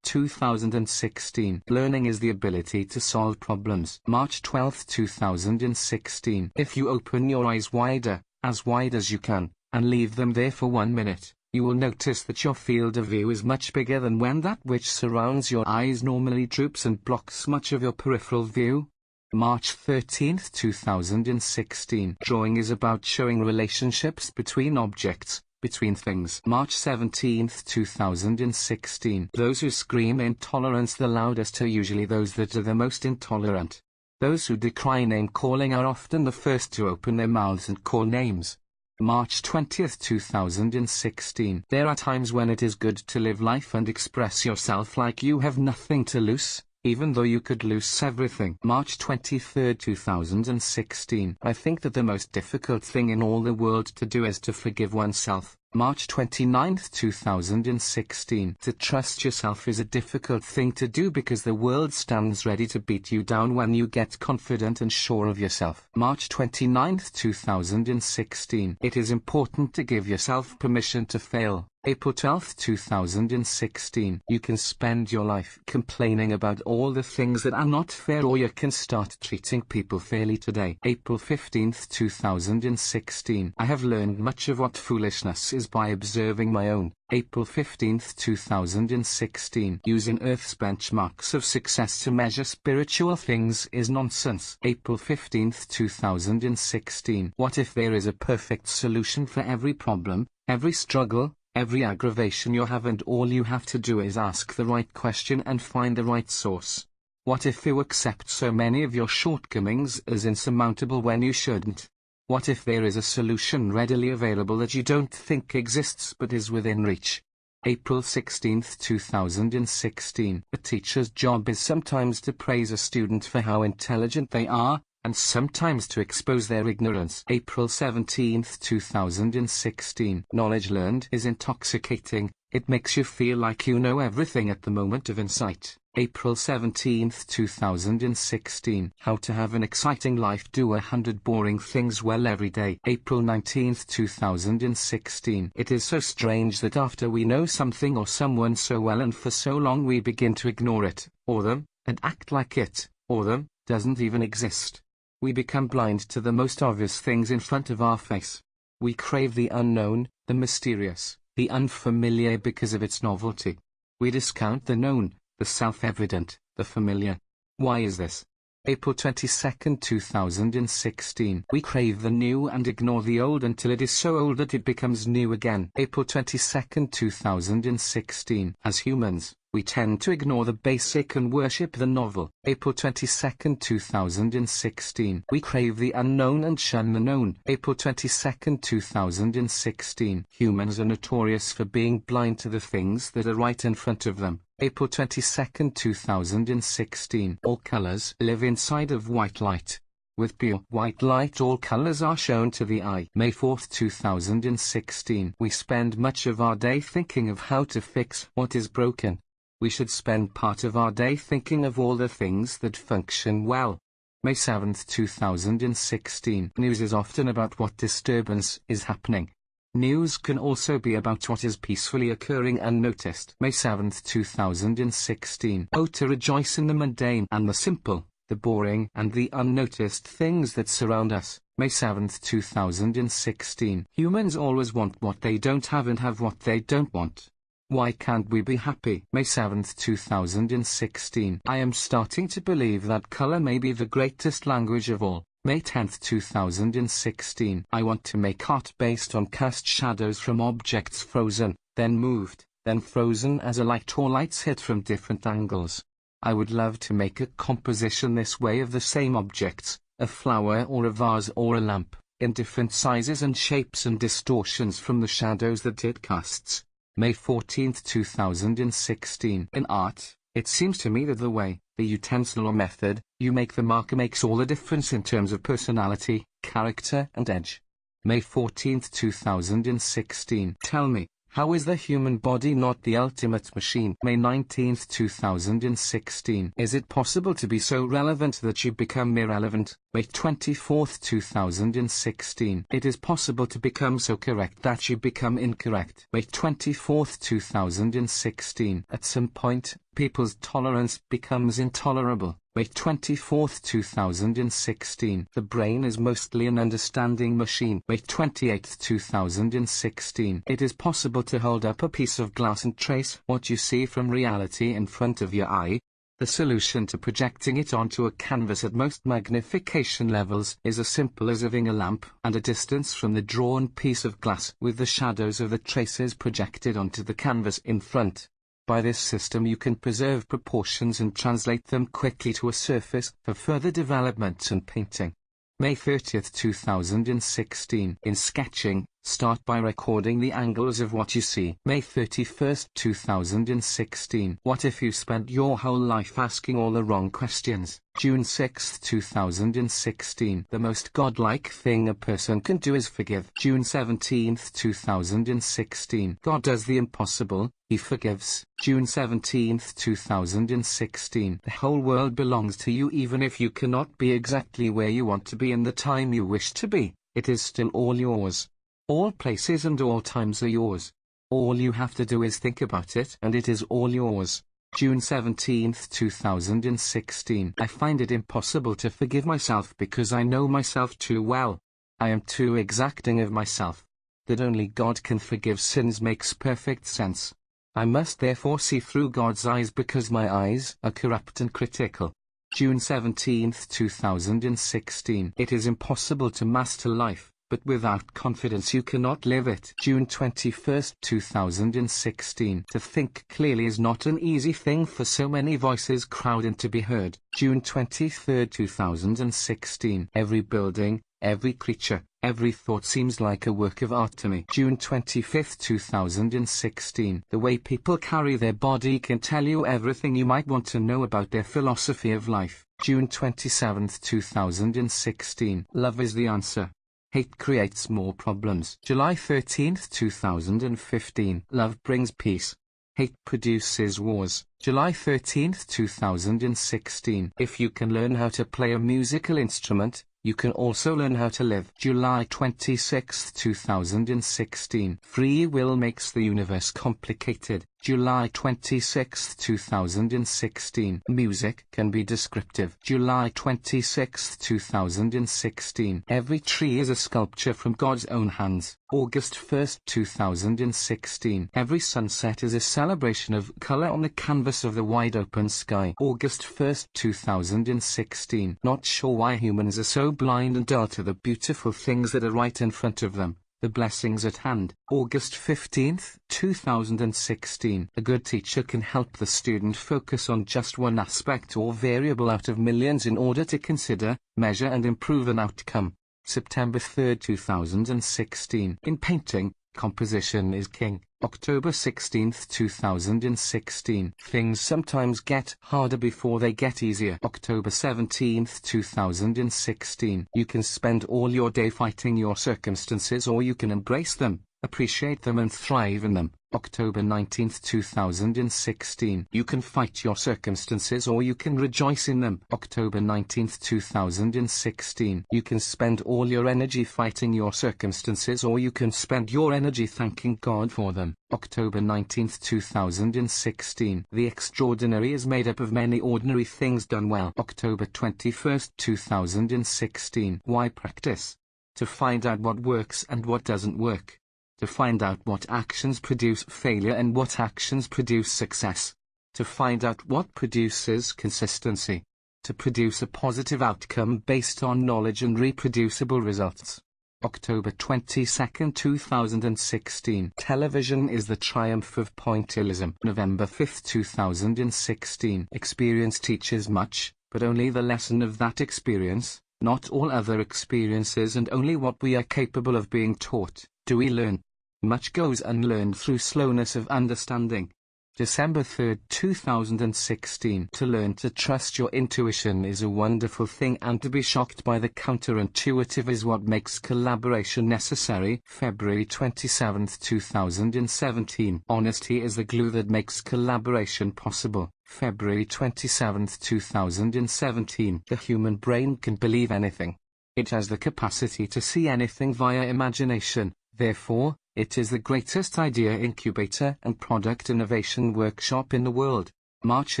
2016. Learning is the ability to solve problems. March 12, 2016. If you open your eyes wider, as wide as you can, and leave them there for 1 minute, you will notice that your field of view is much bigger than when that which surrounds your eyes normally droops and blocks much of your peripheral view. March 13, 2016. Drawing is about showing relationships between objects, between things. March 17, 2016. Those who scream intolerance the loudest are usually those that are the most intolerant. Those who decry name-calling are often the first to open their mouths and call names. March 20, 2016. There are times when it is good to live life and express yourself like you have nothing to lose, even though you could lose everything. March 23, 2016. I think that the most difficult thing in all the world to do is to forgive oneself. March 29, 2016. To trust yourself is a difficult thing to do because the world stands ready to beat you down when you get confident and sure of yourself. March 29, 2016. It is important to give yourself permission to fail. April 12, 2016. You can spend your life complaining about all the things that are not fair, or you can start treating people fairly today. April 15, 2016. I have learned much of what foolishness is by observing my own. April 15, 2016. Using Earth's benchmarks of success to measure spiritual things is nonsense. April 15, 2016. What if there is a perfect solution for every problem, every struggle, every aggravation you have, and all you have to do is ask the right question and find the right source? What if you accept so many of your shortcomings as insurmountable when you shouldn't? What if there is a solution readily available that you don't think exists but is within reach? April 16, 2016. A teacher's job is sometimes to praise a student for how intelligent they are, and sometimes to expose their ignorance. April 17, 2016. Knowledge learned is intoxicating. It makes you feel like you know everything at the moment of insight. April 17, 2016. How to have an exciting life. Do 100 boring things well every day. April 19, 2016. It is so strange that after we know something or someone so well and for so long, we begin to ignore it, or them, and act like it, or them, doesn't even exist. We become blind to the most obvious things in front of our face. We crave the unknown, the mysterious, the unfamiliar because of its novelty. We discount the known, the self-evident, the familiar. Why is this? April 22, 2016. We crave the new and ignore the old until it is so old that it becomes new again. April 22, 2016. As humans, we tend to ignore the basic and worship the novel. April 22, 2016. We crave the unknown and shun the known. April 22, 2016. Humans are notorious for being blind to the things that are right in front of them. April 22, 2016. All colors live inside of white light. With pure white light, all colors are shown to the eye. May 4, 2016. We spend much of our day thinking of how to fix what is broken. We should spend part of our day thinking of all the things that function well. May 7, 2016. News is often about what disturbance is happening. News can also be about what is peacefully occurring unnoticed. May 7, 2016. Oh, to rejoice in the mundane and the simple, the boring and the unnoticed things that surround us. May 7, 2016. Humans always want what they don't have and have what they don't want. Why can't we be happy? May 7, 2016. I am starting to believe that color may be the greatest language of all. May 10, 2016. I want to make art based on cast shadows from objects frozen, then moved, then frozen as a light or lights hit from different angles. I would love to make a composition this way of the same objects, a flower or a vase or a lamp, in different sizes and shapes and distortions from the shadows that it casts. May 14, 2016. In art, it seems to me that the way, the utensil or method, you make the marker makes all the difference in terms of personality, character and edge. May 14, 2016. Tell me, how is the human body not the ultimate machine? May 19, 2016. Is it possible to be so relevant that you become irrelevant? May 24, 2016. It is possible to become so correct that you become incorrect. May 24, 2016. At some point, people's tolerance becomes intolerable. May 24, 2016. The brain is mostly an understanding machine. May 28, 2016. It is possible to hold up a piece of glass and trace what you see from reality in front of your eye. The solution to projecting it onto a canvas at most magnification levels is as simple as having a lamp and a distance from the drawn piece of glass with the shadows of the traces projected onto the canvas in front. By this system you can preserve proportions and translate them quickly to a surface for further development and painting. May 30, 2016. In sketching, start by recording the angles of what you see. May 31, 2016. What if you spent your whole life asking all the wrong questions? June 6, 2016. The most godlike thing a person can do is forgive. June 17, 2016. God does the impossible, He forgives. June 17, 2016. The whole world belongs to you even if you cannot be exactly where you want to be in the time you wish to be. It is still all yours. All places and all times are yours. All you have to do is think about it and it is all yours. June 17, 2016. I find it impossible to forgive myself because I know myself too well. I am too exacting of myself. That only God can forgive sins makes perfect sense. I must therefore see through God's eyes because my eyes are corrupt and critical. June 17, 2016. It is impossible to master life, but without confidence you cannot live it. June 21, 2016. To think clearly is not an easy thing for so many voices crowding to be heard. June 23, 2016. Every building, every creature, every thought seems like a work of art to me. June 25, 2016. The way people carry their body can tell you everything you might want to know about their philosophy of life. June 27, 2016. Love is the answer. Hate creates more problems. July 13, 2015. Love brings peace. Hate produces wars. July 13, 2016. If you can learn how to play a musical instrument, you can also learn how to live. July 26, 2016. Free will makes the universe complicated. July 26, 2016. Music can be descriptive. July 26, 2016. Every tree is a sculpture from God's own hands. August 1, 2016. Every sunset is a celebration of color on the canvas of the wide open sky. August 1, 2016. Not sure why humans are so blind and dull to the beautiful things that are right in front of them. The blessings at hand. August 15, 2016. A good teacher can help the student focus on just one aspect or variable out of millions in order to consider, measure and improve an outcome. September 3, 2016. In painting, composition is king. October 16, 2016. Things sometimes get harder before they get easier. October 17, 2016. You can spend all your day fighting your circumstances or you can embrace them, appreciate them and thrive in them. October 19, 2016. You can fight your circumstances or you can rejoice in them. October 19, 2016. You can spend all your energy fighting your circumstances or you can spend your energy thanking God for them. October 19, 2016. The extraordinary is made up of many ordinary things done well. October 21, 2016. Why practice? To find out what works and what doesn't work. To find out what actions produce failure and what actions produce success. To find out what produces consistency. To produce a positive outcome based on knowledge and reproducible results. October 22, 2016. Television is the triumph of pointillism. November 5, 2016. Experience teaches much, but only the lesson of that experience, not all other experiences and only what we are capable of being taught, do we learn. Much goes unlearned through slowness of understanding. December 3, 2016. To learn to trust your intuition is a wonderful thing and to be shocked by the counterintuitive is what makes collaboration necessary. February 27, 2017. Honesty is the glue that makes collaboration possible. February 27, 2017. The human brain can believe anything. It has the capacity to see anything via imagination. Therefore, it is the greatest idea incubator and product innovation workshop in the world. March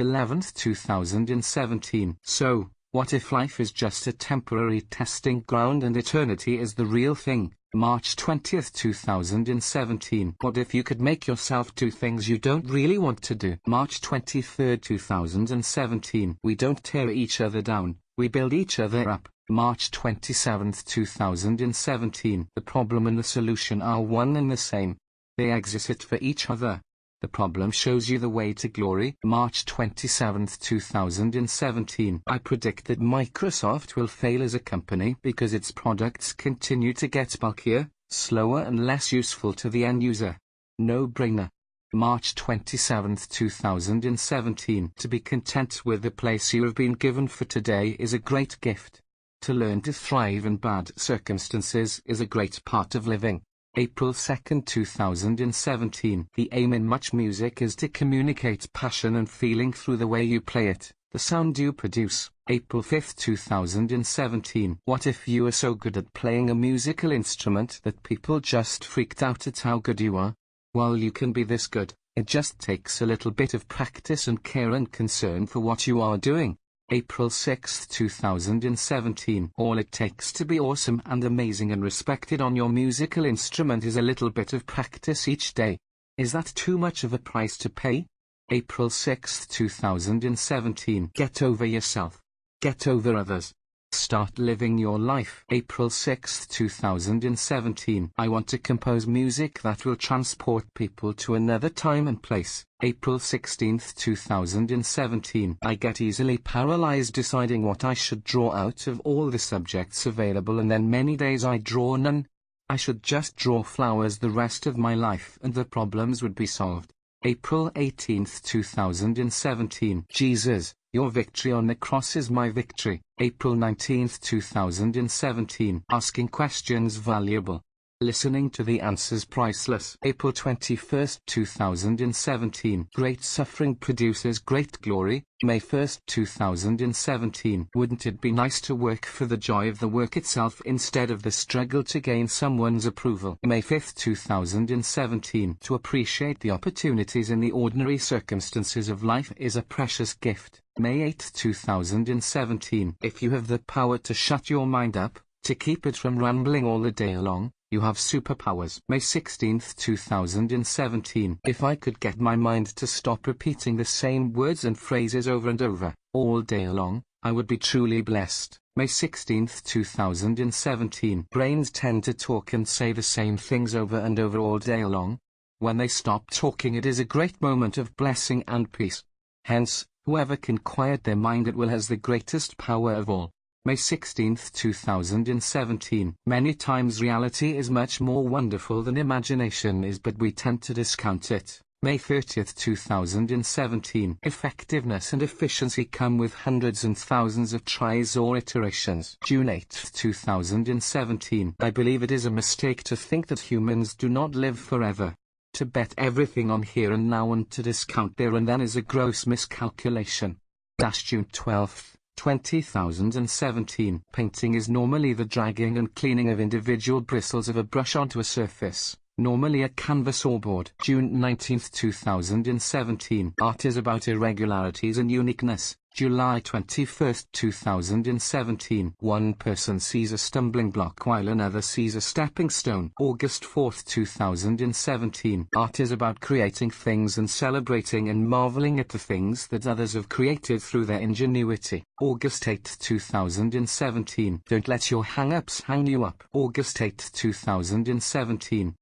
11, 2017. So, what if life is just a temporary testing ground and eternity is the real thing? March 20th, 2017. What if you could make yourself do things you don't really want to do? March 23rd, 2017. We don't tear each other down, we build each other up. March 27th, 2017. The problem and the solution are one and the same. They exist for each other. The problem shows you the way to glory. March 27th, 2017. I predict that Microsoft will fail as a company because its products continue to get bulkier, slower and less useful to the end user. No brainer. March 27th, 2017. To be content with the place you have been given for today is a great gift. To learn to thrive in bad circumstances is a great part of living. April 2nd, 2017. The aim in much music is to communicate passion and feeling through the way you play it, the sound you produce. April 5th, 2017. What if you were so good at playing a musical instrument that people just freaked out at how good you are? Well, you can be this good. It just takes a little bit of practice and care and concern for what you are doing. April 6th, 2017. All it takes to be awesome and amazing and respected on your musical instrument is a little bit of practice each day. Is that too much of a price to pay? April 6th, 2017. Get over yourself. Get over others. Start living your life. April 6th, 2017. I want to compose music that will transport people to another time and place. April 16th, 2017. I get easily paralyzed deciding what I should draw out of all the subjects available, and then many days I draw none. I should just draw flowers the rest of my life and the problems would be solved. April 18th, 2017. Jesus, your victory on the cross is my victory. April 19th, 2017. Asking questions valuable. Listening to the answers priceless. April 21st, 2017. Great suffering produces great glory. May 1st, 2017. Wouldn't it be nice to work for the joy of the work itself instead of the struggle to gain someone's approval? May 5th, 2017. To appreciate the opportunities in the ordinary circumstances of life is a precious gift. May 8th, 2017. If you have the power to shut your mind up, to keep it from rambling all the day long, you have superpowers. May 16th, 2017. If I could get my mind to stop repeating the same words and phrases over and over, all day long, I would be truly blessed. May 16th, 2017. Brains tend to talk and say the same things over and over all day long. When they stop talking, it is a great moment of blessing and peace. Hence, whoever can quiet their mind at will has the greatest power of all. May 16th, 2017. Many times reality is much more wonderful than imagination is, but we tend to discount it. May 30th, 2017. Effectiveness and efficiency come with hundreds and thousands of tries or iterations. June 8th, 2017. I believe it is a mistake to think that humans do not live forever. To bet everything on here and now and to discount there and then is a gross miscalculation. June 12th. 2017. Painting is normally the dragging and cleaning of individual bristles of a brush onto a surface, normally a canvas or board. June 19th, 2017. Art is about irregularities and uniqueness. July 21st, 2017. One person sees a stumbling block while another sees a stepping stone. August 4th, 2017. Art is about creating things and celebrating and marveling at the things that others have created through their ingenuity. August 8th, 2017. Don't let your hang-ups hang you up. August 8th, 2017.